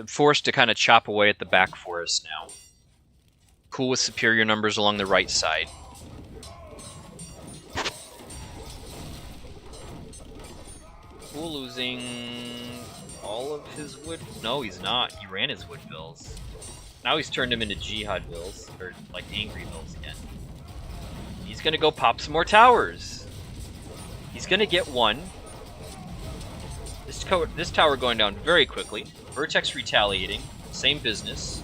A: Forced to kind of chop away at the back forest now. Cool with superior numbers along the right side. Cool losing all of his wood. No, he's not. He ran his wood bills. Now he's turned them into Jihad bills, or like angry bills again. He's gonna go pop some more towers. He's gonna get one. This tower going down very quickly. Vertex retaliating. Same business.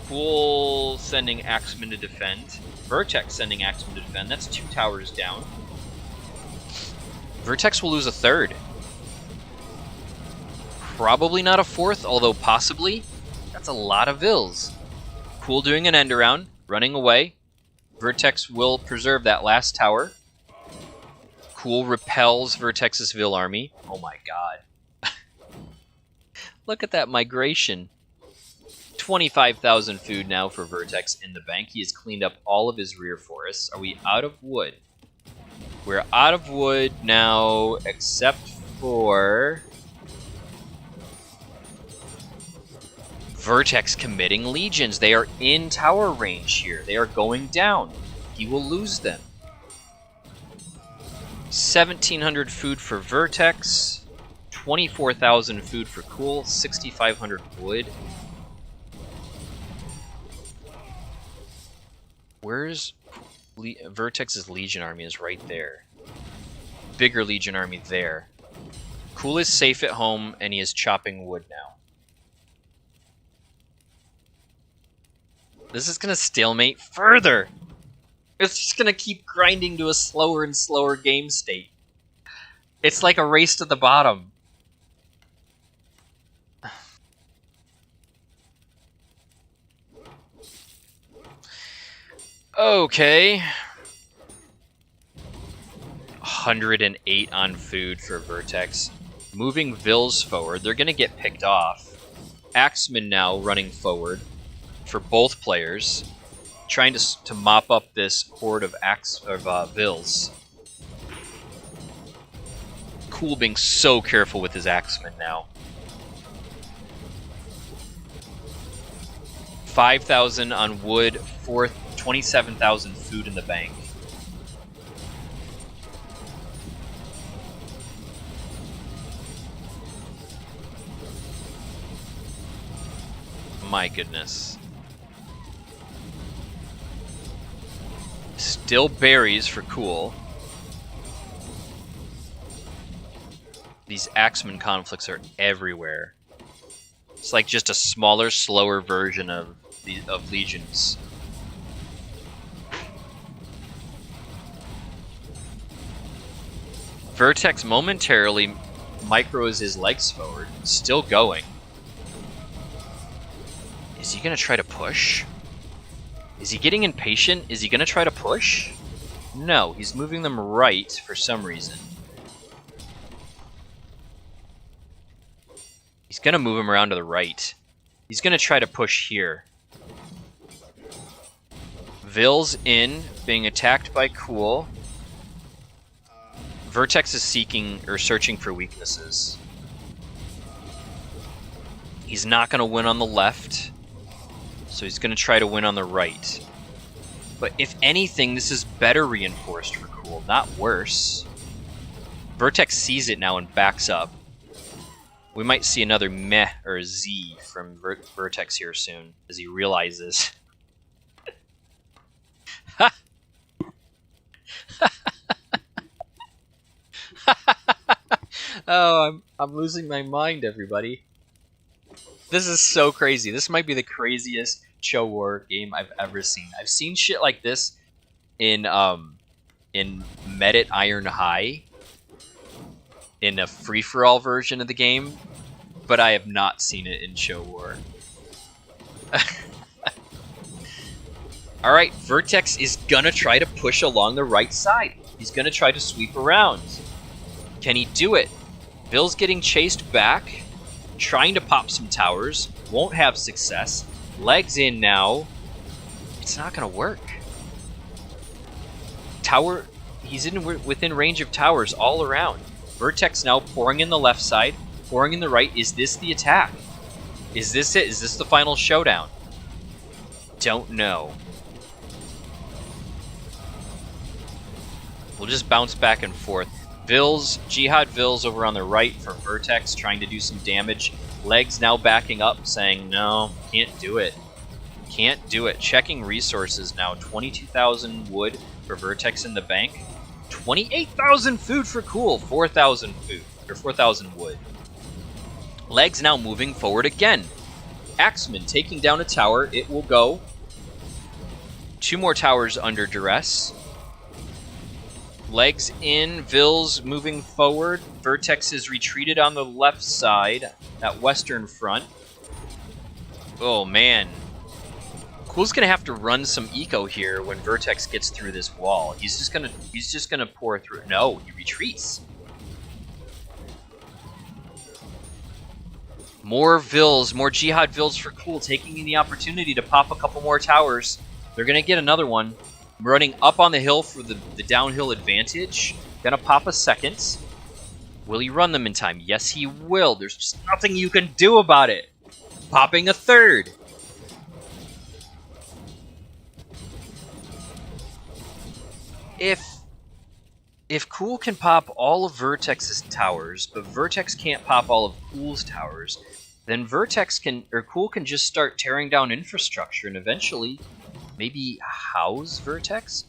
A: Cool sending Axeman to defend. Vertex sending Axeman to defend. That's 2 towers down. Vertex will lose a third. Probably not a fourth, although possibly. That's a lot of vills. Cool doing an end around, running away. Vertex will preserve that last tower. Cool repels Vertex's Vil army. Oh my god. Look at that migration. 25,000 food now for Vertex in the bank. He has cleaned up all of his rear forests. Are we out of wood? We're out of wood now, except for Vertex committing legions. They are in tower range here. They are going down. He will lose them. 1,700 food for Vertex. 24,000 food for Cool. 6,500 wood. Where's Vertex's Legion army is right there. Bigger Legion army there. Cool is safe at home, and he is chopping wood now. This is going to stalemate further. It's just going to keep grinding to a slower and slower game state. It's like a race to the bottom. Okay. 108 on food for Vertex. Moving Vils forward. They're going to get picked off. Axeman now running forward for both players. Trying to mop up this horde of Vils. Cool being so careful with his Axeman now. 5,000 on wood, 27,000 food in the bank. My goodness. Still berries for Cool. These Axeman conflicts are everywhere. It's like just a smaller, slower version of Legions. Vertex momentarily micros his legs forward, still going. Is he going to try to push? Is he getting impatient? Is he going to try to push? No, he's moving them right for some reason. He's going to move him around to the right. He's going to try to push here. Vils in, being attacked by Cool. Vertex is searching for weaknesses. He's not going to win on the left, so he's going to try to win on the right. But if anything, this is better reinforced for Cool, not worse. Vertex sees it now and backs up. We might see another meh or Z from Vertex here soon, as he realizes. Oh, I'm losing my mind, everybody. This is so crazy. This might be the craziest Cho War game I've ever seen. I've seen shit like this in Medit Iron High, in a free-for-all version of the game, but I have not seen it in Cho War. Alright, Vertex is gonna try to push along the right side. He's gonna try to sweep around. Can he do it? Vils getting chased back, trying to pop some towers, won't have success. Legs in now. It's not gonna work. Tower, he's within range of towers all around. Vertex now pouring in the left side, pouring in the right. Is this the attack? Is this it? Is this the final showdown? Don't know. We'll just bounce back and forth. Vils, Jihad Vils over on the right for Vertex, trying to do some damage. Legs now backing up, saying, no, can't do it. Can't do it. Checking resources now. 22,000 wood for Vertex in the bank. 28,000 food for Cool. 4,000 food, or 4,000 wood. Legs now moving forward again. Axeman taking down a tower. It will go. 2 more towers under duress. Legs in, Vils moving forward. Vertex is retreated on the left side, that western front. Oh man. Cool's gonna have to run some eco here when Vertex gets through this wall. He's just gonna pour through. No, he retreats. More Vils, more Jihad Vils for Cool, taking the opportunity to pop a couple more towers. They're gonna get another one. Running up on the hill for the downhill advantage. Gonna pop a second. Will he run them in time? Yes, he will. There's just nothing you can do about it. Popping a third. If Cool can pop all of Vertex's towers, but Vertex can't pop all of Cool's towers, then Cool can just start tearing down infrastructure and eventually maybe house Vertex?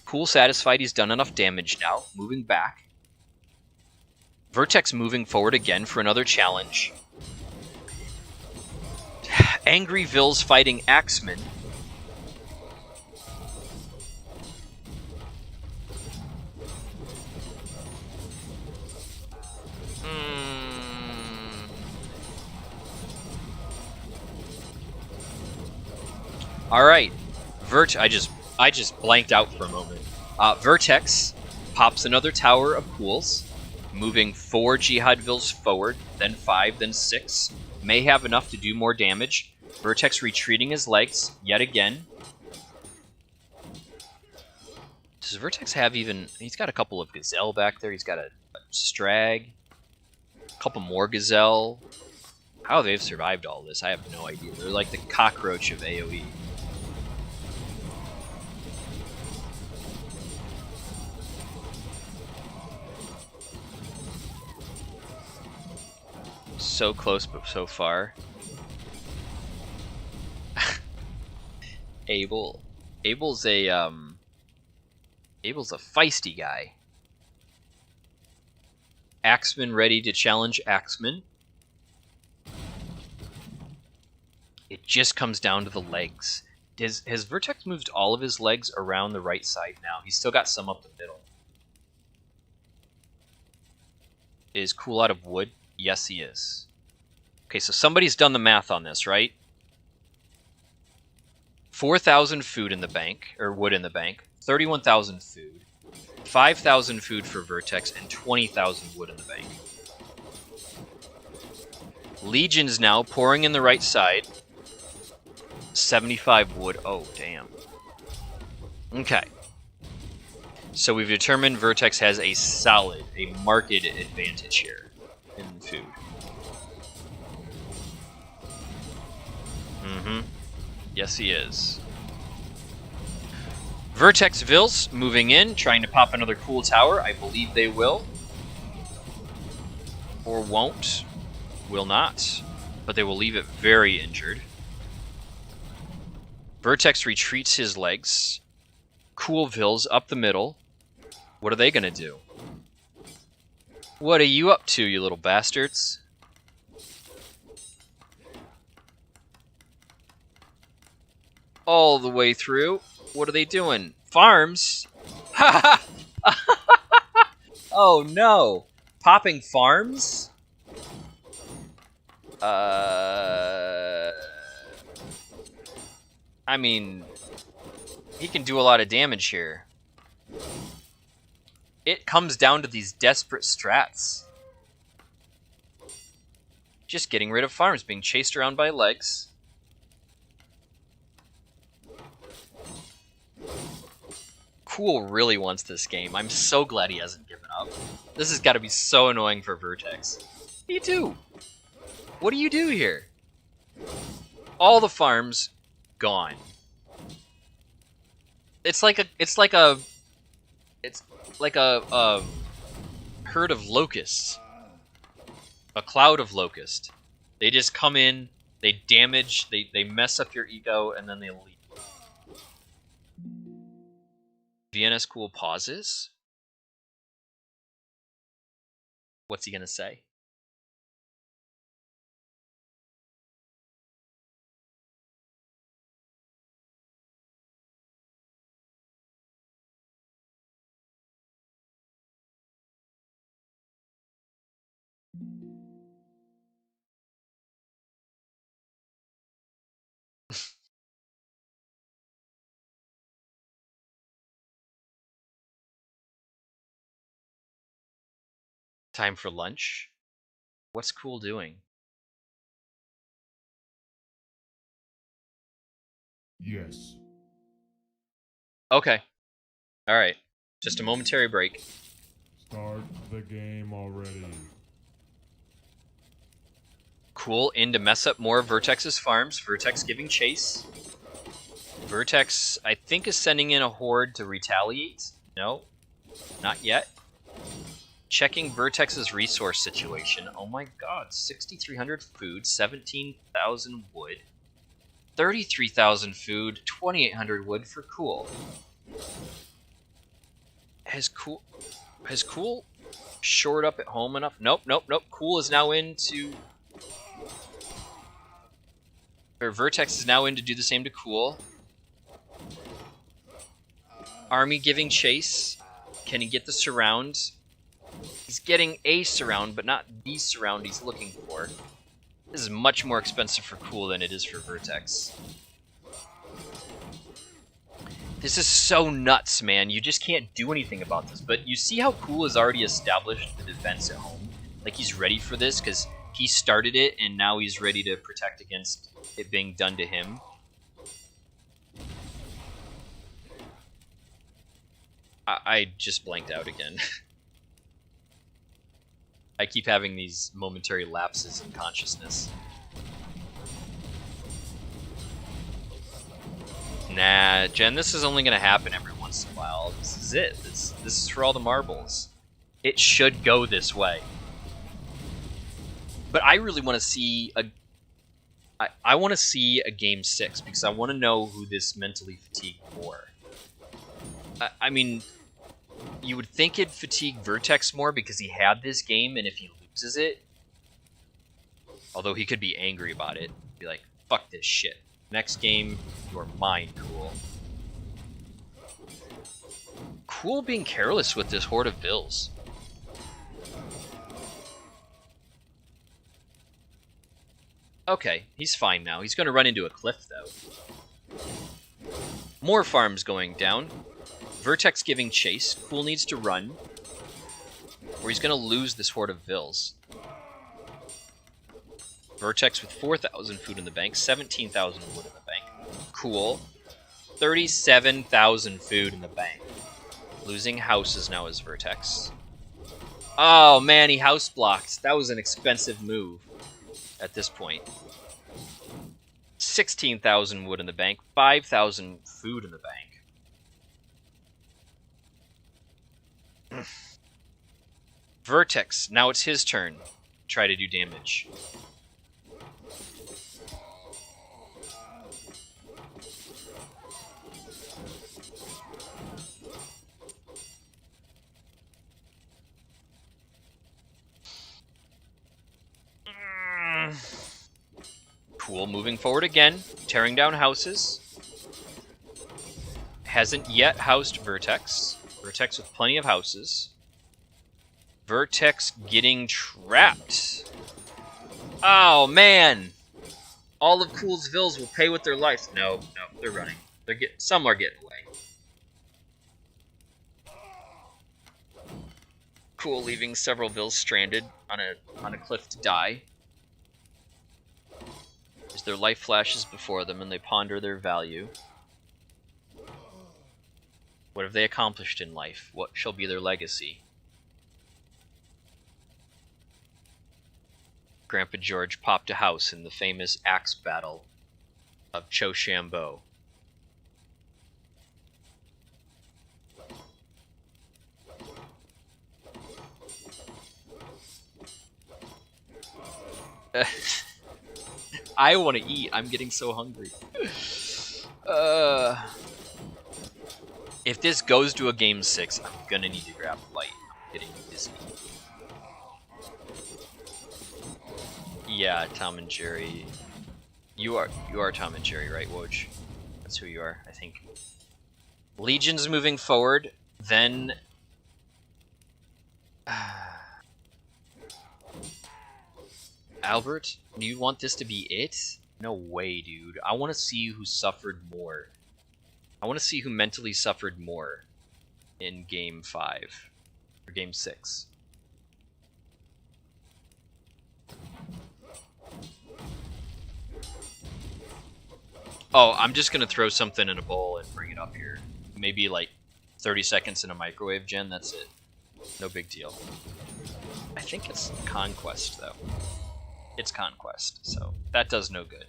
A: Cool satisfied he's done enough damage now. Moving back. Vertex moving forward again for another challenge. Angry Vils fighting Axeman. All right, I just blanked out for a moment. Vertex pops another tower of pools, moving 4 Jihad Vills forward, then 5, then 6. May have enough to do more damage. Vertex retreating his legs yet again. Does Vertex have even... He's got a couple of Gazelle back there. He's got a Strag. A couple more Gazelle. How they've survived all this, I have no idea. They're like the cockroach of AoE. So close, but so far. Abel's a feisty guy. Axeman ready to challenge Axeman. It just comes down to the legs. Has Vertex moved all of his legs around the right side now? He's still got some up the middle. Is Cool out of wood? Yes, he is. Okay, so somebody's done the math on this, right? 4,000 food in the bank, or wood in the bank. 31,000 food. 5,000 food for Vertex, and 20,000 wood in the bank. Legion's now pouring in the right side. 75 wood. Oh, damn. Okay. So we've determined Vertex has a marked advantage here in food. Yes, he is. Vertex Vills moving in, trying to pop another cool tower. I believe they will. Or won't. Will not. But they will leave it very injured. Vertex retreats his legs. Cool Vills up the middle. What are they going to do? What are you up to, you little bastards? All the way through. What are they doing? Farms? Ha ha! Oh no! Popping farms? I mean, he can do a lot of damage here. It comes down to these desperate strats. Just getting rid of farms, being chased around by legs. Cool really wants this game. I'm so glad he hasn't given up. This has got to be so annoying for Vertex. What do you do? What do you do here? All the farms gone. It's like a herd of locusts. A cloud of locusts. They just come in, they damage, they mess up your ego, and then they leave. VnsCool pauses. What's he gonna say? Time for lunch? What's Cool doing?
B: Yes.
A: Okay. Alright. Just a momentary break.
B: Start the game already.
A: Cool in to mess up more of Vertex's farms. Vertex giving chase. Vertex, I think, is sending in a horde to retaliate. No, not yet. Checking Vertex's resource situation. Oh my god, 6,300 food, 17,000 wood, 33,000 food, 2,800 wood for Cool. Has Cool shored up at home enough? Nope. Cool is now into... Or Vertex is now in to do the same to Cool. Army giving chase. Can he get the surround? He's getting a surround, but not the surround he's looking for. This is much more expensive for Cool than it is for Vertex. This is so nuts, man. You just can't do anything about this. But you see how Cool has already established the defense at home? Like, he's ready for this because he started it, and now he's ready to protect against it being done to him. I just blanked out again. I keep having these momentary lapses in consciousness. Nah, Jen, this is only gonna happen every once in a while. This is it. This is for all the marbles. It should go this way. But I really want to see a... I want to see a Game 6, because I want to know who this mentally fatigued more. I mean, you would think it'd fatigue Vertex more because he had this game, and if he loses it... Although he could be angry about it. Be like, fuck this shit. Next game, you're mine, Cool. Cool being careless with this horde of bills. Okay, he's fine now. He's going to run into a cliff, though. More farms going down. Vertex giving chase. Cool needs to run, or he's going to lose this horde of vills. Vertex with 4,000 food in the bank, 17,000 wood in the bank. Cool. 37,000 food in the bank. Losing houses now as Vertex. Oh man, he house blocked. That was an expensive move at this point. 16,000 wood in the bank, 5,000 food in the bank. Vertex, now it's his turn. Try to do damage. Cool, moving forward again, tearing down houses. Hasn't yet housed Vertex. Vertex with plenty of houses. Vertex getting trapped. Oh, man! All of Cool's vills will pay with their lives. No, they're running. Some are getting away. Cool leaving several vills stranded on a cliff to die. As their life flashes before them and they ponder their value. What have they accomplished in life? What shall be their legacy? Grandpa George popped a house in the famous axe battle of Chochambeau. I want to eat. I'm getting so hungry. If this goes to a Game 6, I'm gonna need to grab a bite. I'm getting dizzy. Yeah, Tom and Jerry. You are Tom and Jerry, right, Woj? That's who you are, I think. Legion's moving forward, then... Albert, do you want this to be it? No way, dude. I want to see who suffered more. I want to see who mentally suffered more in Game 5. Or Game 6. Oh, I'm just going to throw something in a bowl and bring it up here. Maybe like 30 seconds in a microwave, Jen. That's it. No big deal. I think it's Conquest, though. It's Conquest, so that does no good.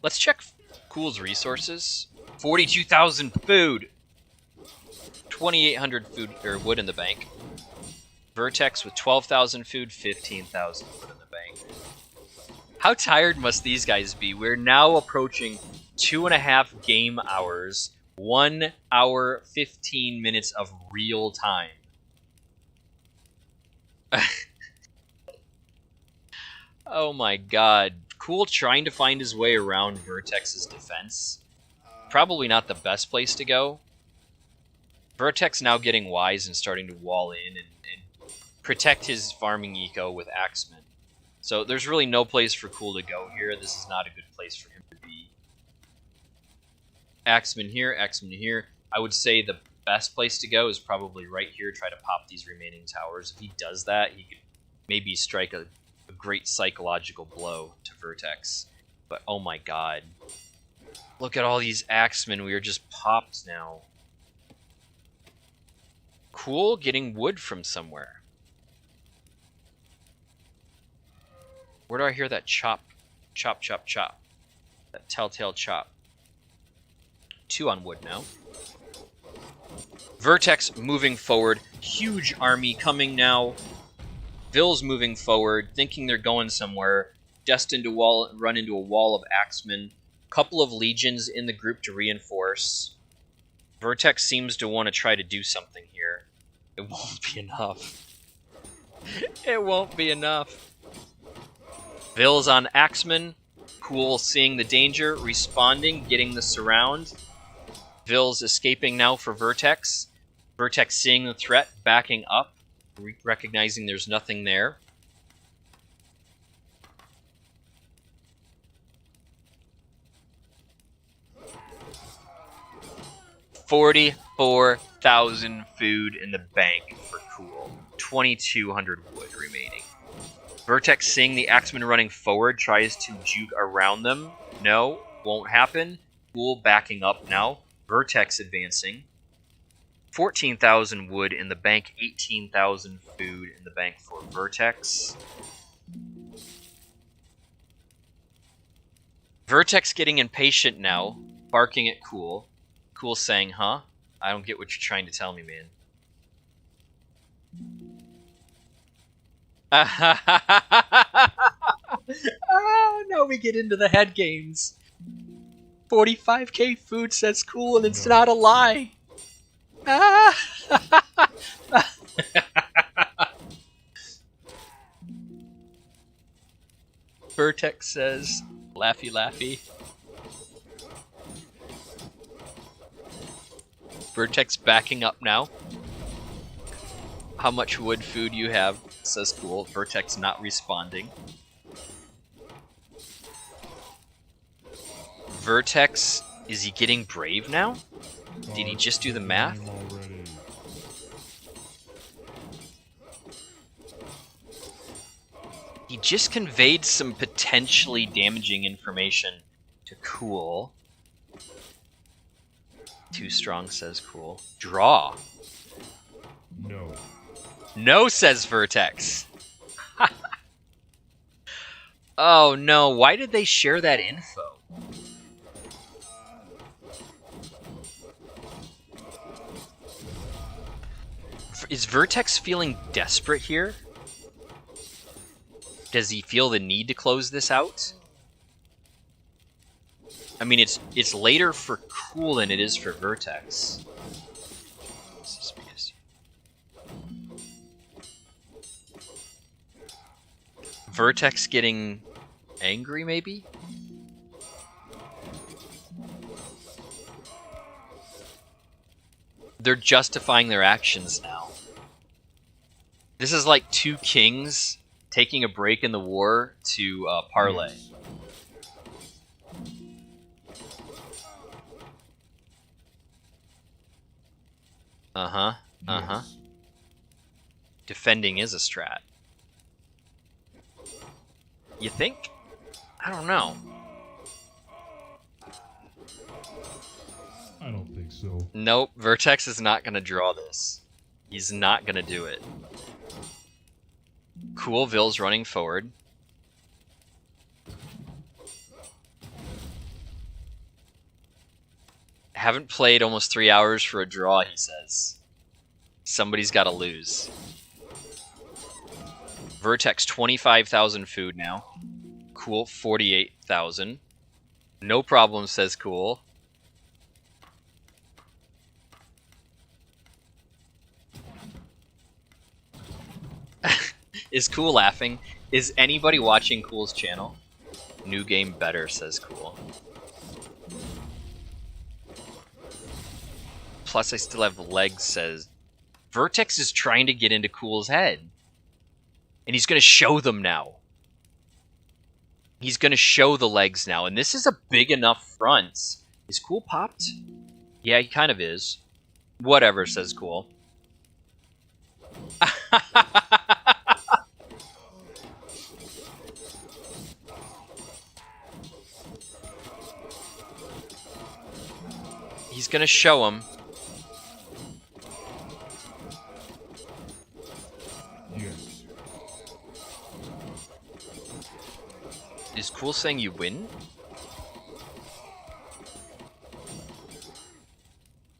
A: Let's check Cool's resources. 42,000 food! 2,800 food or wood in the bank. Vertex with 12,000 food, 15,000 wood in the bank. How tired must these guys be? We're now approaching 2.5 game hours, 1 hour, 15 minutes of real time. Oh my god. Cool trying to find his way around Vertex's defense. Probably not the best place to go. Vertex now getting wise and starting to wall in and protect his farming eco with axemen. So there's really no place for Cool to go here. This is not a good place for him to be. Axeman here, Axeman here. I would say the best place to go is probably right here, try to pop these remaining towers. If he does that, he could maybe strike a great psychological blow to Vertex. But oh my god. Look at all these Axemen, we are just popped now. Cool, getting wood from somewhere. Where do I hear that chop? Chop, chop, chop. That telltale chop. 2 on wood now. Vertex moving forward. Huge army coming now. Vill's moving forward, thinking they're going somewhere. Destined to run into a wall of Axemen. Couple of legions in the group to reinforce. Vertex seems to want to try to do something here. It won't be enough. It won't be enough. Vill's on Axemen. Cool, seeing the danger, responding, getting the surround. Vill's escaping now for Vertex. Vertex seeing the threat, backing up, recognizing there's nothing there. $44,000 food in the bank for Cool. 2,200 wood remaining. Vertex seeing the Axemen running forward, tries to juke around them. No, won't happen. Cool backing up now. Vertex advancing. 14,000 wood in the bank, 18,000 food in the bank for Vertex. Vertex getting impatient now, barking at Cool. Cool saying, huh? I don't get what you're trying to tell me, man. Oh, now we get into the head games. 45k food, says Cool, and it's not a lie. Vertex says, laughy laughy. Vertex backing up now. How much wood food you have, says Cool. Vertex not responding. Vertex, is he getting brave now? Did he just do the math? He just conveyed some potentially damaging information to Cool. Too strong, says Cool. Draw.
B: No.
A: No, says Vertex. Oh no, why did they share that info? Is Vertex feeling desperate here? Does he feel the need to close this out? I mean, it's later for Cool than it is for Vertex. Vertex getting angry, maybe? They're justifying their actions now. This is like two kings taking a break in the war to parlay. Uh-huh, uh-huh. Yes. Defending is a strat. You think? I don't know.
B: I don't think so.
A: Nope, Vertex is not going to draw this. He's not going to do it. Cool, Vill's running forward. Haven't played almost 3 hours for a draw, he says. Somebody's got to lose. Vertex, 25,000 food now. Cool, 48,000. No problem, says Cool. Is Cool laughing? Is anybody watching Cool's channel? New game better, says Cool. Plus I still have legs, says. Vertex is trying to get into Cool's head. And he's going to show them now. He's going to show the legs now. And this is a big enough front Is Cool popped? Yeah, he kind of is. Whatever, says Cool. He's gonna show him.
B: Yes.
A: Is Cool saying you win?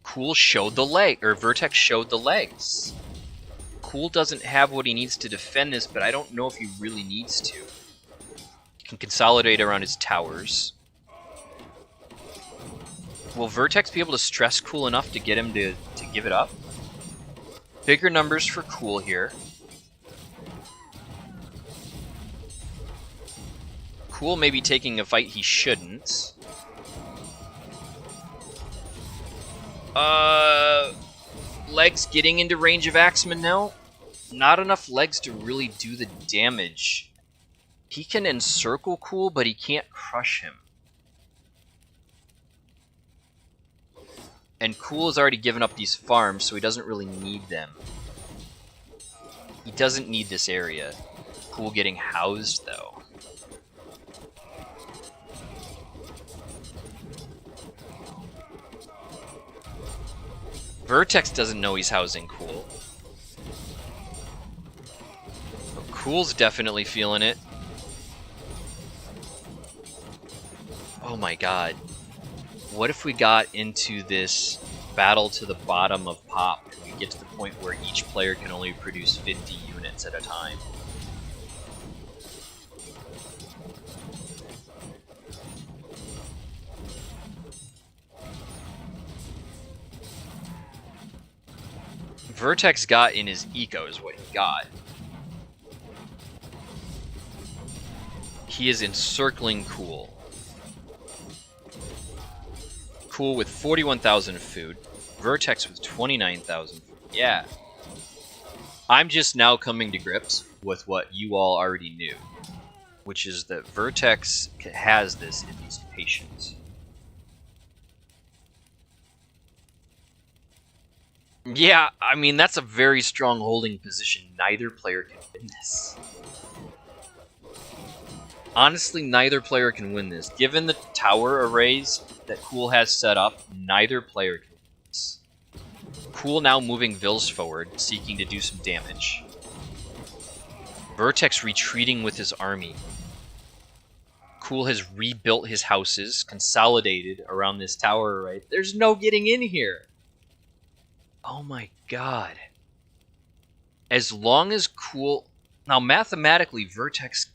A: Cool showed the leg, or Vertex showed the legs. Cool doesn't have what he needs to defend this, but I don't know if he really needs to. He can consolidate around his towers. Will Vertex be able to stress Cool enough to get him to give it up? Bigger numbers for Cool here. Cool may be taking a fight he shouldn't. Legs getting into range of Axeman now. Not enough legs to really do the damage. He can encircle Cool, but he can't crush him. And Cool has already given up these farms, so he doesn't really need them. He doesn't need this area. Cool getting housed, though. Vertex doesn't know he's housing Cool. But Cool's definitely feeling it. Oh my god. What if we got into this battle to the bottom of Pop and we get to the point where each player can only produce 50 units at a time? Vertex got in his eco is what he got. He is encircling Cool. Cool with 41,000 food. Vertex with 29,000 food. Yeah. I'm just now coming to grips with what you all already knew, which is that Vertex has this if he's patient. Yeah, I mean, that's a very strong holding position. Neither player can win this. Honestly, neither player can win this. Given the tower arrays that Cool has set up, neither player can win this. Cool now moving Vils forward, seeking to do some damage. Vertex retreating with his army. Cool has rebuilt his houses, consolidated around this tower array. There's no getting in here. Oh my god. As long as Cool... Now, mathematically, Vertex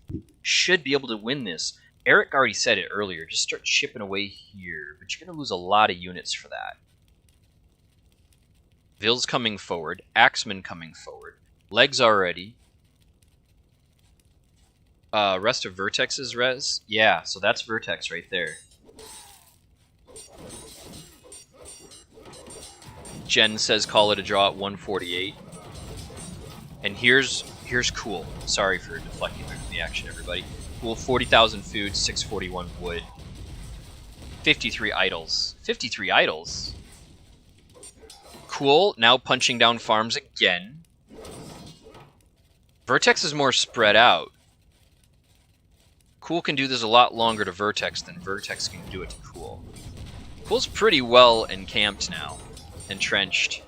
A: should be able to win this. Eric already said it earlier. Just start chipping away here. But you're going to lose a lot of units for that. Vils coming forward. Axeman coming forward. Legs already. Rest of Vertex's res? Yeah, so that's Vertex right there. Jen says call it a draw at 148. And here's Cool. Sorry for deflecting from the action, everybody. Cool, 40,000 food, 641 wood. 53 idols. 53 idols? Cool, now punching down farms again. Vertex is more spread out. Cool can do this a lot longer to Vertex than Vertex can do it to Cool. Cool's pretty well encamped now. Entrenched.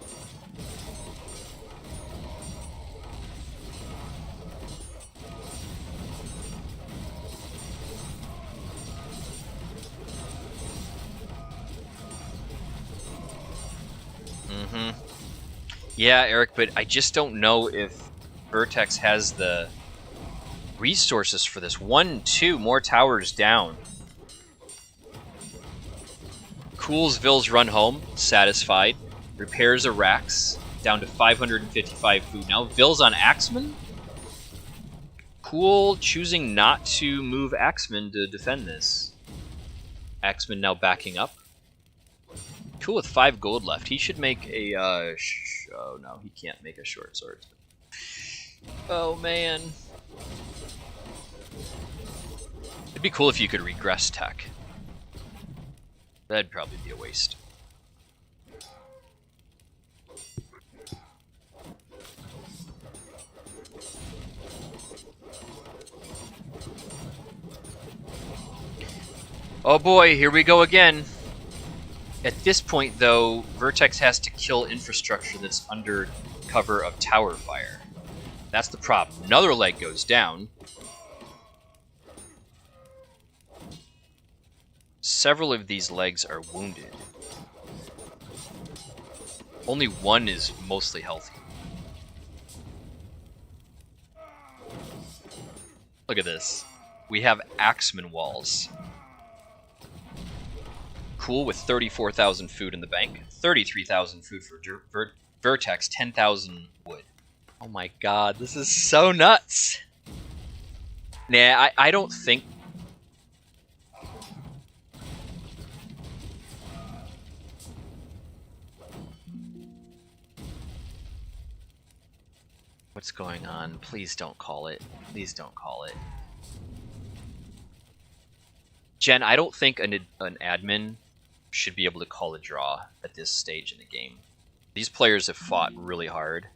A: Yeah, Eric, but I just don't know if Vertex has the resources for this. 1, 2 more towers down. Cool's Vils run home, satisfied. Repairs a Rax, down to 555 food now. Vils on Axeman? Cool choosing not to move Axeman to defend this. Axeman now backing up. Cool with 5 gold left. He should make a, oh no, he can't make a short sword. Oh man. It'd be cool if you could regress tech. That'd probably be a waste. Oh boy, here we go again. At this point, though, Vertex has to kill infrastructure that's under cover of tower fire. That's the problem. Another leg goes down. Several of these legs are wounded. Only one is mostly healthy. Look at this. We have axeman walls. Cool with 34,000 food in the bank. 33,000 food for Vertex, 10,000 wood. Oh my god, this is so nuts! Nah, I don't think... What's going on? Please don't call it. Please don't call it. Jen, I don't think an admin should be able to call a draw at this stage in the game. These players have fought really hard.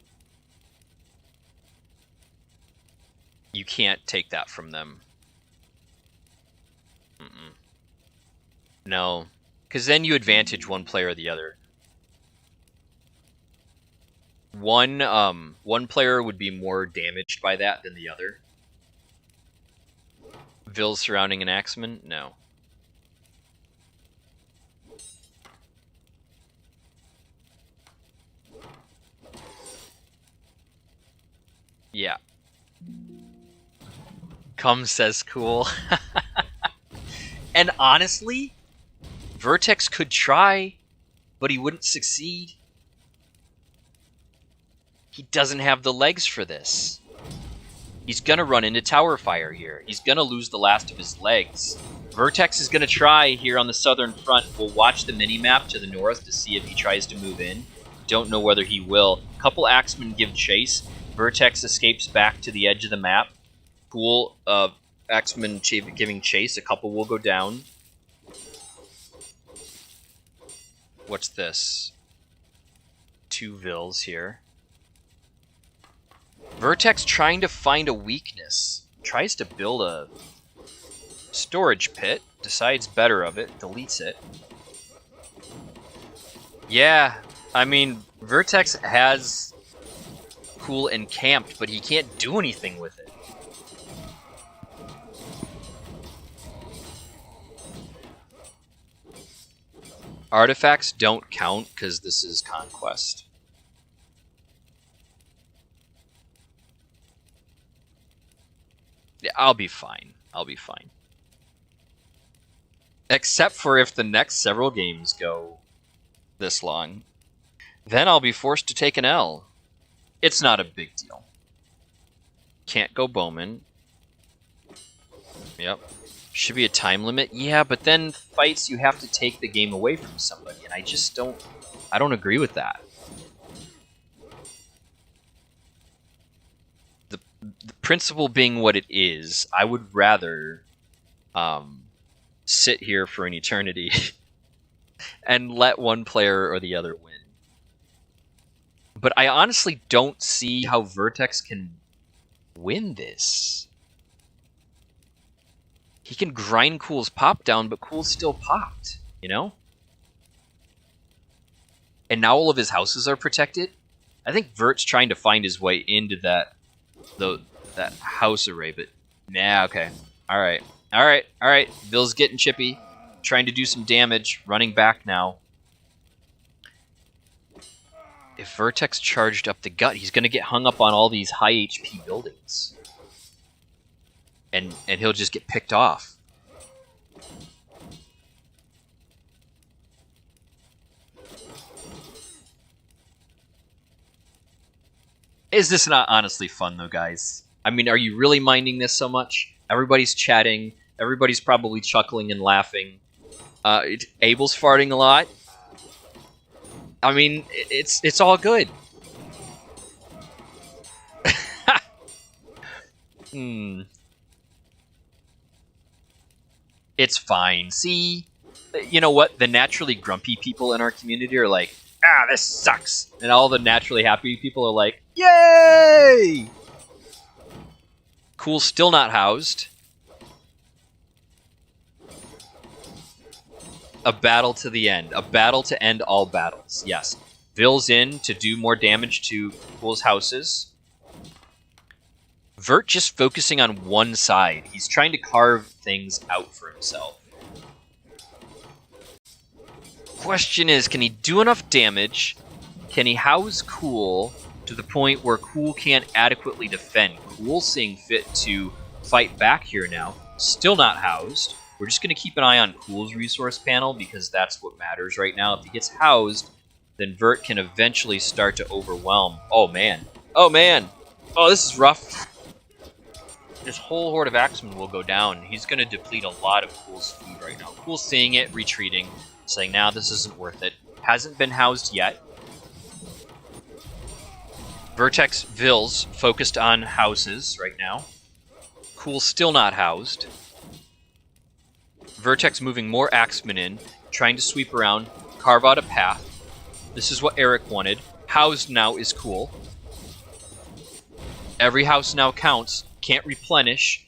A: You can't take that from them. No, because then you advantage one player or the other. One player would be more damaged by that than the other. Vills surrounding an axeman? No. Yeah. Come says cool. And honestly, Vertex could try, but he wouldn't succeed. He doesn't have the legs for this. He's gonna run into tower fire here. He's gonna lose the last of his legs. Vertex is gonna try here on the southern front. We'll watch the mini-map to the north to see if he tries to move in. Don't know whether he will. Couple axemen give chase. Vertex escapes back to the edge of the map. Cool, axemen giving chase. A couple will go down. What's this? 2 Vills here. Vertex trying to find a weakness. Tries to build a storage pit. Decides better of it. Deletes it. Yeah, I mean, Vertex has Cool encamped, but he can't do anything with it. Artifacts don't count because this is Conquest. Yeah, I'll be fine. I'll be fine. Except for if the next several games go this long. Then I'll be forced to take an L. It's not a big deal. Can't go Bowman. Yep. Should be a time limit. Yeah, but then fights you have to take the game away from somebody, and I just don't... I don't agree with that. The principle being what it is, I would rather sit here for an eternity and let one player or the other win. But I honestly don't see how Vertex can win this. He can grind Cool's pop down, but Cool's still popped, you know? And now all of his houses are protected. I think Vert's trying to find his way into that house array, but nah, okay. Alright. Alright, alright. Bill's getting chippy. Trying to do some damage. Running back now. If Vertex charged up the gut, he's going to get hung up on all these high HP buildings. And he'll just get picked off. Is this not honestly fun, though, guys? I mean, are you really minding this so much? Everybody's chatting. Everybody's probably chuckling and laughing. Abel's farting a lot. I mean, it's all good. It's fine. See? You know what? The naturally grumpy people in our community are like, ah, this sucks. And all the naturally happy people are like, yay! Cool, still not housed. A battle to the end. A battle to end all battles. Yes. Vill's in to do more damage to Cool's houses. Vert just focusing on one side. He's trying to carve things out for himself. Question is, can he do enough damage? Can he house Cool to the point where Cool can't adequately defend? Cool seeing fit to fight back here now. Still not housed. We're just going to keep an eye on Cool's resource panel because that's what matters right now. If he gets housed, then Vert can eventually start to overwhelm. Oh, man. Oh, man. Oh, this is rough. This whole horde of Axemen will go down. He's going to deplete a lot of Cool's food right now. Cool's seeing it, retreating, saying, nah, this isn't worth it. Hasn't been housed yet. Vertex Vills focused on houses right now. Cool still not housed. Vertex moving more Axemen in, trying to sweep around, carve out a path. This is what Eric wanted. Housed now is Cool. Every house now counts. Can't replenish.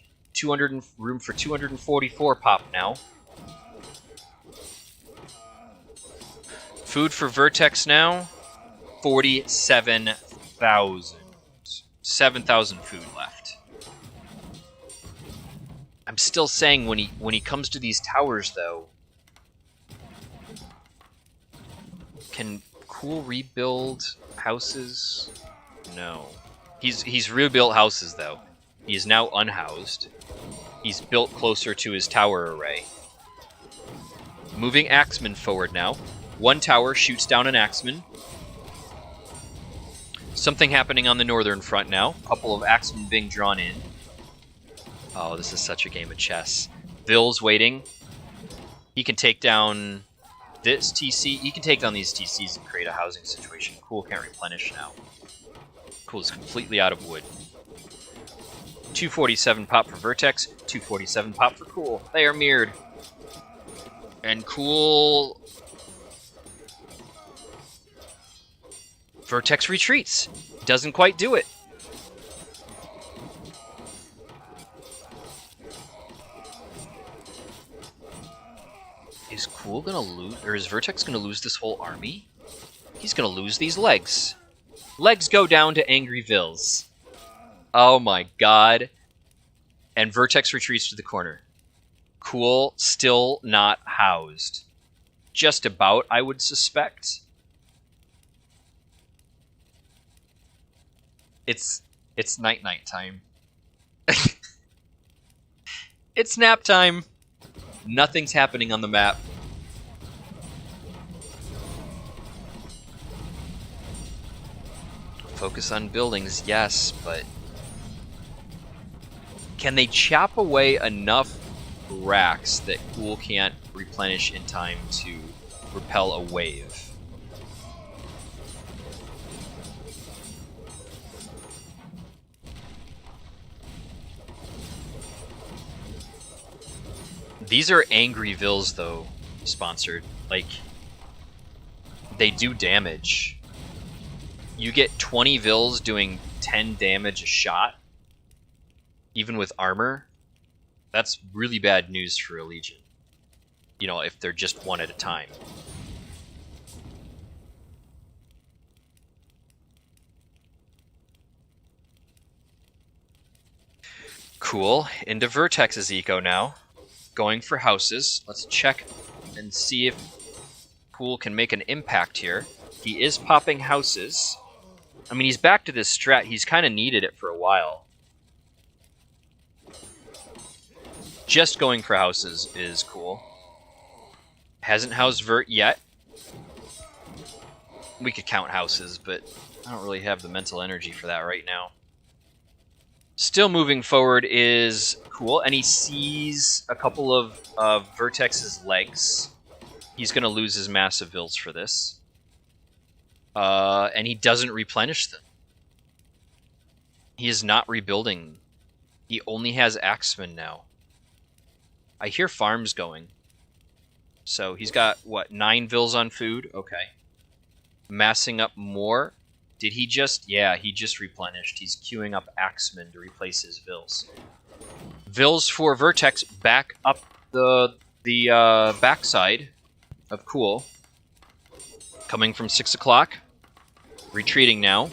A: Room for 244 pop now. Food for Vertex now. 47,000. 7,000 food left. I'm still saying when he comes to these towers though, can Cool rebuild houses? No. He's rebuilt houses though. He is now unhoused. He's built closer to his tower array. Moving Axemen forward now. One tower shoots down an Axeman. Something happening on the northern front now. A couple of Axemen being drawn in. Oh, this is such a game of chess. Vill's waiting. He can take down this TC. He can take down these TCs and create a housing situation. Cool can't replenish now. Cool is completely out of wood. 247 pop for Vertex, 247 pop for Cool. They are mirrored. And Cool... Vertex retreats. Doesn't quite do it. Is Cool gonna lose, or is Vertex gonna lose this whole army? He's gonna lose these legs. Legs go down to Angry Vills. Oh my god. And Vertex retreats to the corner. Cool still not housed. Just about, I would suspect. It's night time. It's nap time. Nothing's happening on the map. Focus on buildings, yes, but can they chop away enough racks that Cool can't replenish in time to repel a wave? These are Angry Vills, though, sponsored. Like, they do damage. You get 20 Vills doing 10 damage a shot, even with armor. That's really bad news for a Legion. You know, if they're just one at a time. Cool. Into Vertex's eco now. Going for houses. Let's check and see if Cool can make an impact here. He is popping houses. I mean, he's back to this strat. He's kind of needed it for a while. Just going for houses is Cool. Hasn't housed Vert yet. We could count houses, but I don't really have the mental energy for that right now. Still moving forward is Cool, and he sees a couple of Vertex's legs. He's going to lose his massive Vills for this. And he doesn't replenish them. He is not rebuilding. He only has Axemen now. I hear farms going. So he's got, what, 9 Vils on food? Okay. Massing up more. Did he just... Yeah, he just replenished. He's queuing up Axemen to replace his Vils. Vils for Vertex back up the backside of Cool. Coming from 6 o'clock. Retreating now.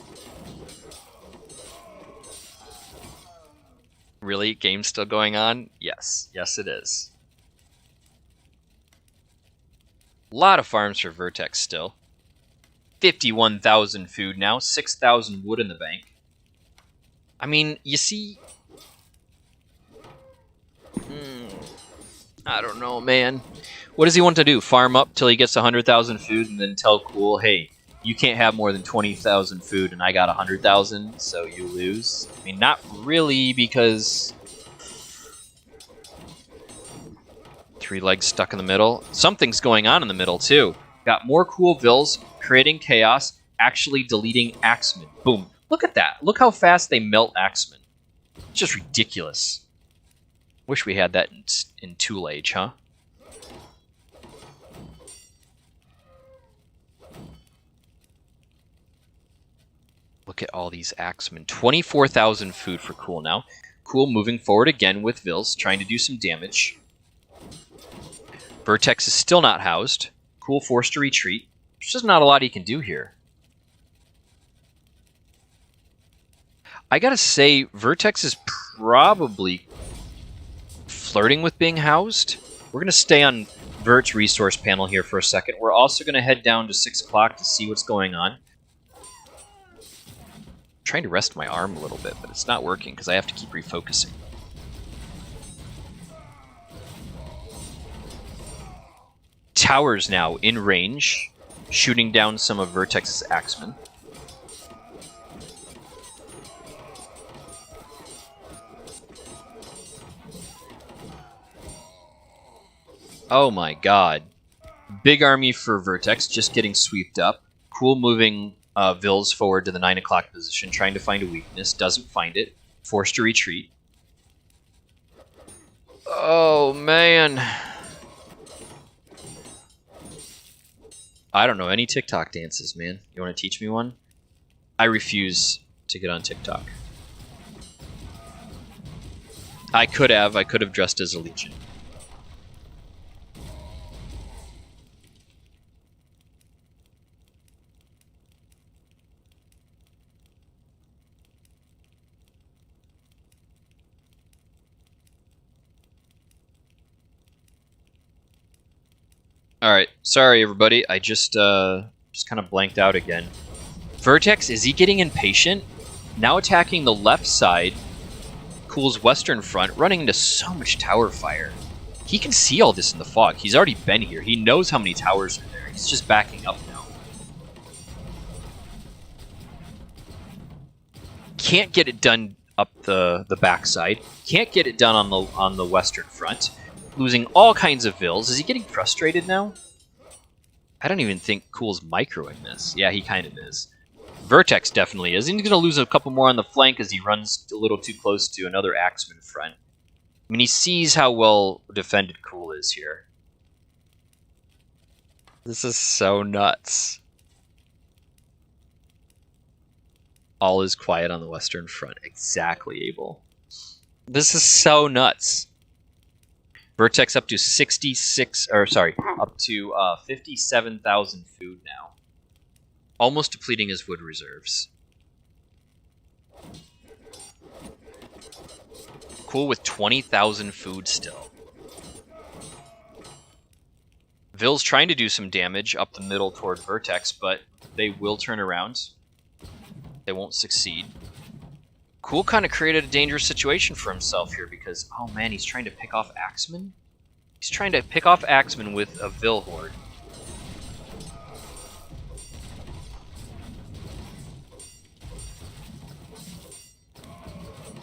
A: Really? Game's still going on? Yes. Yes, it is. A lot of farms for Vertex still. 51,000 food now. 6,000 wood in the bank. I mean, you see... I don't know, man. What does he want to do? Farm up till he gets 100,000 food and then tell Cool, hey, you can't have more than 20,000 food and I got 100,000, so you lose? I mean, not really, because... 3 legs stuck in the middle. Something's going on in the middle, too. Got more Cool Vils, creating chaos, actually deleting Axemen. Boom. Look at that. Look how fast they melt Axemen. It's just ridiculous. Wish we had that in Tool Age, huh? Look at all these Axemen. 24,000 food for Cool now. Cool moving forward again with Vils, trying to do some damage. Vertex is still not housed. Cool forced to retreat. There's just not a lot he can do here. I gotta say, Vertex is probably flirting with being housed. We're gonna stay on Vert's resource panel here for a second. We're also gonna head down to 6 o'clock to see what's going on. I'm trying to rest my arm a little bit, but it's not working because I have to keep refocusing. Towers now in range, shooting down some of Vertex's Axemen. Oh my god. Big army for Vertex, just getting sweeped up. Cool moving Vils forward to the 9 o'clock position, trying to find a weakness. Doesn't find it. Forced to retreat. Oh, man. I don't know any TikTok dances, man. You want to teach me one? I refuse to get on TikTok. I could have dressed as a Legion. Alright, sorry everybody, I just kind of blanked out again. Vertex, is he getting impatient? Now attacking the left side, Cool's western front, running into so much tower fire. He can see all this in the fog. He's already been here. He knows how many towers are there. He's just backing up now. Can't get it done up the backside. Can't get it done on the western front. Losing all kinds of Vils. Is he getting frustrated now? I don't even think Cool's microing this. Yeah, he kind of is. Vertex definitely is. He's going to lose a couple more on the flank as he runs a little too close to another Axeman front. I mean, he sees how well defended Cool is here. This is so nuts. All is quiet on the western front. Exactly, Abel. This is so nuts. Vertex up to 57,000 food now. Almost depleting his wood reserves. Cool with 20,000 food still. Vils trying to do some damage up the middle toward Vertex, but they will turn around. They won't succeed. Cool kind of created a dangerous situation for himself here because, oh man, he's trying to pick off Axeman? He's trying to pick off Axeman with a Vil Horde.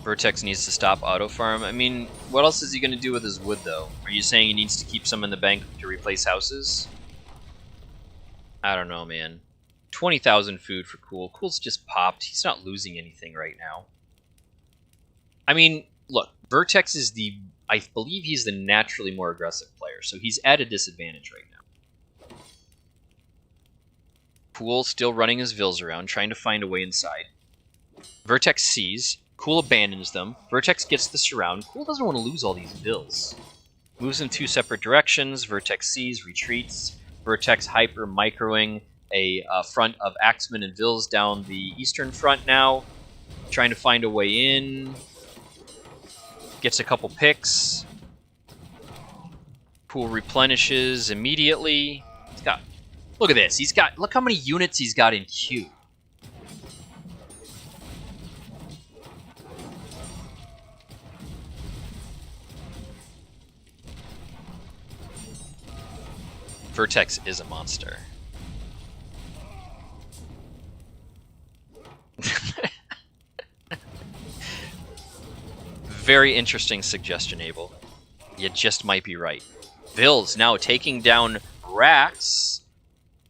A: Vertex needs to stop auto farm. I mean, what else is he going to do with his wood, though? Are you saying he needs to keep some in the bank to replace houses? I don't know, man. 20,000 food for Cool. Cool's just popped. He's not losing anything right now. I mean, look, Vertex is the I believe he's the naturally more aggressive player, so he's at a disadvantage right now. Cool still running his Vils around, trying to find a way inside. Vertex sees. Cool abandons them. Vertex gets the surround. Cool doesn't want to lose all these Vils. Moves in 2 separate directions. Vertex sees, retreats. Vertex hyper microing a front of Axemen and Vils down the eastern front now. Trying to find a way in. Gets a couple picks. Cool replenishes immediately. He's got... Look at this. Look how many units he's got in queue. Vertex is a monster. Very interesting suggestion, Abel. You just might be right. Vils now taking down Rax.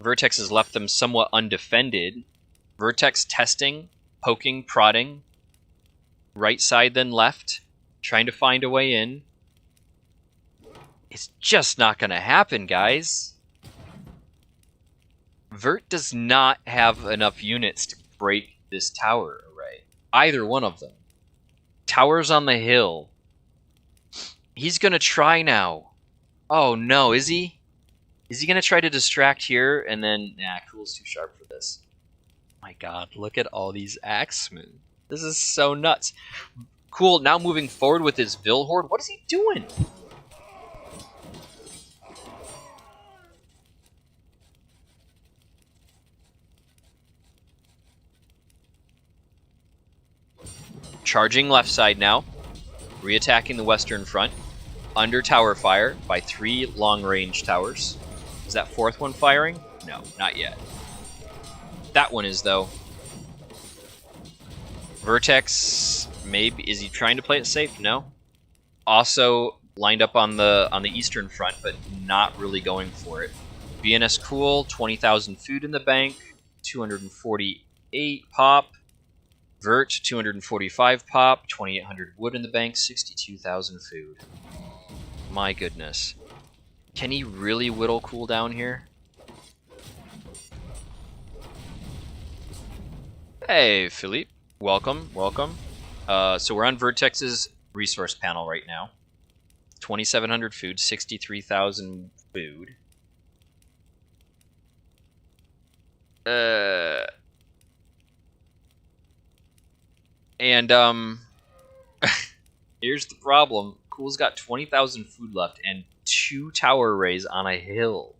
A: Vertex has left them somewhat undefended. Vertex testing, poking, prodding. Right side then left. Trying to find a way in. It's just not going to happen, guys. Vert does not have enough units to break this tower array. Either one of them. Tower's on the hill. He's going to try now. Oh no, is he? Is he going to try to distract here and then... Nah, Cool's too sharp for this. My god, look at all these Axemen. This is so nuts. Cool, now moving forward with his Vil Horde. What is he doing? Charging left side now. Reattacking the western front. Under tower fire by 3 long-range towers. Is that 4th one firing? No, not yet. That one is, though. Vertex, maybe... Is he trying to play it safe? No. Also lined up on the eastern front, but not really going for it. VnsCool, 20,000 food in the bank. 248 pop. Vert, 245 pop, 2,800 wood in the bank, 62,000 food. My goodness. Can he really whittle Cool down here? Hey, Philippe. Welcome, welcome. So we're on Vertex's resource panel right now. 2,700 food, 63,000 food. And, here's the problem. Cool's got 20,000 food left and 2 tower arrays on a hill.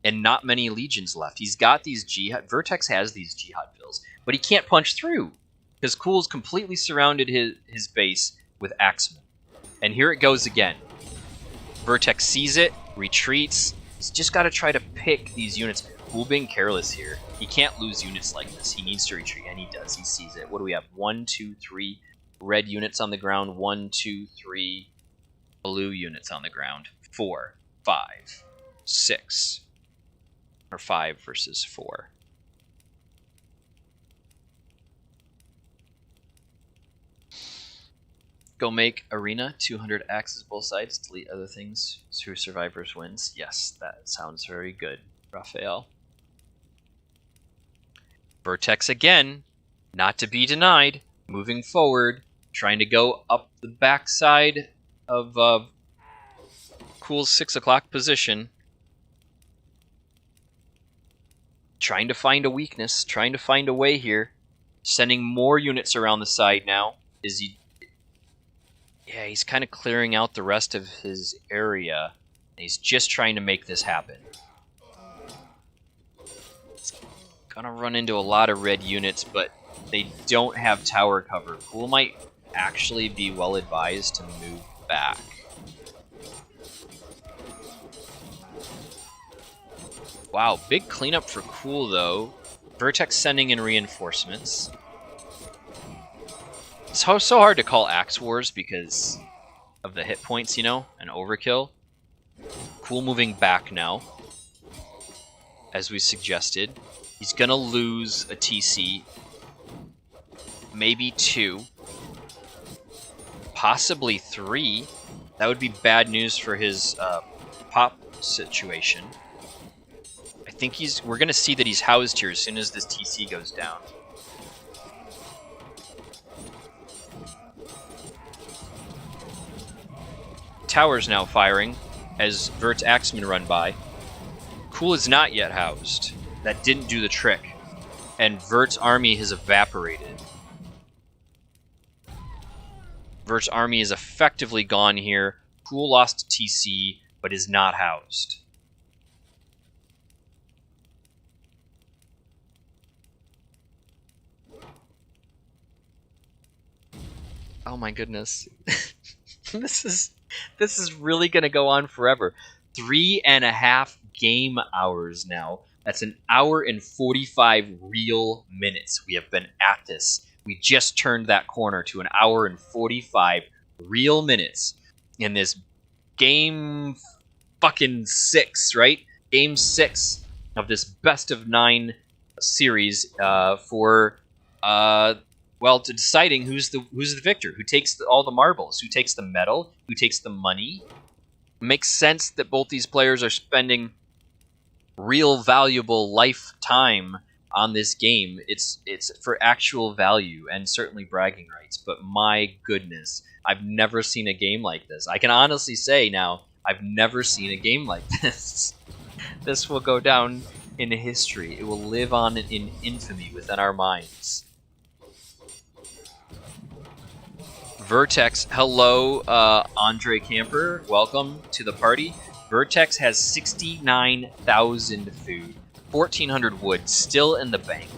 A: And not many legions left. He's got these jihad... Vertex has these jihad bills, but he can't punch through. Because Cool's completely surrounded his base with Axemen. And here it goes again. Vertex sees it, retreats. He's just got to try to pick these units. Cool being careless here. He can't lose units like this. He needs to retreat, and he does. He sees it. What do we have? 1, 2, 3 red units on the ground. 1, 2, 3 blue units on the ground. 4, 5, 6. Or 5 versus 4. Go make arena, 200 axes both sides, delete other things, through survivors wins. Yes, that sounds very good, Raphael. Vertex again, not to be denied, moving forward, trying to go up the backside of Cool's 6 o'clock position. Trying to find a weakness, trying to find a way here. Sending more units around the side now. Is he... Yeah, he's kind of clearing out the rest of his area. He's just trying to make this happen. He's gonna run into a lot of red units, but they don't have tower cover. Cool might actually be well advised to move back. Wow, big cleanup for Cool, though. Vertex sending in reinforcements. It's so hard to call Axe Wars because of the hit points, you know, and overkill. Cool moving back now, as we suggested. He's gonna lose a TC, maybe 2, Possibly 3. That would be bad news for his pop situation. I think we're going to see that he's housed here as soon as this TC goes down. Tower's now firing as Vert's Axemen run by. Cool is not yet housed. That didn't do the trick. And Vert's army has evaporated. Vert's army is effectively gone here. Cool lost TC, but is not housed. Oh my goodness. This is really going to go on forever. 3.5 game hours now. That's an hour and 45 real minutes we have been at this. We just turned that corner to an hour and 45 real minutes in this game fucking 6, right? Game 6 of this best of 9 series for well, to deciding who's the victor, who takes all the marbles, who takes the medal, who takes the money. It makes sense that both these players are spending real valuable lifetime on this game. It's for actual value and certainly bragging rights, but my goodness, I've never seen a game like this. I can honestly say now, I've never seen a game like this. This will go down in history. It will live on in infamy within our minds. Vertex, hello, Andre Camper, welcome to the party. Vertex has 69,000 food, 1,400 wood still in the bank.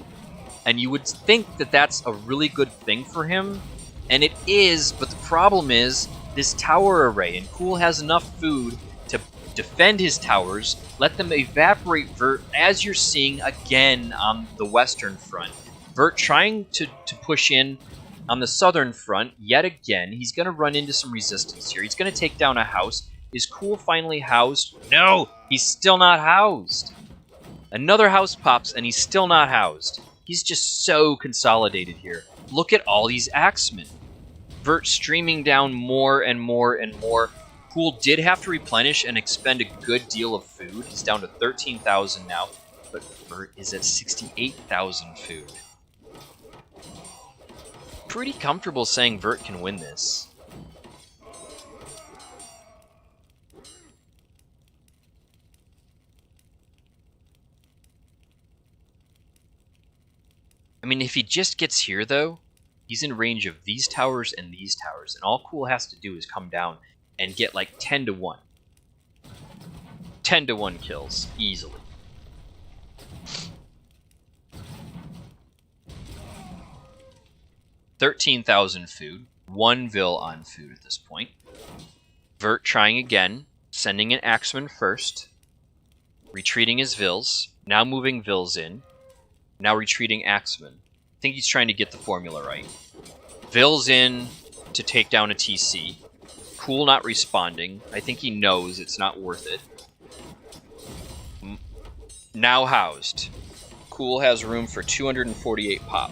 A: And you would think that that's a really good thing for him, and it is, but the problem is this tower array, and Cool has enough food to defend his towers, let them evaporate Vert, as you're seeing again on the western front. Vert trying to push in on the southern front, yet again. He's going to run into some resistance here. He's going to take down a house. Is Cool finally housed? No! He's still not housed! Another house pops, and he's still not housed. He's just so consolidated here. Look at all these axemen. Vert streaming down more and more and more. Cool did have to replenish and expend a good deal of food. He's down to 13,000 now, but Vert is at 68,000 food. Pretty comfortable saying Vert can win this. I mean, if he just gets here, though, he's in range of these towers, and all Cool has to do is come down and get like 10 to 1. 10 to 1 kills, easily. $13,000 food, 1 Vil on food at this point. Vert trying again, sending an Axeman first, retreating his Vils, now moving Vils in, now retreating Axeman. I think he's trying to get the formula right. Vils in to take down a TC. Cool not responding. I think he knows it's not worth it. Now housed. Cool has room for 248 pop.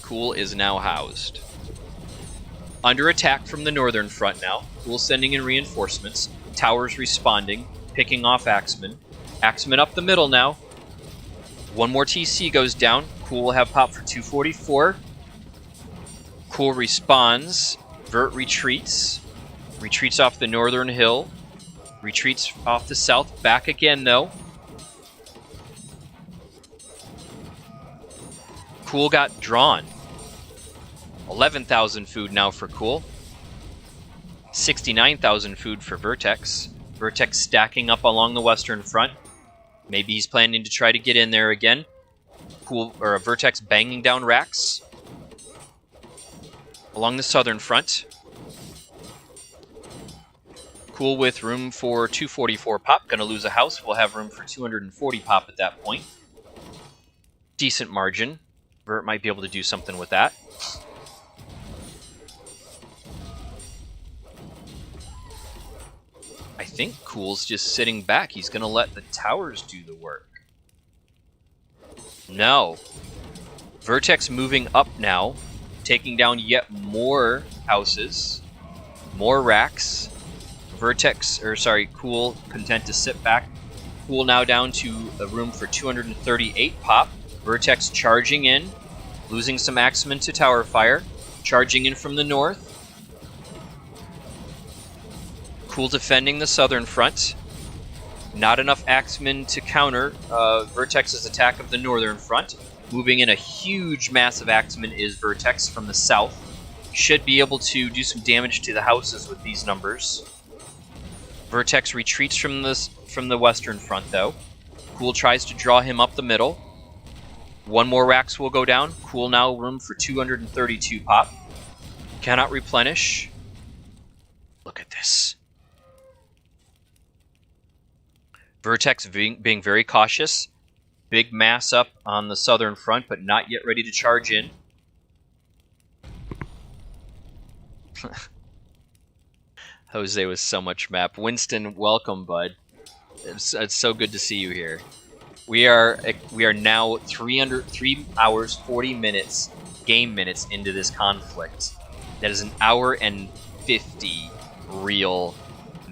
A: Cool is now housed. Under attack from the northern front now. Cool sending in reinforcements. Towers responding. Picking off Axeman. Axeman up the middle now. One more TC goes down. Cool will have pop for 244. Cool responds. Vert retreats. Retreats off the northern hill. Retreats off the south. Back again, though. Cool got drawn. 11,000 food now for Cool. 69,000 food for Vertex. Vertex stacking up along the western front. Maybe he's planning to try to get in there again. Cool, or Vertex banging down racks along the southern front. Cool with room for 244 pop. Gonna lose a house. We'll have room for 240 pop at that point. Decent margin. Vert might be able to do something with that. I think Cool's just sitting back. He's gonna let the towers do the work. No. Vertex moving up now. taking down yet more houses, more racks. Cool, content to sit back. Cool now down to a room for 238 pop. Vertex charging in, losing some axemen to tower fire. Charging in from the north. Cool defending the southern front. Not enough axemen to counter Vertex's attack of the northern front. Moving in a huge massive axemen is Vertex from the south. Should be able to do some damage to the houses with these numbers. Vertex retreats from the western front, though. Cool tries to draw him up the middle. One more racks will go down. Cool now room for 232 pop. Cannot replenish. Look at this. Vertex being very cautious. Big mass up on the southern front, but not yet ready to charge in. Jose was so much map. Winston, welcome, bud. It's so good to see you here. We are now 3 hours 40 minutes game minutes into this conflict. That is an hour and 50 real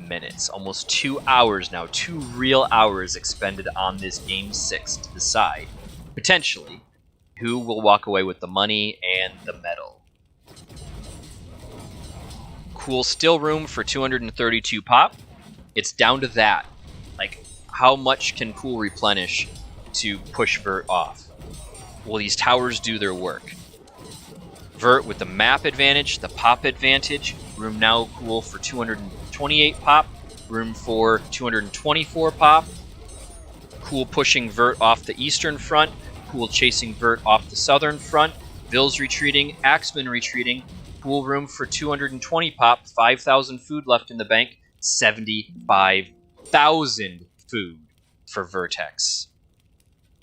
A: minutes. Almost 2 hours now. 2 real hours expended on this game 6 to decide, potentially, who will walk away with the money and the medal. Cool, still room for 232 pop. It's down to that. Like, how much can Cool replenish to push Vert off? Will these towers do their work? Vert with the map advantage, the pop advantage. Room now Cool for 228 pop. Room for 224 pop. Cool pushing Vert off the eastern front. Cool chasing Vert off the southern front. Vils retreating, Axeman retreating. Cool room for 220 pop, 5,000 food left in the bank, 75,000 food for Vertex.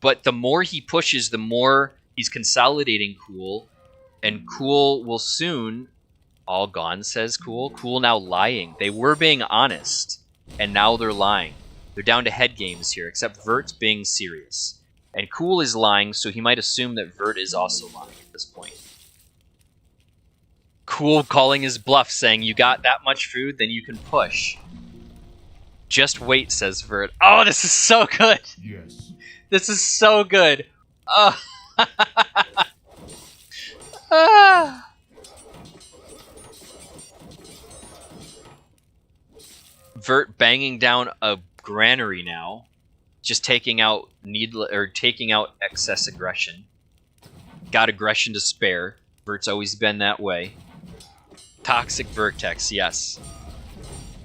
A: But the more he pushes, the more he's consolidating Cool, and Cool will soon... All gone, says Cool. Cool now lying. They were being honest, and now they're lying. They're down to head games here, except Vert's being serious. And Cool is lying, so he might assume that Vert is also lying at this point. Cool calling his bluff, saying, you got that much food, then you can push. Just wait, says Vert. Oh, this is so good!
B: Yes.
A: This is so good! Oh. Vert banging down a granary now. Just taking out excess aggression. Got aggression to spare. Vert's always been that way. Toxic Vertex, yes.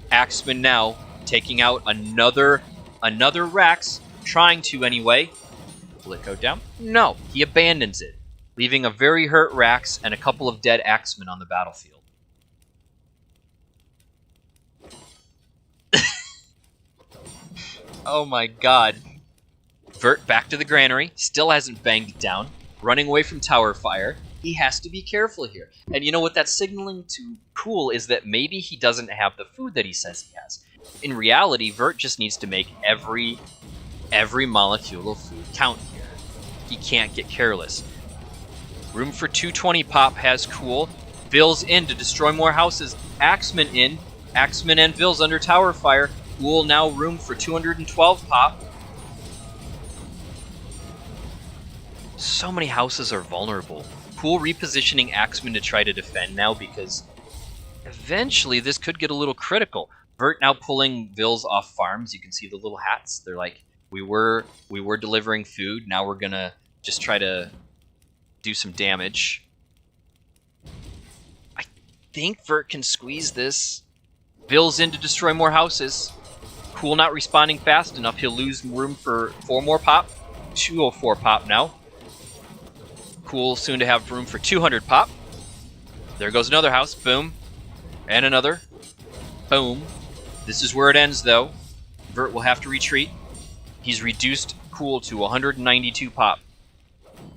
A: Axeman now taking out another Rax, trying to anyway. Will it go down? No, he abandons it, leaving a very hurt Rax and a couple of dead Axemen on the battlefield. Oh my god. Vert back to the granary, still hasn't banged it down, running away from tower fire. He has to be careful here. And you know what that's signaling to Cool is that maybe he doesn't have the food that he says he has. In reality, Vert just needs to make every molecule of food count here. He can't get careless. Room for 220 pop has Cool. Vils in to destroy more houses. Axeman in. Axeman and Vils under tower fire. Cool now room for 212 pop. So many houses are vulnerable. Cool repositioning Axeman to try to defend now because eventually this could get a little critical. Vert now pulling Vils off farms. You can see the little hats. They're like, we were delivering food. Now we're gonna just try to do some damage. I think Vert can squeeze this. Vils in to destroy more houses. Cool not responding fast enough. He'll lose room for 4 more pop. 204 pop now. Cool soon to have room for 200 pop. There goes another house. Boom. And another. Boom. This is where it ends, though. Vert will have to retreat. He's reduced Cool to 192 pop.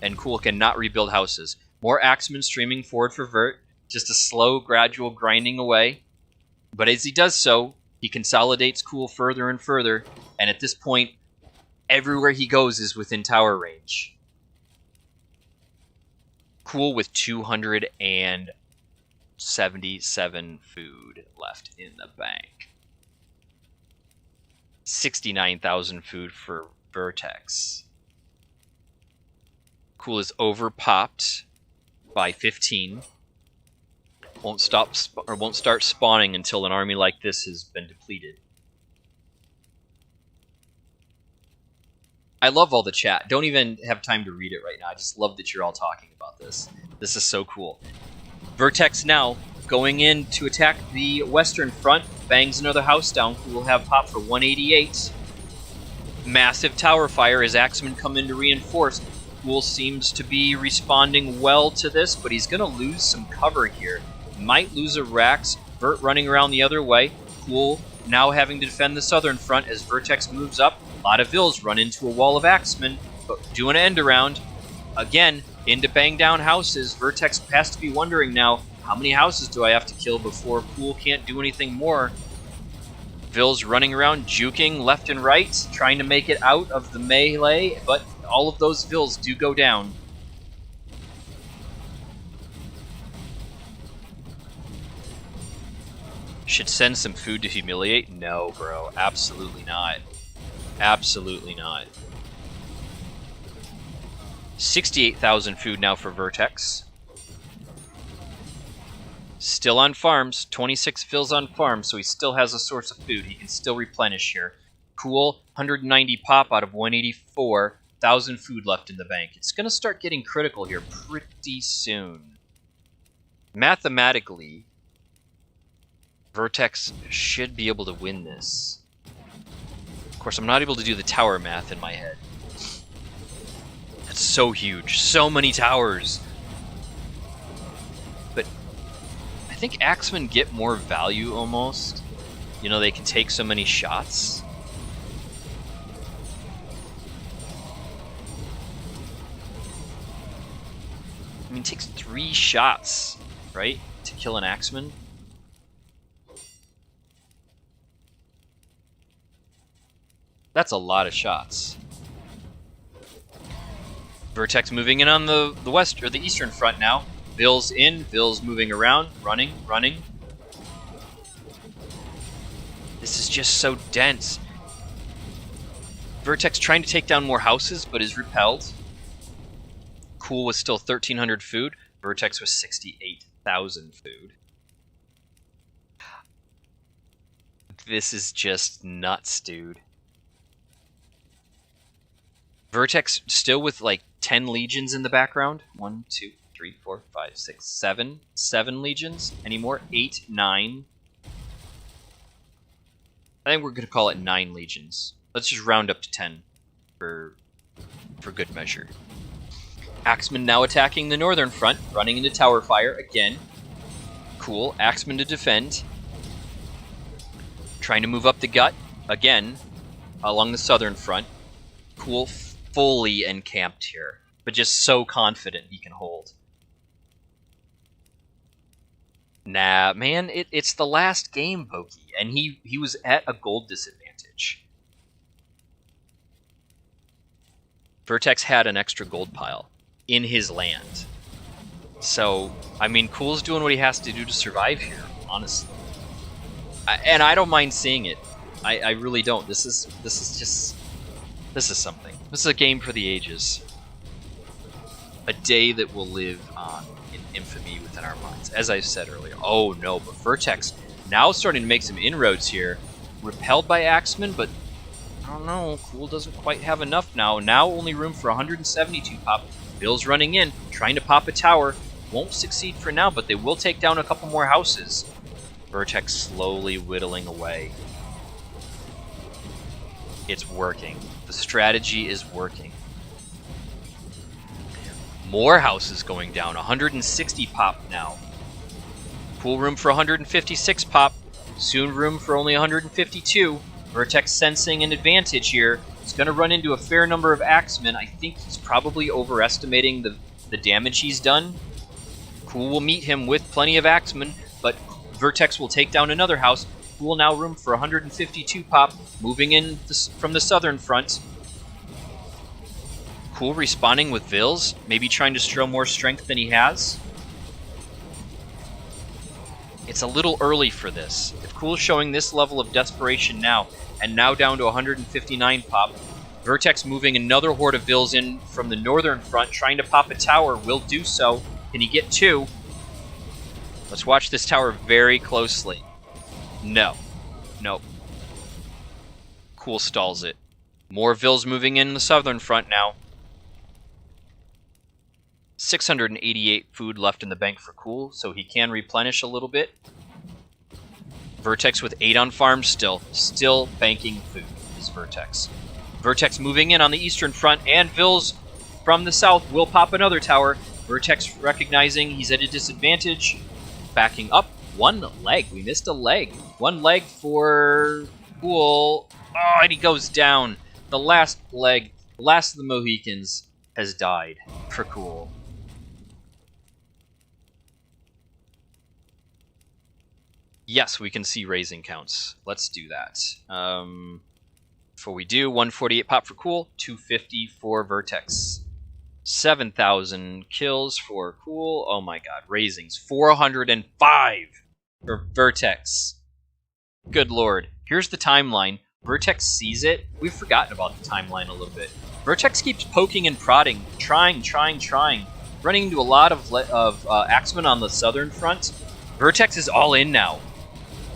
A: And Cool cannot rebuild houses. More Axemen streaming forward for Vert. Just a slow, gradual grinding away. But as he does so, he consolidates Cool further and further. And at this point, everywhere he goes is within tower range. Cool with 277 food left in the bank. 69,000 food for Vertex. Cool is overpopped by 15. Won't start spawning until an army like this has been depleted. I love all the chat. Don't even have time to read it right now. I just love that you're all talking about this. This is so cool. Vertex now going in to attack the western front. Bangs another house down. Cool will have pop for 188. Massive tower fire as Axemen come in to reinforce. Cool seems to be responding well to this, but he's going to lose some cover here. Might lose a Rax. Vert running around the other way. Cool now having to defend the southern front as Vertex moves up. A lot of Vills run into a wall of Axemen, but do an end around. Again, into bang down houses. Vertex has to be wondering now, how many houses do I have to kill before Cool can't do anything more? Vills running around, juking left and right, trying to make it out of the melee, but all of those Vills do go down. Should send some food to humiliate? No, bro. Absolutely not. Absolutely not. 68,000 food now for Vertex. Still on farms. 26 fills on farms, so he still has a source of food. He can still replenish here. Cool. 190 pop out of 184. 1,000 food left in the bank. It's going to start getting critical here pretty soon. Mathematically, Vertex should be able to win this. Of course, I'm not able to do the tower math in my head. That's so huge. So many towers. But I think Axemen get more value almost. You know, they can take so many shots. I mean, it takes 3 shots, right, to kill an Axeman. That's a lot of shots. Vertex moving in on the west or the eastern front now. Vills in, Vills moving around, running. This is just so dense. Vertex trying to take down more houses, but is repelled. Cool was still 1,300 food. Vertex was 68,000 food. This is just nuts, dude. Vertex still with like 10 legions in the background. 1, 2, 3, 4, 5, 6, 7. 7 legions. Any more? 8, 9. I think we're going to call it 9 legions. Let's just round up to 10 for good measure. Axemen now attacking the northern front, running into tower fire again. Cool. Axemen to defend. Trying to move up the gut again along the southern front. Cool. Fully encamped here, but just so confident he can hold. Nah, man, it's the last game, Pokey, and he was at a gold disadvantage. Vertex had an extra gold pile in his land. So, I mean, Cool's doing what he has to do to survive here, honestly. And I don't mind seeing it. I really don't. This is something. This is a game for the ages. A day that will live on in infamy within our minds, as I said earlier. Oh no, but Vertex now starting to make some inroads here. Repelled by Axemen, but I don't know. Cool doesn't quite have enough now. Now only room for 172 pop. Bill's running in, trying to pop a tower. Won't succeed for now, but they will take down a couple more houses. Vertex slowly whittling away. It's working. The strategy is working. More houses going down. 160 pop now. Cool room for 156 pop. Soon room for only 152. Vertex sensing an advantage here. He's going to run into a fair number of Axemen. I think he's probably overestimating the damage he's done. Cool will meet him with plenty of Axemen, but Vertex will take down another house. Cool now room for 152 pop, moving in from the southern front. Cool responding with Vils, maybe trying to show more strength than he has. It's a little early for this. If Cool's showing this level of desperation now, and now down to 159 pop, Vertex moving another horde of Vils in from the northern front, trying to pop a tower, will do so. Can he get 2? Let's watch this tower very closely. No. Nope. Cool stalls it. More Vils moving in the southern front now. 688 food left in the bank for Cool, so he can replenish a little bit. Vertex with 8 on farm still. Still banking food is Vertex. Vertex moving in on the eastern front, and Vils from the south will pop another tower. Vertex recognizing he's at a disadvantage. Backing up. 1 leg. We missed a leg. 1 leg for Cool. Oh, and he goes down. The last leg, the last of the Mohicans, has died for Cool. Yes, we can see raising counts. Let's do that. Before we do, 148 pop for Cool, 250 for Vertex. 7,000 kills for Cool. Oh my god, raisings. 405 for Vertex. Good lord. Here's the timeline. Vertex sees it. We've forgotten about the timeline a little bit. Vertex keeps poking and prodding, trying. Running into a lot of Axemen on the southern front. Vertex is all in now.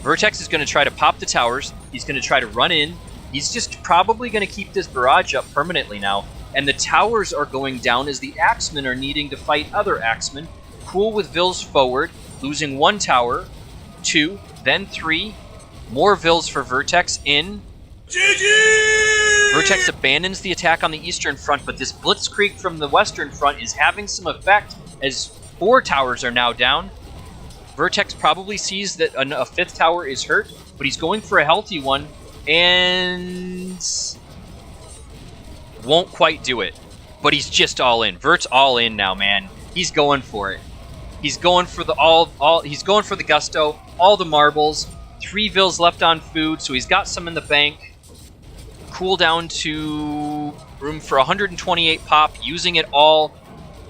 A: Vertex is going to try to pop the towers. He's going to try to run in. He's just probably going to keep this barrage up permanently now. And the towers are going down as the Axemen are needing to fight other Axemen. Cool with Vils forward, losing 1 tower, 2, then 3. More Vils for Vertex in. GG! Vertex abandons the attack on the eastern front, but this blitzkrieg from the western front is having some effect as 4 towers are now down. Vertex probably sees that a 5th tower is hurt, but he's going for a healthy one, and won't quite do it. But he's just all in. Vert's all in now, man. He's going for it. He's going for the he's going for the gusto, all the marbles. 3 Vils left on food, so he's got some in the bank. Cool down to room for 128 pop, using it all.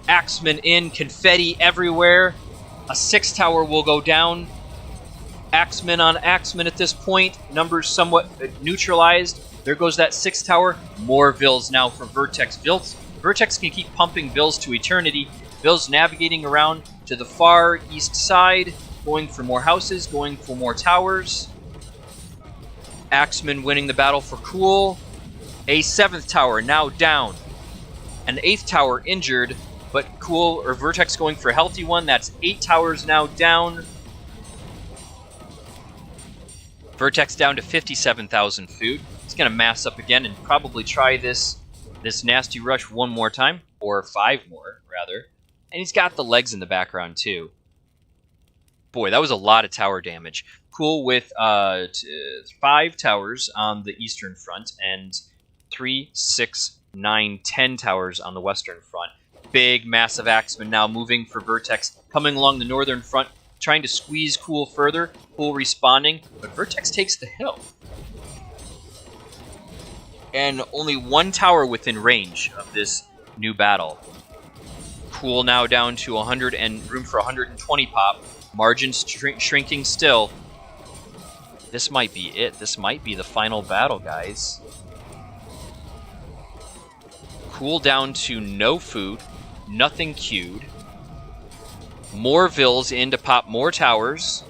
A: Axemen in, confetti everywhere. A 6th tower will go down. Axemen on Axemen at this point. Numbers somewhat neutralized. There goes that 6th tower. More Vils now for Vertex. Vertex can keep pumping Vils to eternity. Vils navigating around to the far east side. Going for more houses. Going for more towers. Axemen winning the battle for Cool. A 7th tower now down. An 8th tower injured. But Cool or Vertex going for a healthy one. That's 8 towers now down. Vertex down to 57,000 food. He's going to mass up again and probably try this nasty rush 1 more time. Or 5 more, rather. And he's got the legs in the background, too. Boy, that was a lot of tower damage. Cool with 5 towers on the eastern front. And 3, 6, 9, 10 towers on the western front. Big, massive Axemen now moving for Vertex, coming along the northern front, trying to squeeze Cool further. Cool responding, but Vertex takes the hill. And only 1 tower within range of this new battle. Cool now down to 100 and room for 120 pop. Margins shrinking still. This might be it. This might be the final battle, guys. Cool down to no food. Nothing queued. More Vils in to pop more towers.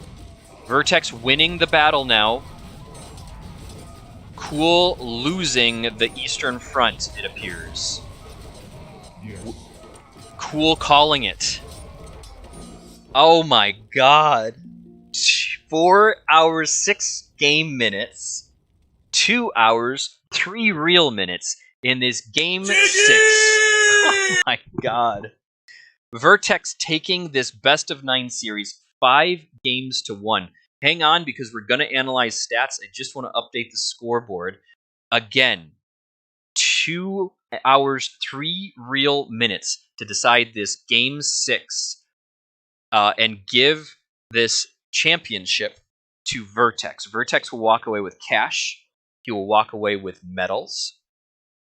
A: Vertex winning the battle now. Cool losing the eastern front, it appears.
B: Yes.
A: Cool calling it. Oh my god. 4 hours, 6 game minutes. 2 hours, 3 real minutes in this game 6. Oh my god. Vertex taking this best of 9 series 5 games to 1. Hang on, because we're going to analyze stats. I just want to update the scoreboard. Again, 2 hours, 3 real minutes to decide this game 6 and give this championship to Vertex. Vertex will walk away with cash. He will walk away with medals.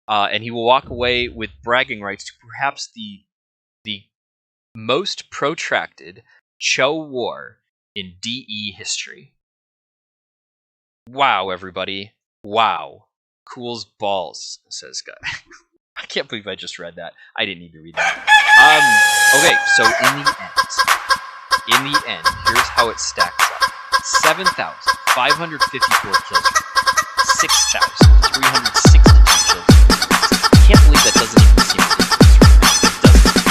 A: and he will walk away with bragging rights to perhaps the most protracted Cho War in DE history. Wow, everybody. Wow. Cool's balls, says Scott. I can't believe I just read that. I didn't need to read that. Okay, so in the end, here's how it stacks up. 7,554 kills. 6,362 kills. I can't believe that doesn't even seem ridiculous right now.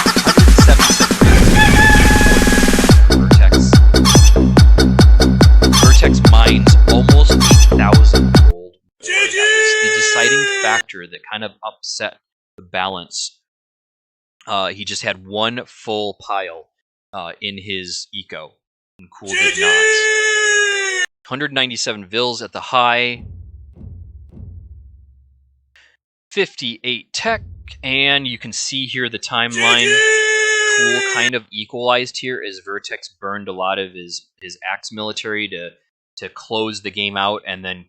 A: It doesn't. 177 Vertex mines almost 8,000 gold. That was the deciding factor that kind of upset the balance. He just had one full pile in his eco, and Cool did not. 197 Vils at the high, 58 tech, and you can see here the timeline. Cool kind of equalized here as Vertex burned a lot of his Axe military to close the game out, and then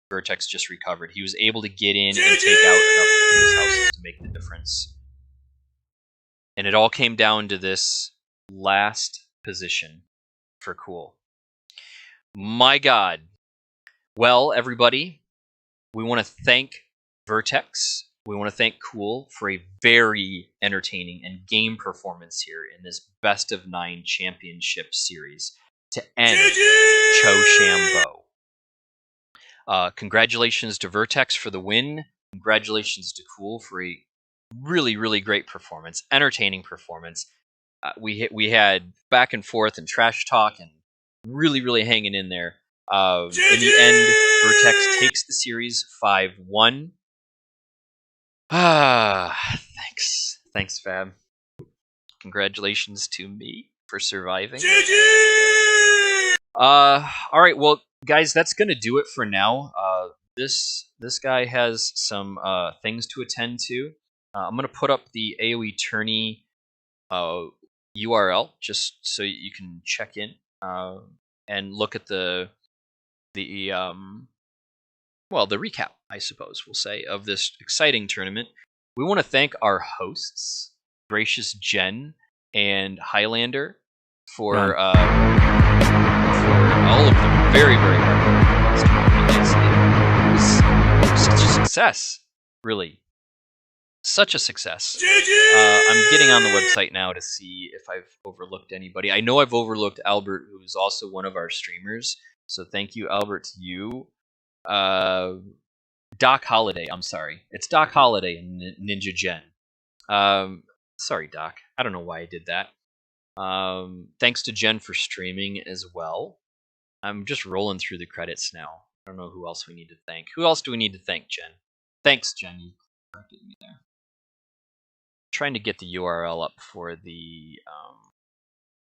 A: Vertex just recovered. He was able to get in and take out enough of his houses to make the difference. And it all came down to this last position for Cool. My God. Well, everybody, we want to thank Vertex. We want to thank Cool for a very entertaining and game performance here in this Best of 9 Championship Series to end Cho Shambo. Congratulations to Vertex for the win. Congratulations to Cool for a really, really great performance, entertaining performance. We had back and forth and trash talk and really, really hanging in there. In the end, Vertex takes the series 5-1. Thanks, Fab. Congratulations to me for surviving. All right, well, guys, that's gonna do it for now. This guy has some things to attend to. I'm going to put up the AOE tourney URL just so you can check in and look at the recap, I suppose we'll say, of this exciting tournament. We want to thank our hosts, Gracious Jen and Highlander, for all of the very, very hard work. It was such a success, really. Such a success. I'm getting on the website now to see if I've overlooked anybody. I know I've overlooked Albert, who is also one of our streamers. So thank you, Albert, to you. DoCxHoliDaY, I'm sorry. It's DoCxHoliDaY and NinjaJen. Sorry, Doc. I don't know why I did that. Thanks to Jen for streaming as well. I'm just rolling through the credits now. I don't know who else we need to thank. Who else do we need to thank, Jen? Thanks, Jen. You corrected me there. Trying to get the URL up for the